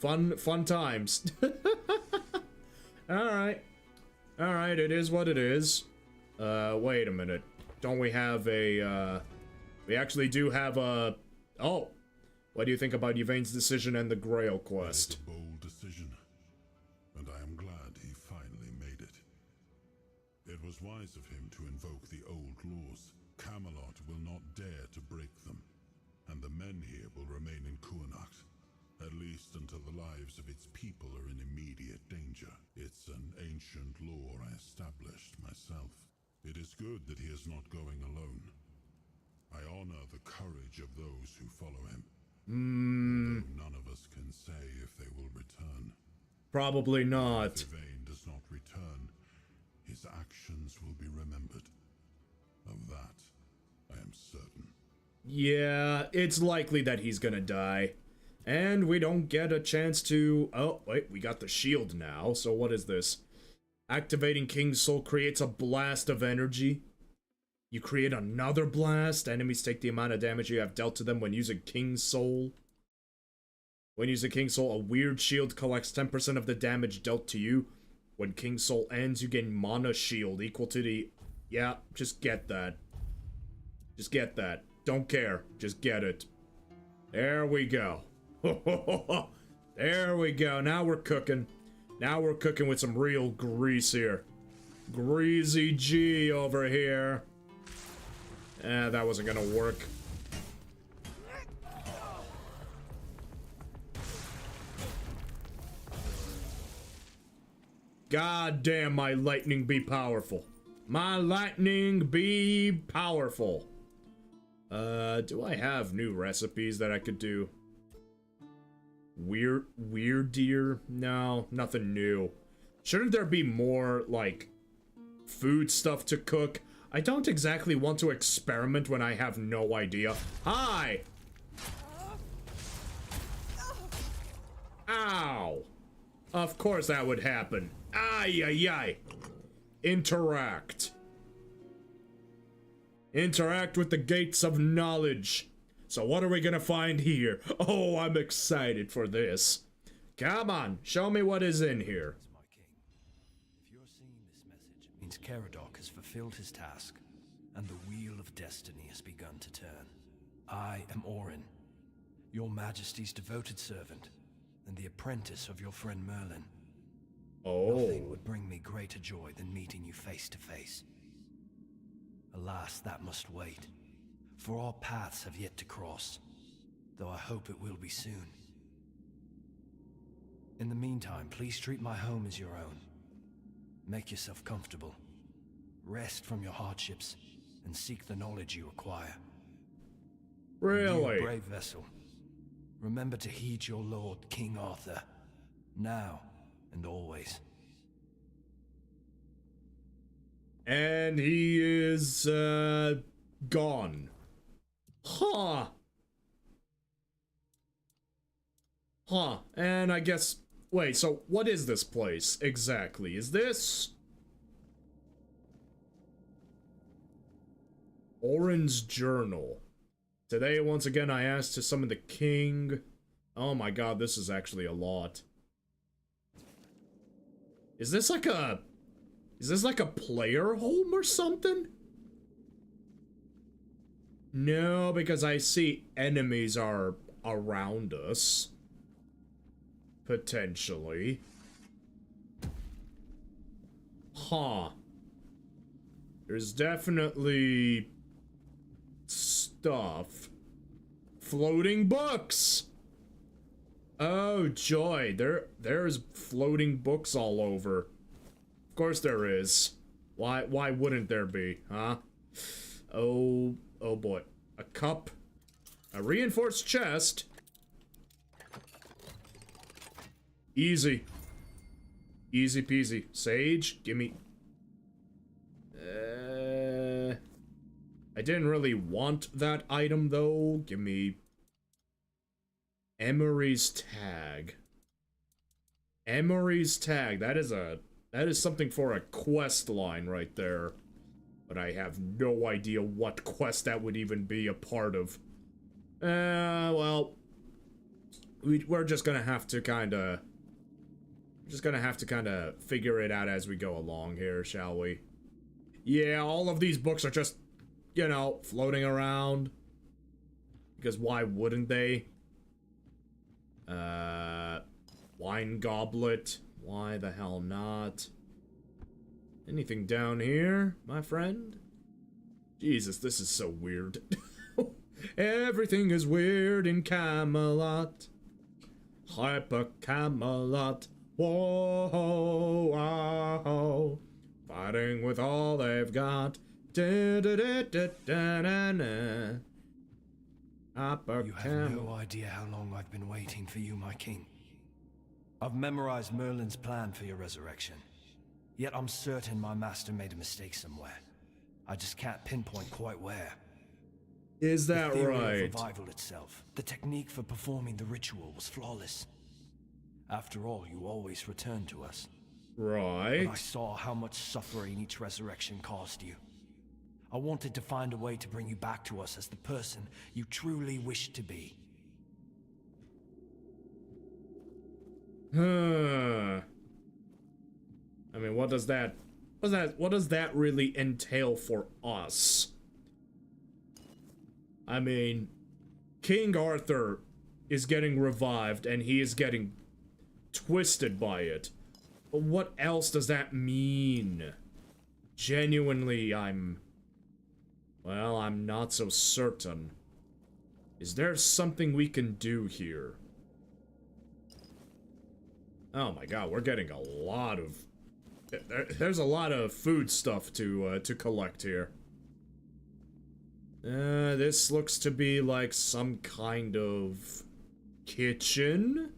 Fun times. Alright. Alright, it is what it is. Wait a minute. Don't we have a, we actually do have a... Oh! What do you think about Yvain's decision and the Grail quest? It's a bold decision, and I am glad he finally made it. It was wise of him to invoke the old laws. Camelot will not dare to break them, and the men here will remain in Cornoct, at least until the lives of its people are in immediate danger. It's an ancient law I established myself. It is good that he is not going alone. I honor the courage of those who follow him. Although none of us can say if they will return. Probably not. If Yvain does not return, his actions will be remembered. Of that, I am certain. Yeah, it's likely that he's gonna die. And we don't get a chance to... Oh, wait, we got the shield now. So what is this? Activating King's Soul creates a blast of energy. You create another blast. Enemies take the amount of damage you have dealt to them when using King's Soul. When using King's Soul, a weird shield collects 10% of the damage dealt to you. When King's Soul ends, you gain mana shield equal to the... Yeah, just get that. Just get that. Don't care. Just get it. There we go. There we go. Now we're cooking. Now we're cooking with some real grease here. Greasy G over here. That wasn't gonna work. God damn, my lightning be powerful. My lightning be powerful. Do I have new recipes that I could do? Weirdier? No, nothing new. Shouldn't there be more, like, food stuff to cook? I don't exactly want to experiment when I have no idea. Hi! Ow! Of course that would happen. Ay, ay, ay. Interact. Interact with the gates of knowledge. So what are we gonna find here? Oh, I'm excited for this. Come on, show me what is in here. My king, if you're seeing this message, it means Caradoc has fulfilled his task, and the wheel of destiny has begun to turn. I am Orin, your majesty's devoted servant, and the apprentice of your friend Merlin. Oh. Nothing would bring me greater joy than meeting you face to face. Alas, that must wait, for our paths have yet to cross, though I hope it will be soon. In the meantime, please treat my home as your own. Make yourself comfortable. Rest from your hardships, and seek the knowledge you acquire. Really? You brave vessel. Remember to heed your lord, King Arthur, now and always. And he is, gone. Huh. Huh. And I guess... Wait, so what is this place exactly? Is this... Orin's Journal. Today, once again, I asked to summon the king. Oh my god, this is actually a lot. Is this like a... Is this like a player home or something? No, because I see enemies are around us. Potentially. Huh. There's definitely stuff. Floating books! Oh joy, there's floating books all over. Of course there is. Why wouldn't there be, huh? Oh boy. A cup. A reinforced chest. Easy. Easy peasy. Sage, gimme. I didn't really want that item though. Gimme. Emery's tag. Emery's tag. That is something for a quest line right there. But I have no idea what quest that would even be a part of. Well, we're just gonna have to kinda... figure it out as we go along here, shall we? Yeah, all of these books are just, you know, floating around. Because why wouldn't they? Wine goblet. Why the hell not? Anything down here, my friend? Jesus, this is so weird. Everything is weird in Camelot. Hyper Camelot. Whoa, whoa, fighting with all they've got. Da, da, da, da, da, da, da. You have no idea how long I've been waiting for you, my king. I've memorized Merlin's plan for your resurrection. Yet I'm certain my master made a mistake somewhere. I just can't pinpoint quite where. Is that the theory right? Of revival itself, the technique for performing the ritual was flawless. After all, you always return to us. Right. But I saw how much suffering each resurrection caused you. I wanted to find a way to bring you back to us as the person you truly wished to be. I mean, what does that really entail for us? I mean, King Arthur is getting revived and he is getting twisted by it. But what else does that mean? Genuinely, I'm not so certain. Is there something we can do here? Oh my god, we're getting a lot of... There's a lot of food stuff to collect here. This looks to be like some kind of kitchen.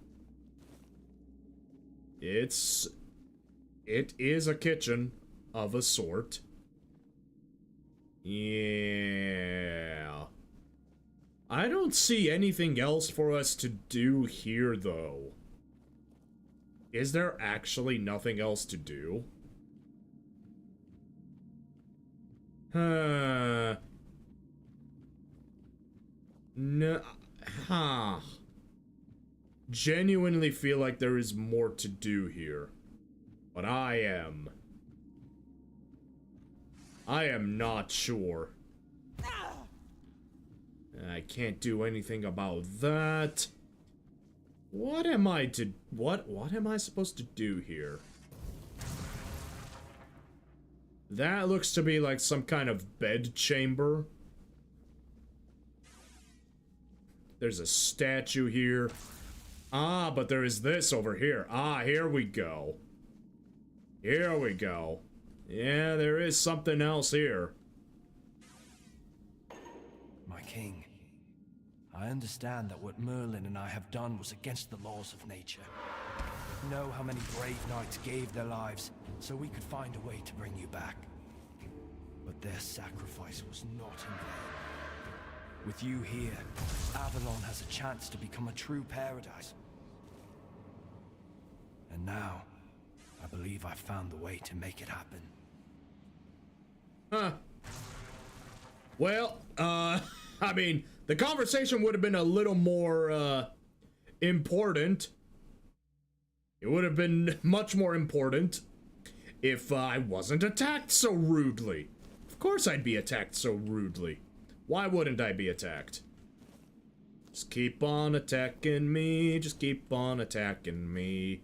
It is a kitchen of a sort. Yeah. I don't see anything else for us to do here, though. Is there actually nothing else to do? No. Genuinely feel like there is more to do here. But I am not sure. I can't do anything about that. What am I supposed to do here? That looks to be like some kind of bed chamber. There's a statue here. Ah, but there is this over here. Ah, here we go. Here we go. Yeah, there is something else here. My king, I understand that what Merlin and I have done was against the laws of nature. You know how many brave knights gave their lives so we could find a way to bring you back. But their sacrifice was not in vain. With you here, Avalon has a chance to become a true paradise. And now, I believe I've found the way to make it happen. Huh. Well, I mean, the conversation would have been a little more, important. It would have been much more important if I wasn't attacked so rudely. Of course I'd be attacked so rudely. Why wouldn't I be attacked? Just keep on attacking me. Just keep on attacking me.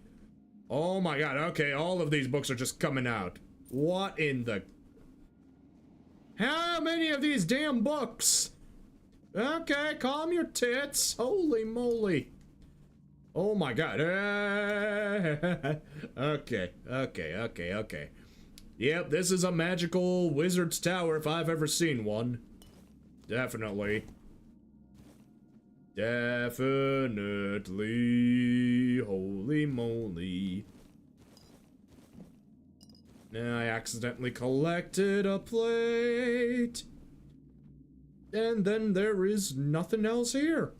Oh my god, okay, all of these books are just coming out. What in the... How many of these damn books? Okay, calm your tits. Holy moly. Oh my god. Okay. Yep, this is a magical wizard's tower if I've ever seen one. Definitely. Holy moly. Now I accidentally collected a plate. And then there is nothing else here.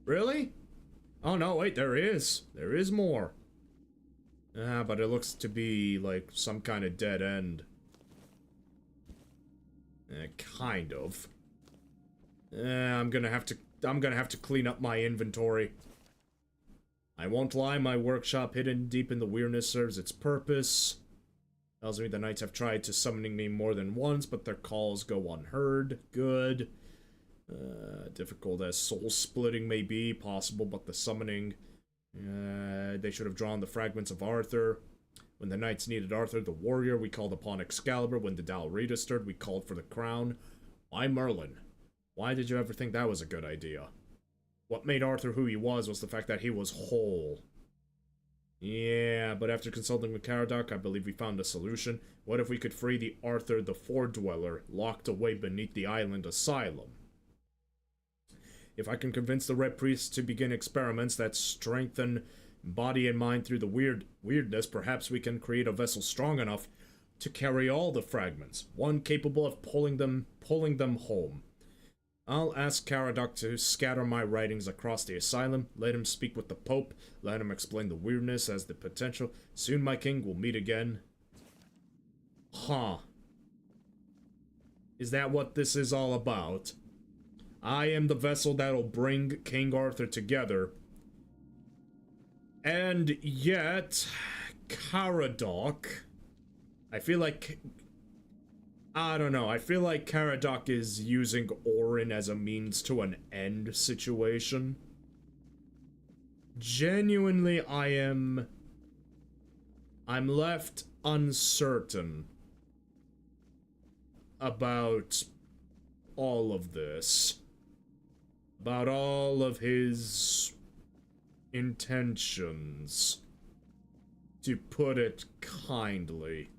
Really? Oh no, wait, there is. There is more. Ah, but it looks to be like some kind of dead end. Kind of. I'm gonna have to clean up my inventory. I won't lie, my workshop hidden deep in the weirdness serves its purpose. Tells me the knights have tried to summoning me more than once, but their calls go unheard. Good. Difficult as soul splitting may be, possible, but the summoning... they should have drawn the fragments of Arthur. When the knights needed Arthur the warrior, we called upon Excalibur. When the Dalrita stirred, we called for the crown. Why Merlin? Why did you ever think that was a good idea? What made Arthur who he was the fact that he was whole. Yeah, but after consulting with Caradoc, I believe we found a solution. What if we could free the Arthur the Ford Dweller, locked away beneath the island asylum? If I can convince the Red Priest to begin experiments that strengthen body and mind through the weirdness, perhaps we can create a vessel strong enough to carry all the fragments, one capable of pulling them home. I'll ask Caradoc to scatter my writings across the asylum, let him speak with the Pope, let him explain the weirdness as the potential. Soon, my king, will meet again. Huh. Is that what this is all about? I am the vessel that'll bring King Arthur together. And yet, Caradoc... I feel like... I don't know, I feel like Caradoc is using Orin as a means to an end situation. Genuinely, I'm left uncertain about all of this. About all of his intentions, to put it kindly.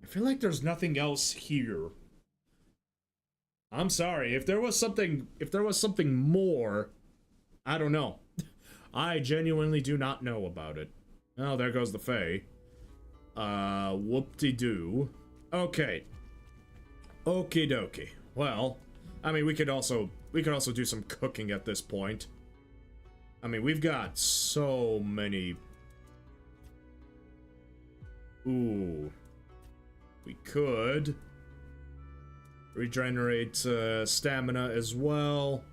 I feel like there's nothing else here. I'm sorry, if there was something more, I don't know. I genuinely do not know about it. Oh, there goes the Fae. Whoop-de-doo. Okay. Okie dokie. Well, I mean, we could also do some cooking at this point. I mean, we've got so many... Ooh. We could regenerate stamina as well.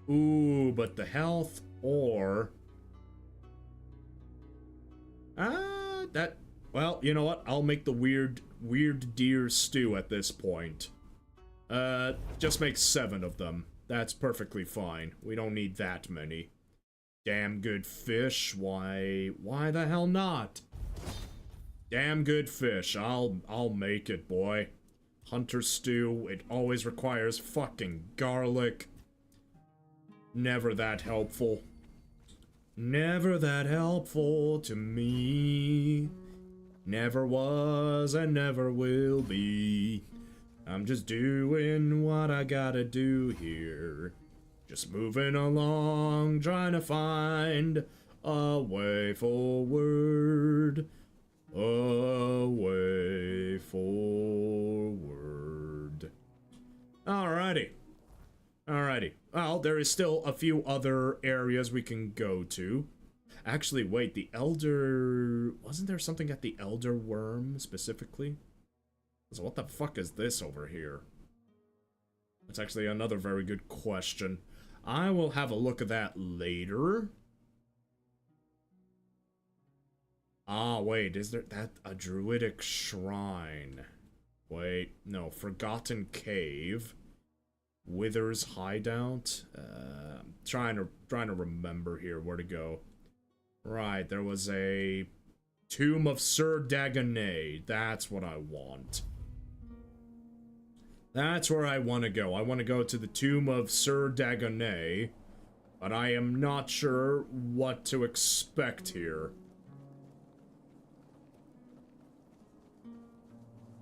Ooh, but the health or... Well, you know what? I'll make the weird deer stew at this point. Just make 7 of them. That's perfectly fine. We don't need that many. Damn good fish. Why the hell not? Damn good fish. I'll make it, boy. Hunter stew. It always requires fucking garlic. Never that helpful. Never that helpful to me. Never was and never will be. I'm just doing what I gotta do here. Just moving along, trying to find a way forward. A way forward. Alrighty. Alrighty. Well, there is still a few other areas we can go to. Actually, wait, the Elder... Wasn't there something at the Elder Worm, specifically? So what the fuck is this over here? That's actually another very good question. I will have a look at that later. Ah, wait, is there a druidic shrine? Wait, no, Forgotten Cave. Wither's Hideout. Trying to remember here where to go. Right, there was a Tomb of Sir Dagonet. That's what I want. That's where I want to go. I want to go to the Tomb of Sir Dagonet, but I am not sure what to expect here.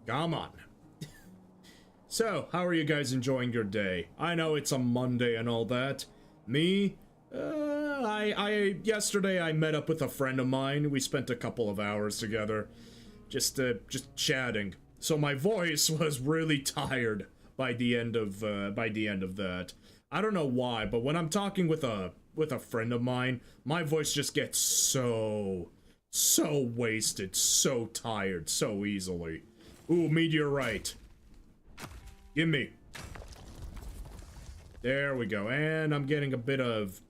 Come on. So, how are you guys enjoying your day? I know it's a Monday and all that. Me? Yesterday I met up with a friend of mine. We spent a couple of hours together. Just chatting. So my voice was really tired by the end of that. I don't know why, but when I'm talking with a friend of mine, my voice just gets so wasted, so tired, so easily. Ooh, meteorite. Gimme. There we go. And I'm getting a bit of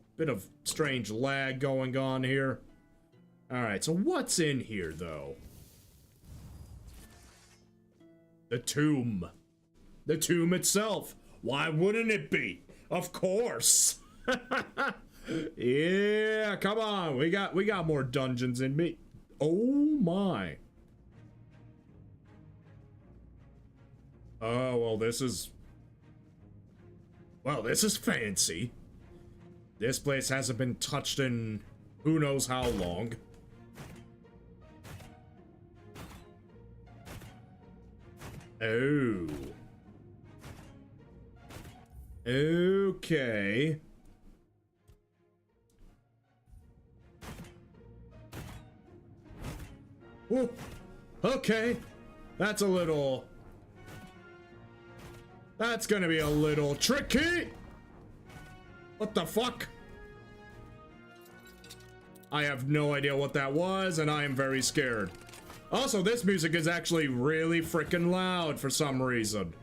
strange lag going on here. Alright, so what's in here, though? The tomb. The tomb itself. Why wouldn't it be? Of course. Yeah, come on. We got more dungeons in me. Oh my. Oh, well, this is fancy. This place hasn't been touched in who knows how long. Oh. Okay. Whoa. Okay. That's gonna be a little tricky. What the fuck? I have no idea what that was, and I am very scared. Also, this music is actually really freaking loud for some reason.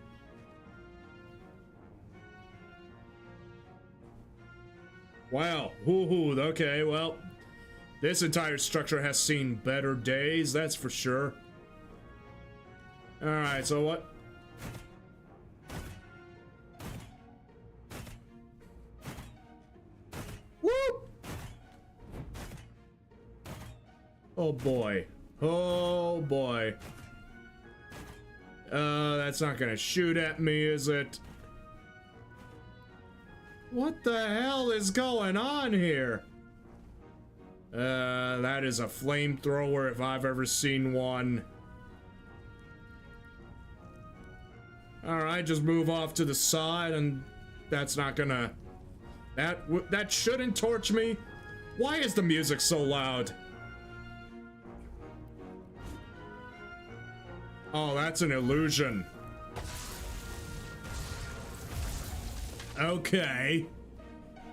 Wow. Woohoo. Okay, well, this entire structure has seen better days, that's for sure. Alright, so what? Woo! Oh boy. Oh boy. That's not gonna shoot at me, is it? What the hell is going on here? That is a flamethrower if I've ever seen one. Alright, just move off to the side and that's not gonna... That shouldn't torch me. Why is the music so loud? Oh, that's an illusion. Okay.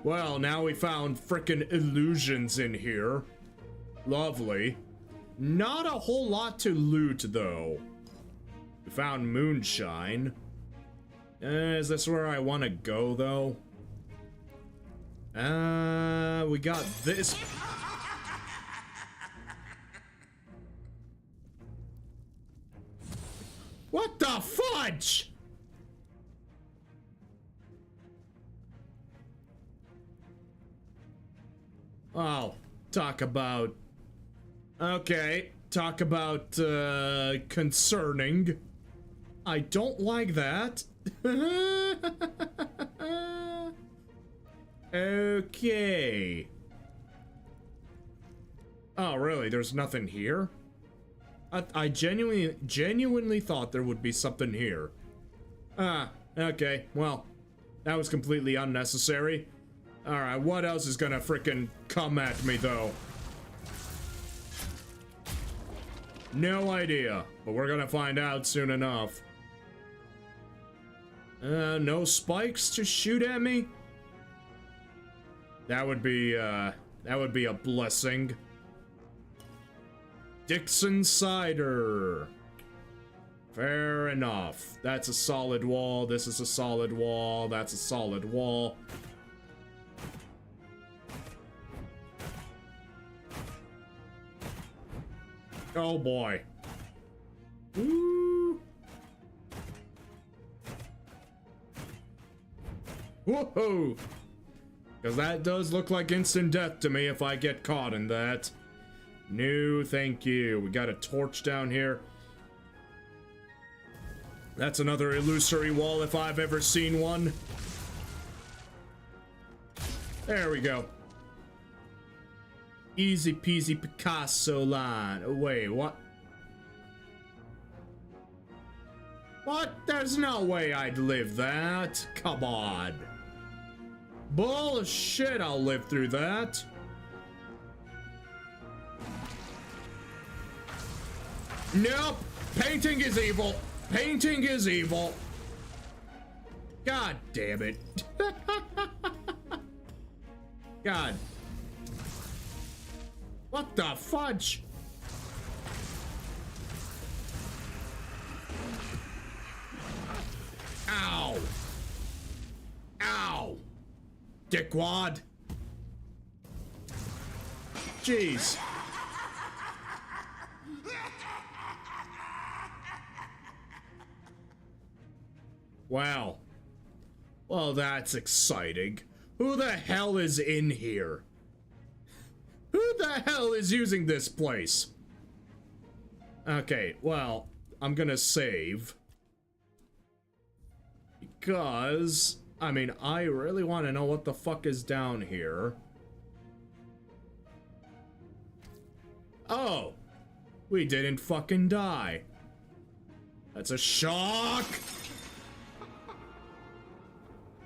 Well, now we found frickin' illusions in here. Lovely. Not a whole lot to loot, though. We found moonshine. Is this where I want to go, though? We got this. What the fudge? Oh, talk about... Okay, talk about, concerning. I don't like that. Okay. Oh, really? There's nothing here? I genuinely thought there would be something here. Ah, okay. Well, that was completely unnecessary. Alright, what else is gonna frickin' come at me, though? No idea, but we're gonna find out soon enough. No spikes to shoot at me? That would be a blessing. Dixon cider. Fair enough. That's a solid wall. This is a solid wall. That's a solid wall. Oh boy. Woo. Woohoo! Because that does look like instant death to me if I get caught in that. No, thank you. We got a torch down here. That's another illusory wall if I've ever seen one. There we go. Easy peasy Picasso line. Oh, wait, what? What? There's no way I'd live that. Come on. Bullshit, I'll live through that. Nope. Painting is evil. Painting is evil. God damn it. God. What the fudge? Ow. Ow. Dickwad. Jeez. Wow. Well, that's exciting. Who the hell is in here? Who the hell is using this place? Okay, well, I'm gonna save. Because, I mean, I really want to know what the fuck is down here. Oh, we didn't fucking die. That's a shock.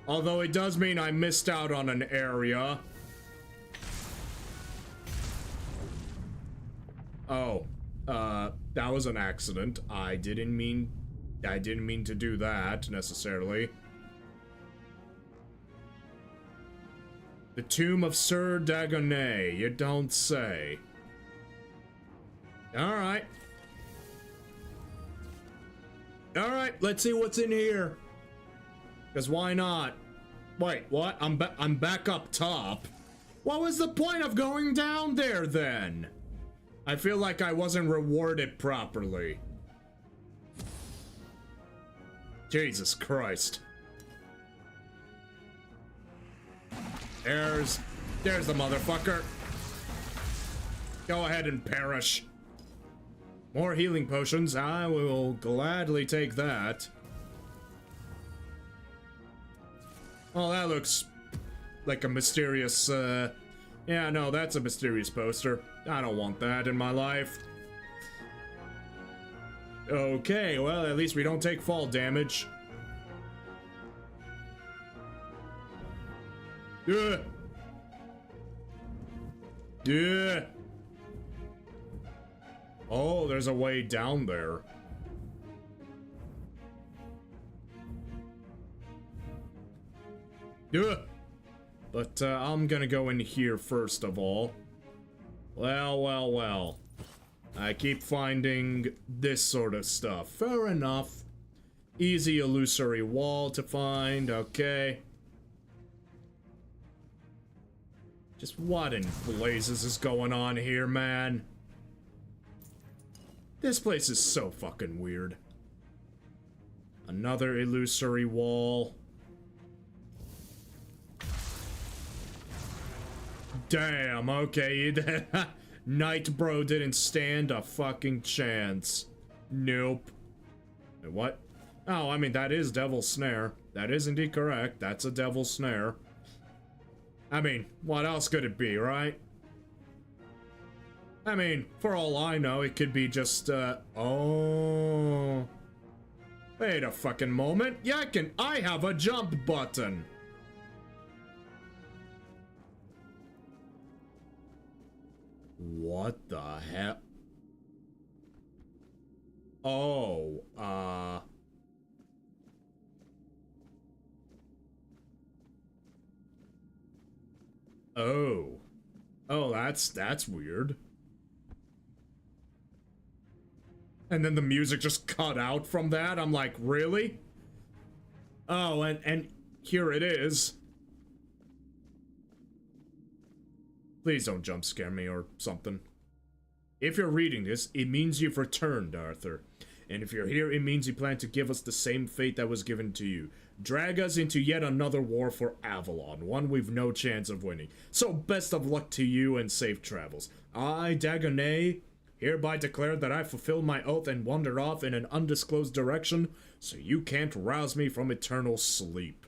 Although it does mean I missed out on an area. Oh, that was an accident. I didn't mean to do that, necessarily. The Tomb of Sir Dagonet, you don't say. Alright. Alright, let's see what's in here. Because why not? Wait, what? I'm back up top. What was the point of going down there, then? I feel like I wasn't rewarded properly. Jesus Christ. There's the motherfucker. Go ahead and perish. More healing potions. I will gladly take that. Oh, that looks like a mysterious, yeah, no, that's a mysterious poster. I don't want that in my life. Okay, well, at least we don't take fall damage. Yeah. Yeah. Oh, there's a way down there. Yeah. But I'm gonna go in here first of all. Well, well, well. I keep finding this sort of stuff. Fair enough. Easy illusory wall to find, okay. Just what in blazes is going on here, man? This place is so fucking weird. Another illusory wall. Damn, okay. Night Bro didn't stand a fucking chance. Nope. Wait, what? Oh, I mean, that is Devil's Snare. That is indeed correct. That's a Devil's Snare. I mean, what else could it be, right? I mean, for all I know, it could be just, oh. Wait a fucking moment. Yeah, I have a jump button. What the hell? Oh, oh. Oh, that's weird. And then the music just cut out from that. I'm like, really? Oh, and here it is. Please don't jump scare me or something. If you're reading this, it means you've returned, Arthur. And if you're here, it means you plan to give us the same fate that was given to you. Drag us into yet another war for Avalon, one we've no chance of winning. So best of luck to you and safe travels. I, Dagonet, hereby declare that I fulfill my oath and wander off in an undisclosed direction, so you can't rouse me from eternal sleep.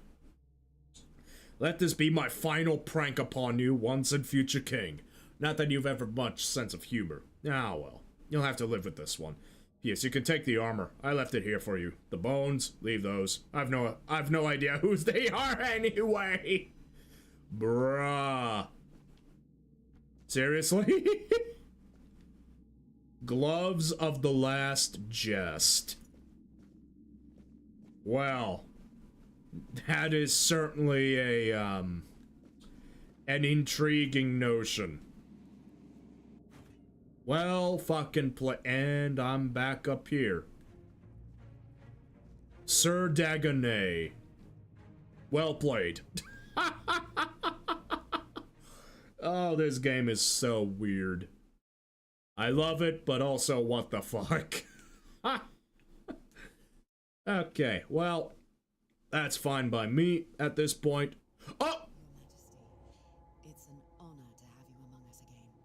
Let this be my final prank upon you, once and future king. Not that you've ever much sense of humor. Ah, well. You'll have to live with this one. Yes, you can take the armor. I left it here for you. The bones, leave those. I've no idea whose they are anyway. Bruh. Seriously? Gloves of the Last Jest. Well, that is certainly a, an intriguing notion. Well, fucking play, and I'm back up here. Sir Dagonet. Well played. Oh, this game is so weird. I love it, but also what the fuck. Okay, well, that's fine by me at this point. Oh! It's an honor to have you among us again.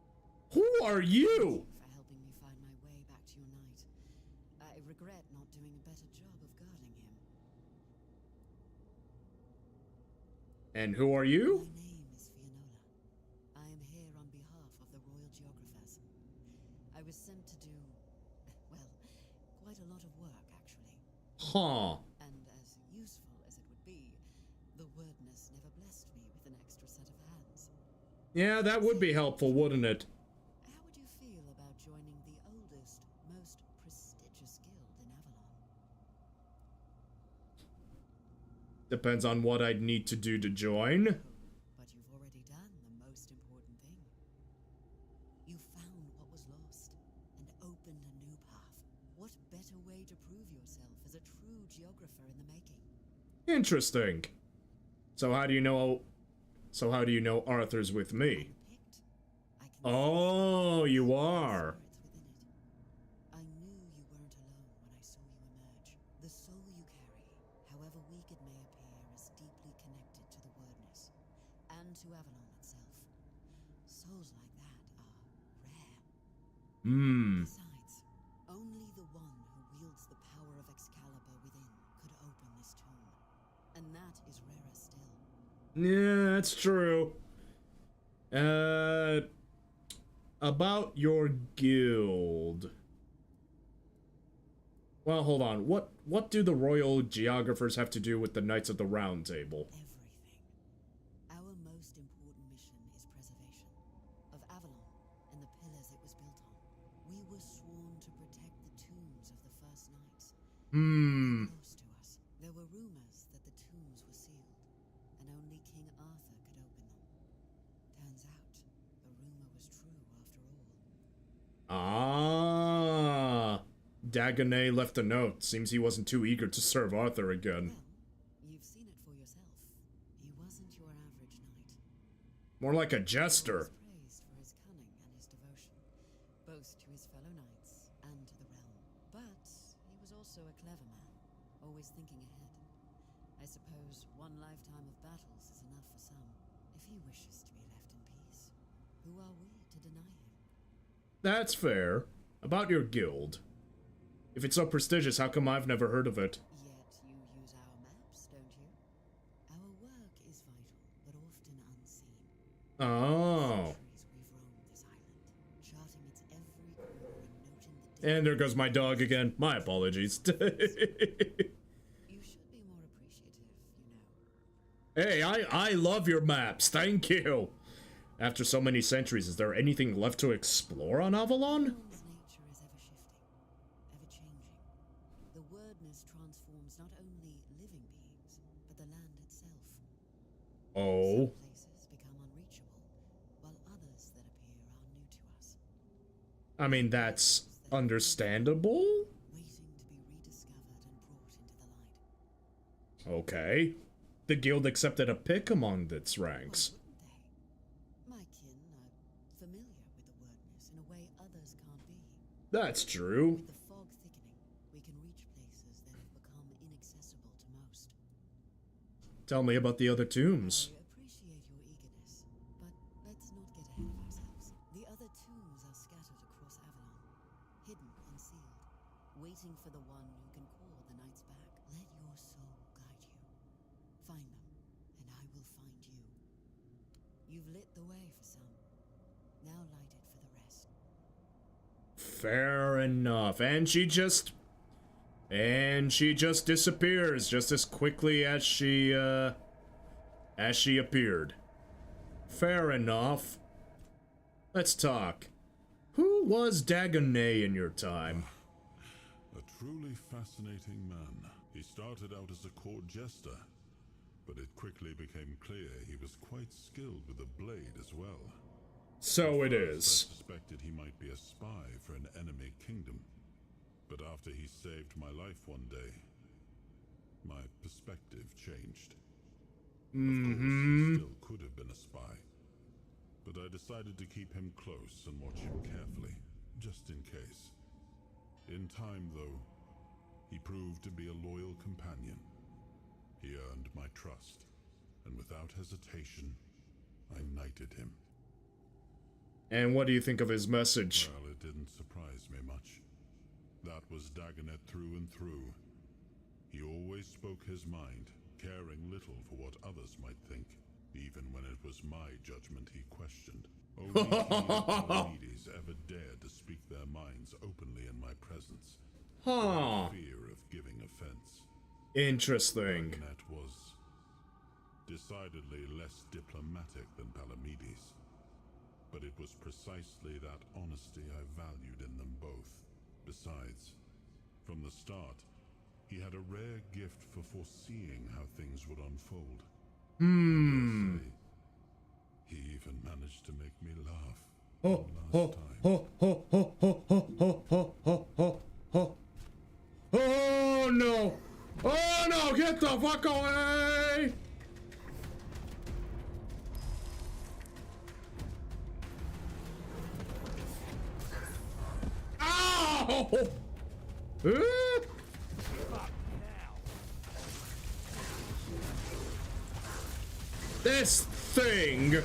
Who are you? For helping me find my way back to your knight. I regret not doing a better job of guarding him. And who are you? My name is Fiona. I am here on behalf of the Royal Geographers. I was sent to do, well, quite a lot of work, actually. Huh. And as useful as it would be, The wordness never blessed me with an extra set of hands. Yeah, that would be helpful, wouldn't it? How would you feel about joining the oldest, most prestigious guild in Avalon? Depends on what I'd need to do to join. But you've already done the most important thing. You found what was lost and opened a new path. What better way to prove yourself as a true geographer in the making? Interesting. So how do you know Arthur's with me? Oh, you are. I knew you weren't alone when I saw you emerge. The soul you carry, however weak it may appear, is deeply connected to the wordness and to Avalon itself. Souls like that are rare. Besides, only the one who wields the power of Excalibur within could open this tomb. And that is rarer still. Yeah, that's true. About your guild. Well, hold on. What do the royal geographers have to do with the Knights of the Round Table? Our most important mission is preservation of Avalon and the pillars it was built on. We were sworn to protect the tombs of the first knights. Close to us, there were rumors that the tombs were sealed, and only King Arthur could open them. Turns out, the rumor was true after all. Ah, Dagonet left a note. Seems he wasn't too eager to serve Arthur again. You've seen it for yourself. He wasn't your average knight. More like a jester. Praised for his cunning and his devotion, both to his fellow knights and to the realm. But he was also a clever man, always thinking ahead. I suppose one lifetime of battles is enough for some. If he wishes to be left in peace, who are we to deny him? That's fair. About your guild. If it's so prestigious, how come I've never heard of it? Yet you use our maps, don't you? Our work is vital, but often unseen. Oh. We've roamed this island, charting its every corner and noting the And there goes my dog again. My apologies. You should be more appreciative, you know. Hey, I love your maps. Thank you. After so many centuries, is there anything left to explore on Avalon? Avalon's nature is ever shifting, ever changing. The wordness transforms not only living beings, but the land itself. Oh. Some places become unreachable, while others that appear are new to us. I mean, that's understandable. Waiting to be rediscovered and brought into the light. Okay. The guild accepted a pick among its ranks. My kin are familiar with the wordness in a way others can't be. That's true. With the fog thickening, we can reach places that have become inaccessible to most. Tell me about the other tombs. I appreciate your eagerness, but let's not get ahead of ourselves. The other tombs are scattered across Avalon, hidden and sealed, waiting for the one who can call the knights back. Let your soul guide you. Find them, and I will find you. You've lit the way for some. Now light it for the rest. Fair enough. And she just disappears just as quickly as she appeared. Fair enough. Let's talk. Who was Dagonet in your time? A truly fascinating man. He started out as a court jester, but it quickly became clear he was quite skilled with a blade as well. So it I is. suspected he might be a spy for an enemy kingdom, but after he saved my life one day, my perspective changed. Of course, he still could have been a spy, but I decided to keep him close and watch him carefully, just in case. In time, though, he proved to be a loyal companion. He earned my trust, and without hesitation, I knighted him. And what do you think of his message? Well, it didn't surprise me much. That was Dagonet through and through. He always spoke his mind, caring little for what others might think, even when it was my judgment he questioned. Only he and ladies ever dared to speak their minds openly in my presence, without fear of giving offense. Interesting. Dagonet was decidedly less diplomatic than Palamedes. But it was precisely that honesty I valued in them both. Besides, from the start, he had a rare gift for foreseeing how things would unfold. Hmm. He even managed to make me laugh. Oh, oh, oh, oh, oh, oh, oh, oh, oh, oh, oh, oh. Oh no! Oh no! Get the fuck away! Ow! This thing.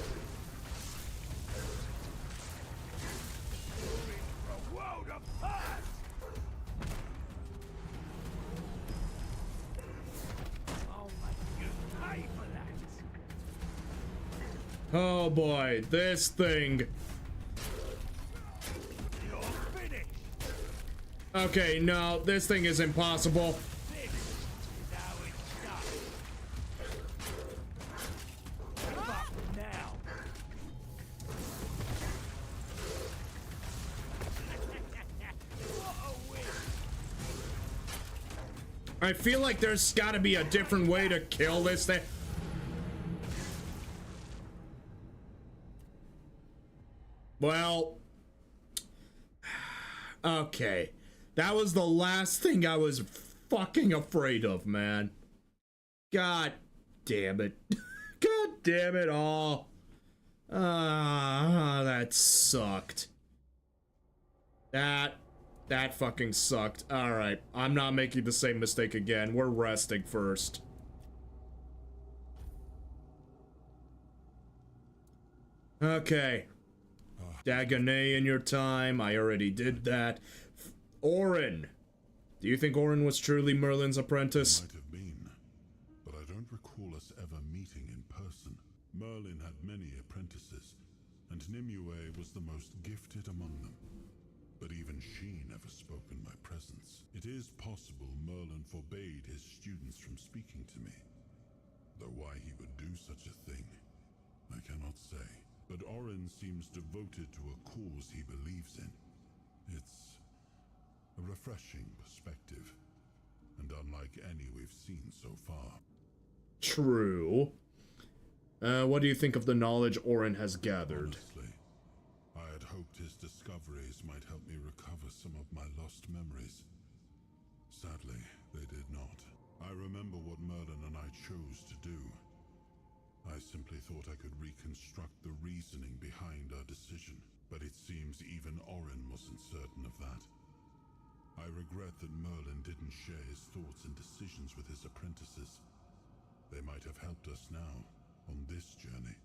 Oh boy, this thing. Okay, no, this thing is impossible. I feel like there's gotta be a different way to kill this thing. Well, okay. That was the last thing I was fucking afraid of, man. God damn it. God damn it all. That sucked. That fucking sucked. Alright, I'm not making the same mistake again. We're resting first. Okay. Dagonet in your time. I already did that. Orin. Do you think Orin was truly Merlin's apprentice? Might have been, but I don't recall us ever meeting in person. Merlin had many apprentices, and Nimue was the most gifted among them. But even she never spoke in my presence. It is possible Merlin forbade his students from speaking to me. Though why he would do such a thing, I cannot say. But Orin seems devoted to a cause he believes in. It's a refreshing perspective, and unlike any we've seen so far. True. What do you think of the knowledge Orin has gathered? Honestly, I had hoped his discoveries might help me recover some of my lost memories. Sadly, they did not. I remember what Merlin and I chose to do. I simply thought I could reconstruct the reasoning behind our decision, but it seems even Orin wasn't certain of that. I regret that Merlin didn't share his thoughts and decisions with his apprentices. They might have helped us now, on this journey.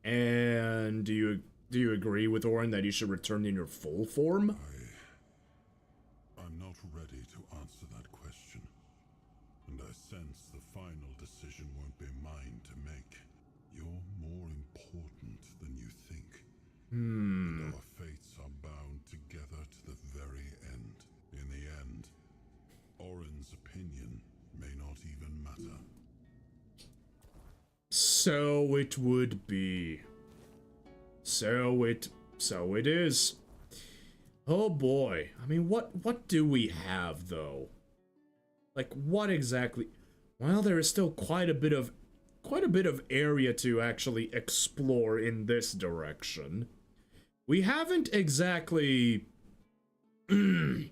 And do you agree with Orin that you should return in your full form? I'm not ready to answer that question. And I sense the final decision won't be mine to make. You're more important than you think. And our fates are bound together to the very end. In the end, Orin's opinion may not even matter. So it would be. So it is. Oh boy. I mean, what do we have though? Like, what exactly? Well, there is still quite a bit of area to actually explore in this direction. We haven't exactly we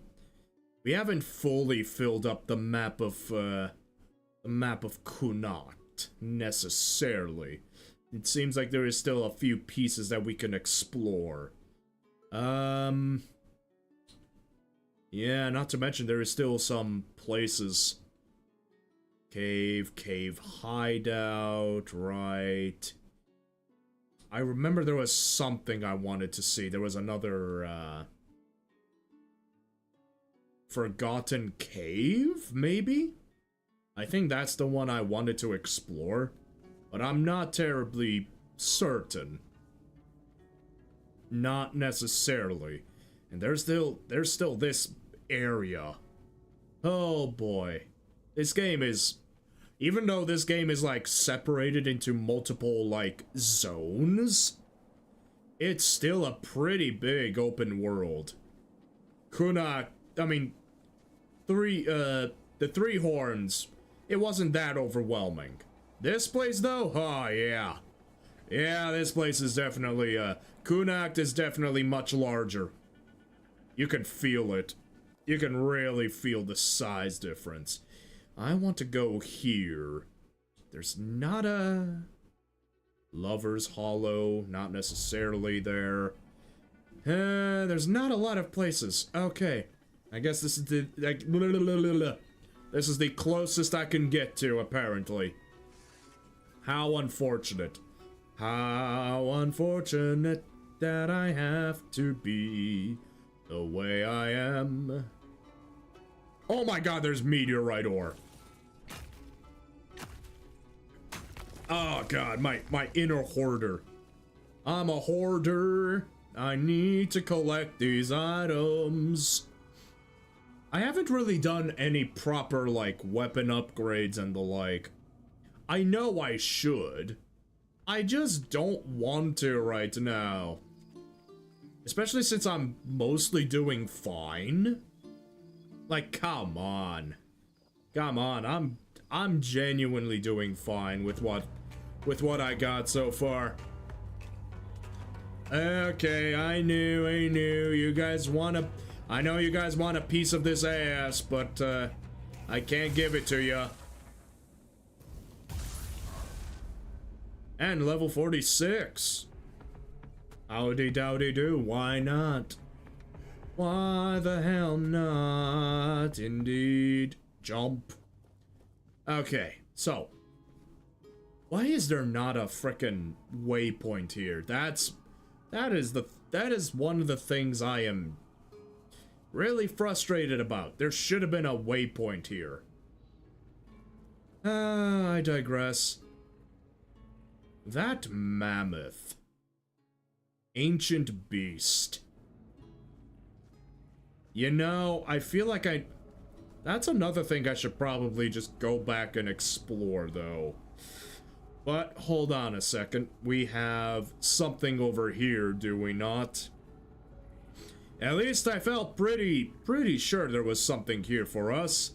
haven't fully filled up the map of Kunat necessarily. It seems like there is still a few pieces that we can explore. Yeah, not to mention there is still some places. Cave hideout, right. I remember there was something I wanted to see. There was another, Forgotten Cave, maybe? I think that's the one I wanted to explore, but I'm not terribly certain. Not necessarily. And there's still this area. Oh boy. This game is Even though this game is like separated into multiple like zones, it's still a pretty big open world. The Three Horns, it wasn't that overwhelming. This place though, oh yeah. Yeah, this place is definitely, Kunakt is definitely much larger. You can feel it. You can really feel the size difference. I want to go here. There's not a... Lover's Hollow, not necessarily there. There's not a lot of places. Okay. I guess this is the... Like, this is the closest I can get to, apparently. How unfortunate. How unfortunate that I have to be the way I am. Oh my god, there's meteorite ore. Oh god, my inner hoarder. I'm a hoarder. I need to collect these items. I haven't really done any proper, like, weapon upgrades and the like. I know I should. I just don't want to right now. Especially since I'm mostly doing fine. Like, come on. Come on, I'm genuinely doing fine with what I got so far. Okay, I knew you guys I know you guys want a piece of this ass, but I can't give it to you. And level 46. Howdy dowdy do, why not? Why the hell not? Indeed. Jump. Okay, so. Why is there not a frickin' waypoint here? That is one of the things I am really frustrated about. There should have been a waypoint here. I digress. That mammoth. Ancient beast. You know, I feel like that's another thing I should probably just go back and explore, though. But, hold on a second. We have something over here, do we not? At least I felt pretty sure there was something here for us.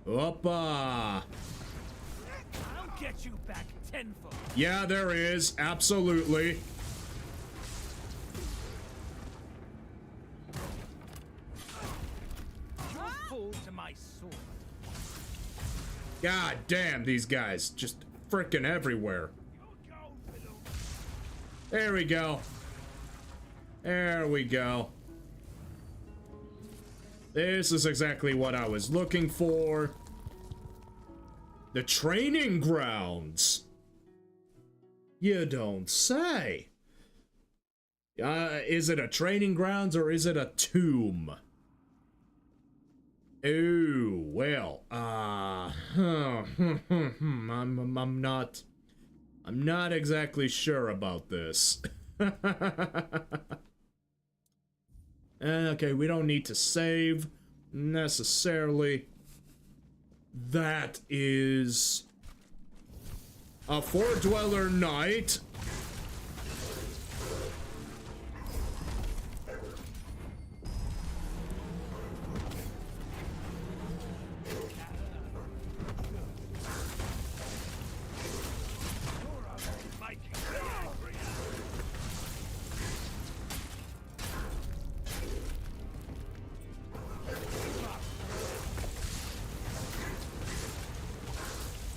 Oppa! I'll get you back tenfold. Yeah, there is. Absolutely. You'll fall to my sword. God damn, these guys just frickin' everywhere. There we go. There we go. This is exactly what I was looking for. The training grounds. You don't say. Is it a training grounds or is it a tomb? Oh, well, I'm not exactly sure about this. Okay, we don't need to save necessarily. That is a Four-Dweller Knight.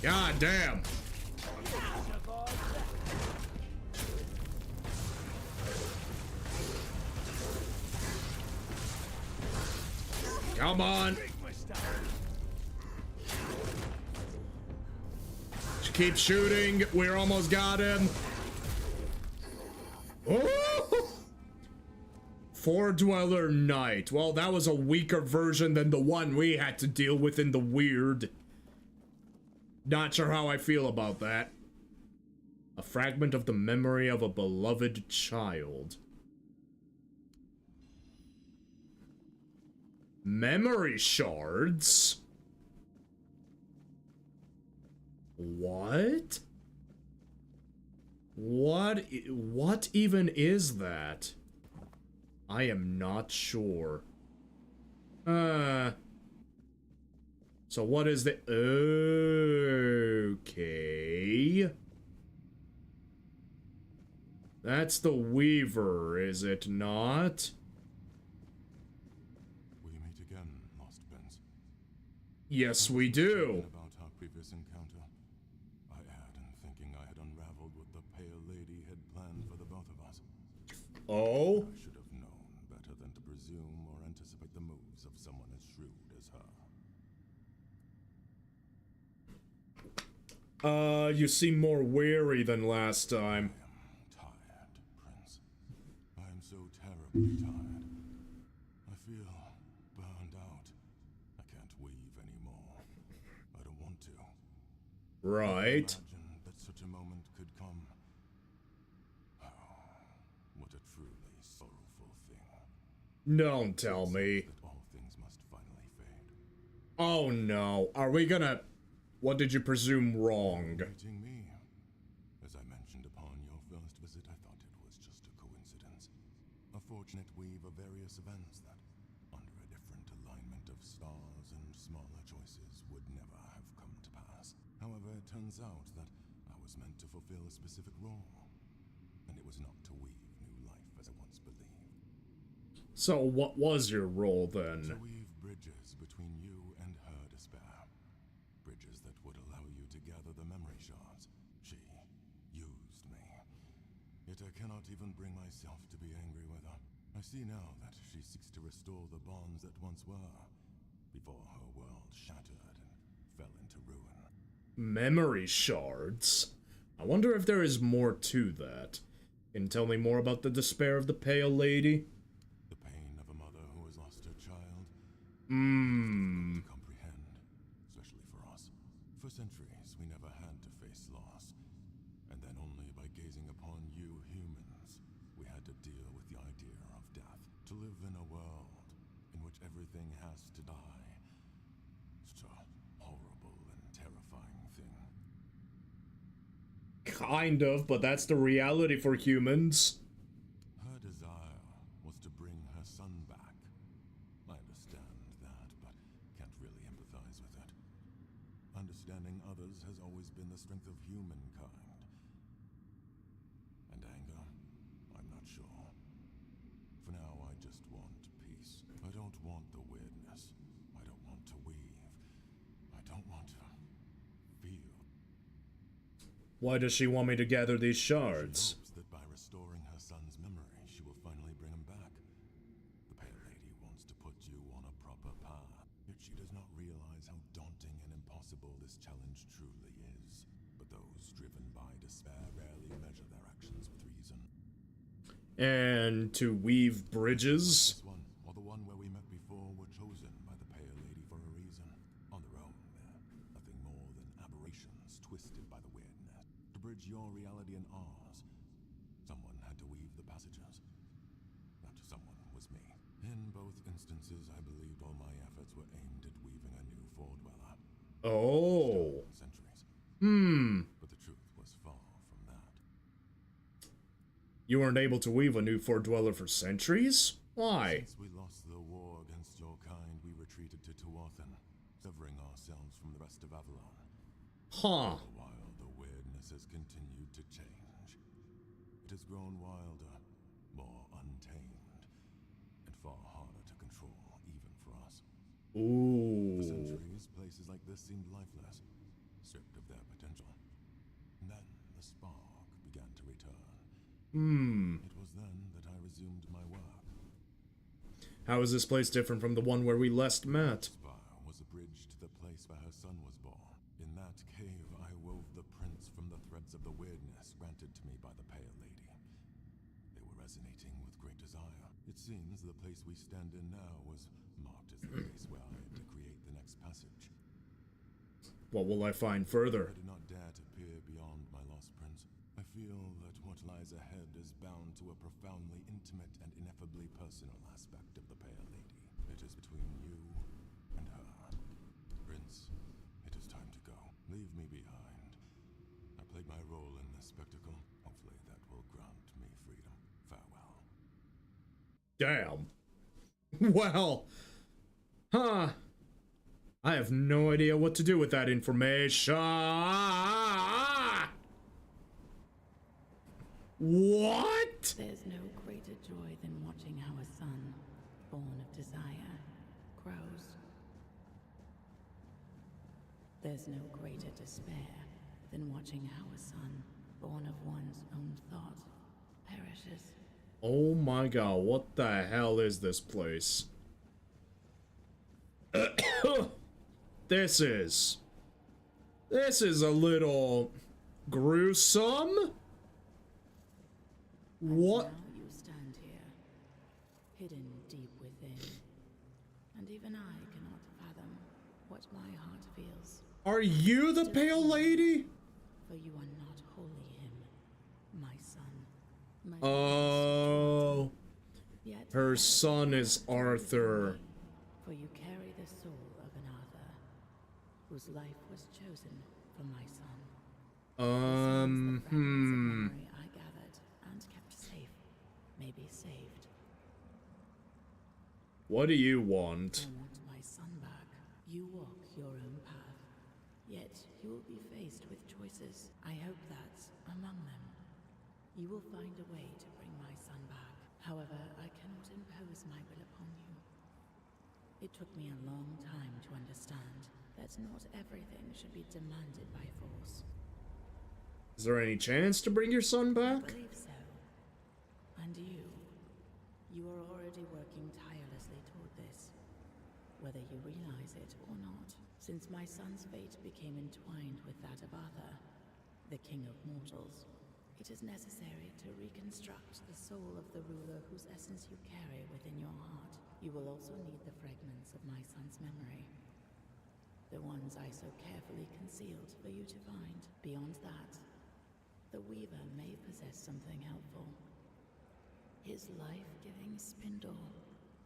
God damn. Come on. Just keep shooting. We almost got him. Oh! Four-Dweller Knight. Well, that was a weaker version than the one we had to deal with in the weird. Not sure how I feel about that. A fragment of the memory of a beloved child. Memory shards? What? What even is that? I am not sure. So what is the... Okay. That's the Weaver, is it not? We meet again, Lost Prince. Yes, we do. About our previous encounter, I erred in thinking I had unraveled what the Pale Lady had planned for the both of us. Oh? I should have known better than to presume or anticipate the moves of someone as shrewd as her. You seem more wary than last time. Tired, Prince. I am so terribly tired. I feel burned out. I can't weave anymore. I don't want to. Right. Imagine that such a moment could come. Oh, what a truly sorrowful thing. Don't tell me. That all things must finally fade. Oh no. Are we gonna... What did you presume wrong? Meeting me. As I mentioned upon your first visit, I thought it was just a coincidence. A fortunate weave of various events that, under a different alignment of stars and smaller choices, would never have come to pass. However, it turns out that I was meant to fulfill a specific role, and it was not to weave new life as I once believed. So what was your role then? To weave bridges between you and her despair. Bridges that would allow you to gather the memory shards. She used me. Yet I cannot even bring myself to be angry with her. I see now that she seeks to restore the bonds that once were, before her world shattered and fell into ruin. Memory shards? I wonder if there is more to that. Can you tell me more about the despair of the Pale Lady? The pain of a mother who has lost her child. Hmm. To comprehend, especially for us. For centuries, we never had to face loss. And then only by gazing upon you humans, we had to deal with the idea of death. To live in a world in which everything has to die. Such a horrible and terrifying thing. Kind of, but that's the reality for humans. Her desire was to bring her son back. I understand that, but can't really empathize with it. Understanding others has always been the strength of humankind. And anger? I'm not sure. For now, I just want peace. I don't want the weirdness. I don't want to weave. I don't want to feel. Why does she want me to gather these shards? She hopes that by restoring her son's memory, she will finally bring him back. The Pale Lady wants to put you on a proper path, yet she does not realize how daunting and impossible this challenge truly is. But those driven by despair rarely measure their actions with reason. And to weave bridges? This one, or the one where we met before, were chosen by the Pale Lady for a reason. On their own, they're nothing more than aberrations twisted by the weirdness. To bridge your reality and ours, someone had to weave the passages. That someone was me. In both instances, I believed all my efforts were aimed at weaving a new Foredweller. Oh. Centuries. But the truth was far from that. You weren't able to weave a new Foredweller for centuries? Why? Since we lost the war against your kind, we retreated to Tuathan, severing ourselves from the rest of Avalon. Huh. While the weirdness has continued to change, it has grown wilder, more untamed, and far harder to control, even for us. Ooh. For centuries, places like this seemed lifeless, stripped of their potential. And then the spark began to return. It was then that I resumed my work. How is this place different from the one where we last met? Spire was a bridge to the place where her son was born. In that cave, I wove the prints from the threads of the weirdness granted to me by the Pale Lady. They were resonating with great desire. It seems the place we stand in now was marked as the place where I had to create the next passage. What will I find further? I do not dare to peer beyond my lost prince. I feel that what lies ahead is bound to a profoundly intimate and ineffably personal aspect of the Pale Lady. It is between you and her. Prince, it is time to go. Leave me behind. played my role in this spectacle. Hopefully that will grant me freedom. Farewell. Damn. Well, huh. I have no idea what to do with that information. What? There's no greater joy than watching how a son, born of desire, grows. There's no greater despair than watching how a son, born of one's own thought, perishes. Oh my god, what the hell is this place? This is a little gruesome. What? Now you stand here, hidden deep within, and even I cannot fathom what my heart feels. Are you the pale lady? For you are not wholly him, my son. Oh, her son is Arthur. For you carry the soul of an Arthur, whose life was chosen for my son. I gathered and kept safe, may be saved. What do you want? I want my son back. You walk your own path, yet you will be faced with choices. I hope that, among them, you will find a way to bring my son back. However, I cannot impose my will upon you. It took me a long time to understand that not everything should be demanded by force. Is there any chance to bring your son back? I believe so. And you are already working tirelessly toward this, whether you realize it or not. Since my son's fate became entwined with that of Arthur, the King of Mortals, it is necessary to reconstruct the soul of the ruler whose essence you carry within your heart. You will also need the fragments of my son's memory. The ones I so carefully concealed for you to find. Beyond that, the Weaver may possess something helpful. His life-giving spindle.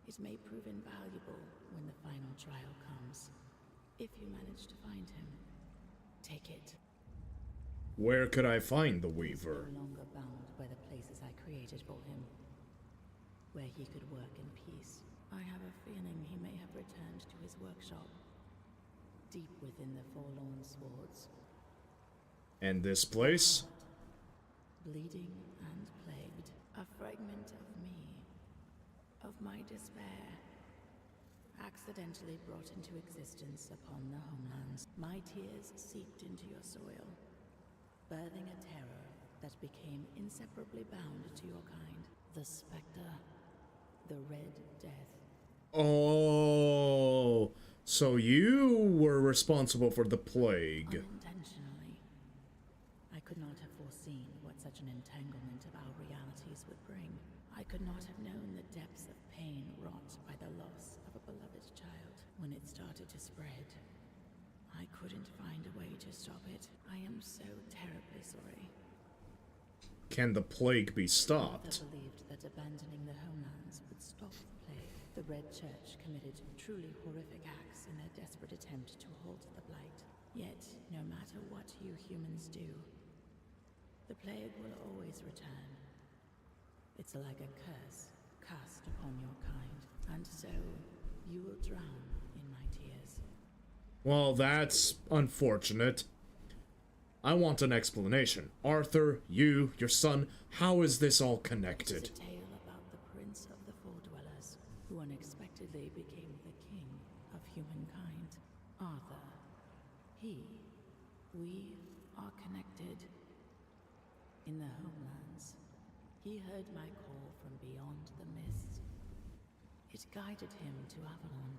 It may prove invaluable when the final trial comes. If you manage to find him, take it. Where could I find the Weaver? No longer bound by the places I created for him, where he could work in peace. I have a feeling he may have returned to his workshop, deep within the forlorn swords. And this place? Bleeding and plagued, a fragment of me, of my despair, accidentally brought into existence upon the homelands. My tears seeped into your soil, birthing a terror that became inseparably bound to your kind. The Spectre, the Red Death. Oh, so you were responsible for the plague. Unintentionally. I could not have foreseen what such an entanglement of our realities would bring. I could not have known the depths of pain wrought by the loss of a beloved child. When it started to spread, I couldn't find a way to stop it. I am so terribly sorry. Can the plague be stopped? Arthur believed that abandoning the homelands would stop the plague. The Red Church committed truly horrific acts in their desperate attempt to halt the blight. Yet, no matter what you humans do, the plague will always return. It's like a curse cast upon your kind, and so you will drown in my tears. Well, that's unfortunate. I want an explanation. Arthur, you, your son, how is this all connected? It's a tale about the Prince of the Four Dwellers, who unexpectedly became the king of humankind. Arthur, we are connected. In the homelands, he heard my call from beyond the mist. It guided him to Avalon.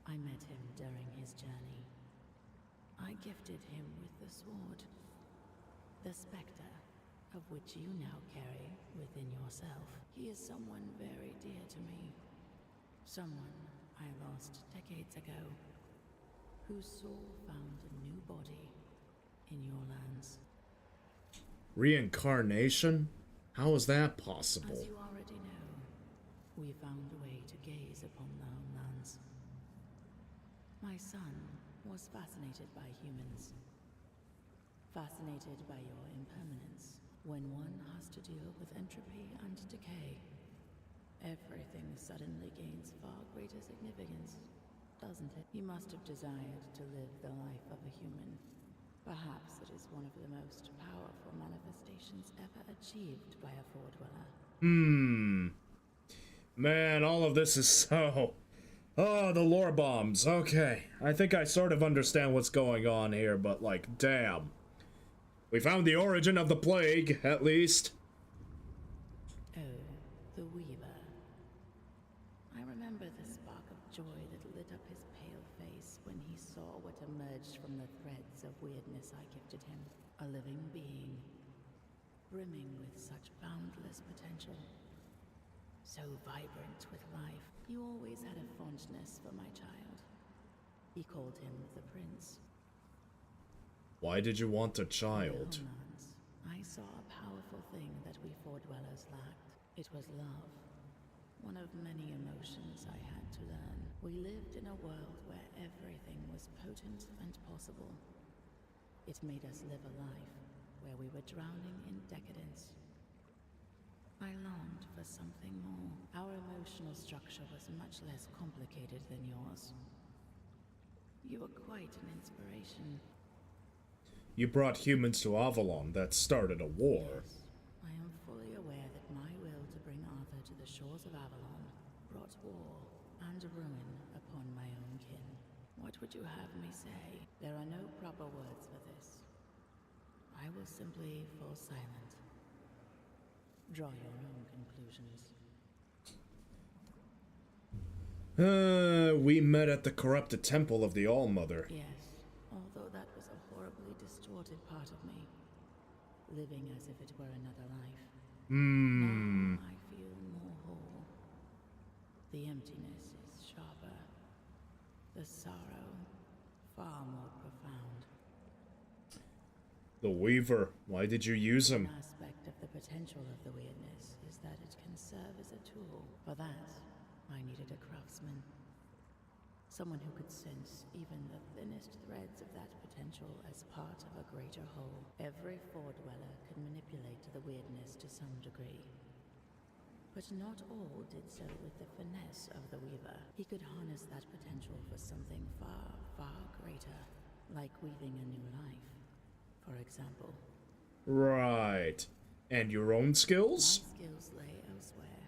I met him during his journey. I gifted him with the sword. The Spectre, of which you now carry within yourself. He is someone very dear to me. Someone I lost decades ago, whose soul found a new body in your lands. Reincarnation? How is that possible? As you already know, we found a way to gaze upon the homelands. My son was fascinated by humans. Fascinated by your impermanence. When one has to deal with entropy and decay, everything suddenly gains far greater significance, doesn't it? You must have desired to live the life of a human. Perhaps it is one of the most powerful manifestations ever achieved by a Four Dweller. Man, all of this is so... Oh, the lore bombs. Okay. I think I sort of understand what's going on here, but like, damn. We found the origin of the plague, at least. Oh, the Weaver. I remember the spark of joy that lit up his pale face when he saw what emerged from the threads of weirdness I gifted him. A living being, brimming with such boundless potential. So vibrant with life. You always had a fondness for my child. He called him the Prince. Why did you want a child? I saw a powerful thing that we Four Dwellers lacked. It was love. One of many emotions I had to learn. We lived in a world where everything was potent and possible. It made us live a life where we were drowning in decadence. I longed for something more. Our emotional structure was much less complicated than yours. You were quite an inspiration. You brought humans to Avalon that started a war. Yes, I am fully aware that my will to bring Arthur to the shores of Avalon brought war and ruin upon my own kin. What would you have me say? There are no proper words for this. I will simply fall silent. Draw your own conclusions. We met at the corrupted temple of the All-Mother. Yes, although that was a horribly distorted part of me. Living as if it were another life. Now I feel more whole. The emptiness is sharper. The sorrow far more profound. The Weaver. Why did you use him? An aspect of the potential of the weirdness is that it can serve as a tool. For that, I needed a craftsman. Someone who could sense even the thinnest threads of that potential as part of a greater whole. Every Four Dweller could manipulate the weirdness to some degree. But not all did so with the finesse of the Weaver. He could harness that potential for something far, far greater, like weaving a new life, for example. Right. And your own skills? My skills lay elsewhere.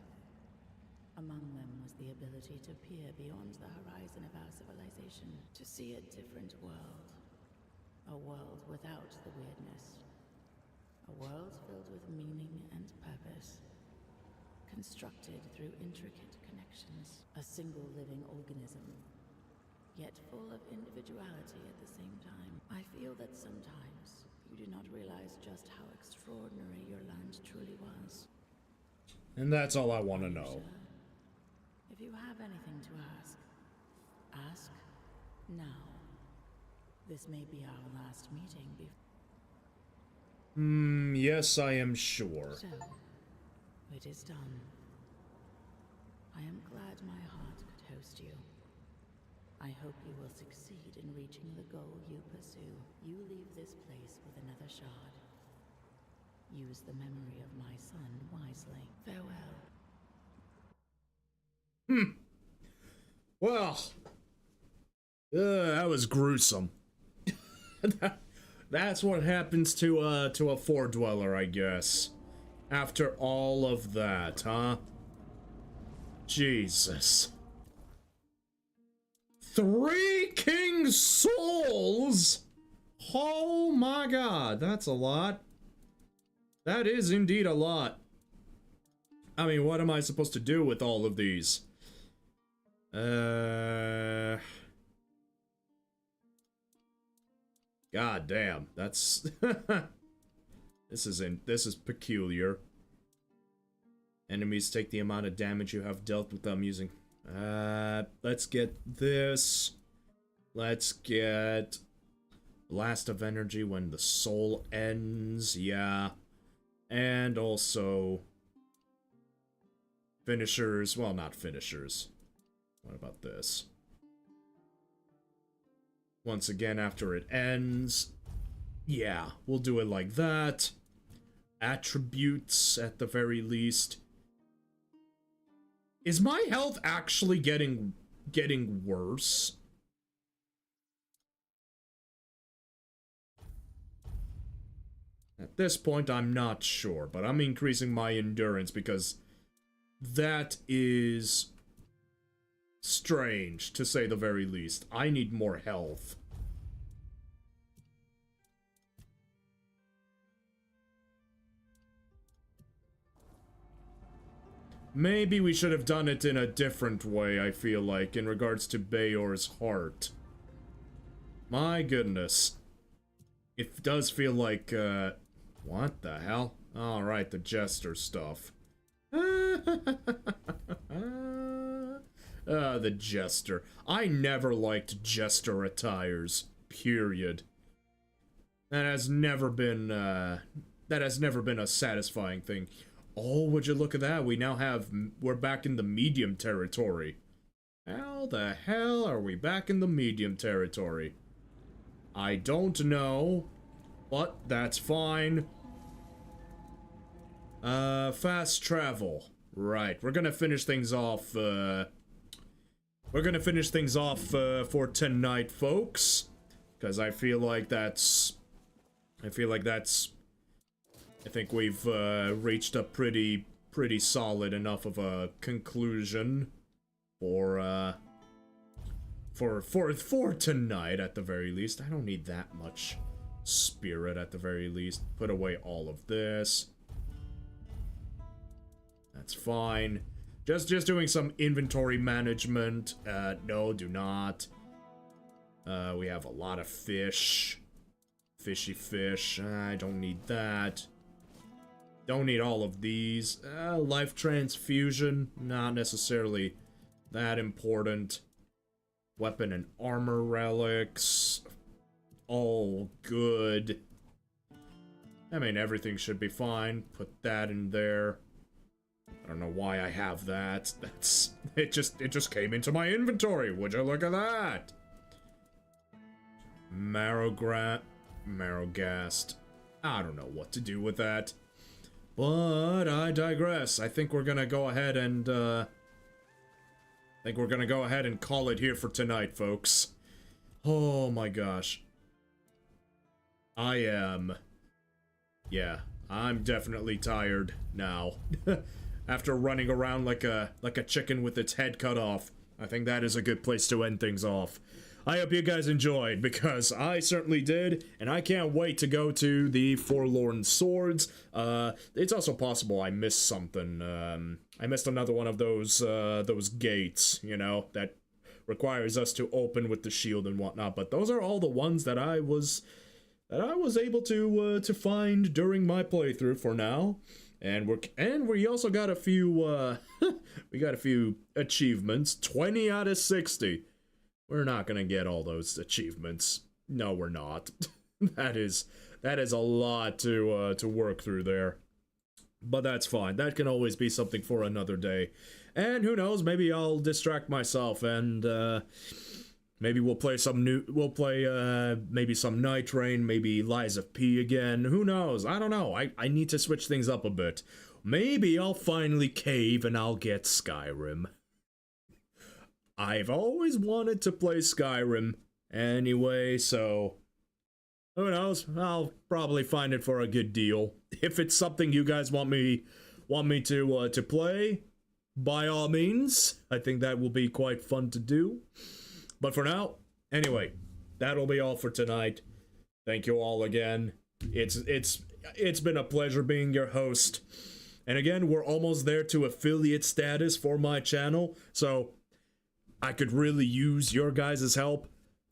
Among them was the ability to peer beyond the horizon of our civilization, to see a different world. A world without the weirdness. A world filled with meaning and purpose. Constructed through intricate connections. A single living organism, yet full of individuality at the same time. I feel that sometimes you do not realize just how extraordinary your land truly was. And that's all I want to know. If you have anything to ask, ask now. This may be our last meeting before. Yes, I am sure. So, it is done. I am glad my heart could host you. I hope you will succeed in reaching the goal you pursue. You leave this place with another shard. Use the memory of my son wisely. Farewell. Well, that was gruesome. That's what happens to a Four Dweller, I guess. After all of that, huh? Jesus. 3 King Souls? Oh my god, that's a lot. That is indeed a lot. I mean, what am I supposed to do with all of these? God damn, that's this is peculiar. Enemies take the amount of damage you have dealt with them using. Let's get this. Let's get Blast of Energy when the soul ends, yeah. And also finishers, well, not finishers. What about this? Once again, after it ends. Yeah, we'll do it like that. Attributes, at the very least. Is my health actually getting worse? At this point, I'm not sure, but I'm increasing my endurance because that is strange, to say the very least. I need more health. Maybe we should have done it in a different way, I feel like, in regards to Bayor's heart. My goodness. It does feel like, what the hell? Alright, the jester stuff. The jester. I never liked jester attires. Period. That has never been a satisfying thing. Oh, would you look at that? We're back in the medium territory. How the hell are we back in the medium territory? I don't know, but that's fine. Fast travel. Right, we're gonna finish things off, for tonight, folks. Because I think we've reached a pretty solid enough of a conclusion for tonight, at the very least. I don't need that much spirit, at the very least. Put away all of this. That's fine. Just doing some inventory management. No, do not. We have a lot of fish. Fishy fish. I don't need that. Don't need all of these. Life transfusion, not necessarily that important. Weapon and armor relics, all good. I mean, everything should be fine. Put that in there. I don't know why I have that. It just came into my inventory. Would you look at that? Marrowgast. I don't know what to do with that. But I digress. I think we're gonna go ahead and call it here for tonight, folks. Oh my gosh. I'm definitely tired now. After running around like a chicken with its head cut off, I think that is a good place to end things off. I hope you guys enjoyed, because I certainly did, and I can't wait to go to the Forlorn Swords. It's also possible I missed something. I missed another one of those gates, you know, that requires us to open with the shield and whatnot. But those are all the ones that I was able to find during my playthrough for now. And we also got a few we got a few achievements. 20 out of 60. We're not gonna get all those achievements. No, we're not. That is a lot to work through there. But that's fine. That can always be something for another day. And who knows, maybe I'll distract myself and maybe we'll play maybe some Night Rain, maybe Lies of P again. Who knows? I don't know. I need to switch things up a bit. Maybe I'll finally cave and I'll get Skyrim. I've always wanted to play Skyrim anyway, so who knows? I'll probably find it for a good deal. If it's something you guys want me to play, by all means. I think that will be quite fun to do. But for now, anyway, that'll be all for tonight. Thank you all again. It's been a pleasure being your host. And again, we're almost there to affiliate status for my channel, so I could really use your guys' help.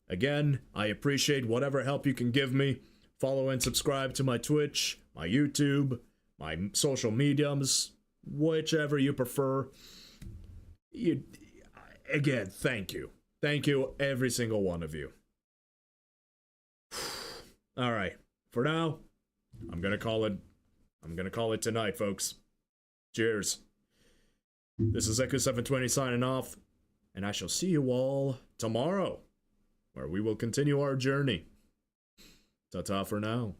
Again, I appreciate whatever help you can give me. Follow and subscribe to my Twitch, my YouTube, my social mediums, whichever you prefer. Again, thank you. Thank you, every single one of you. Alright, for now, I'm gonna call it tonight, folks. Cheers. This is Echo720 signing off, and I shall see you all tomorrow, where we will continue our journey. Ta-ta for now.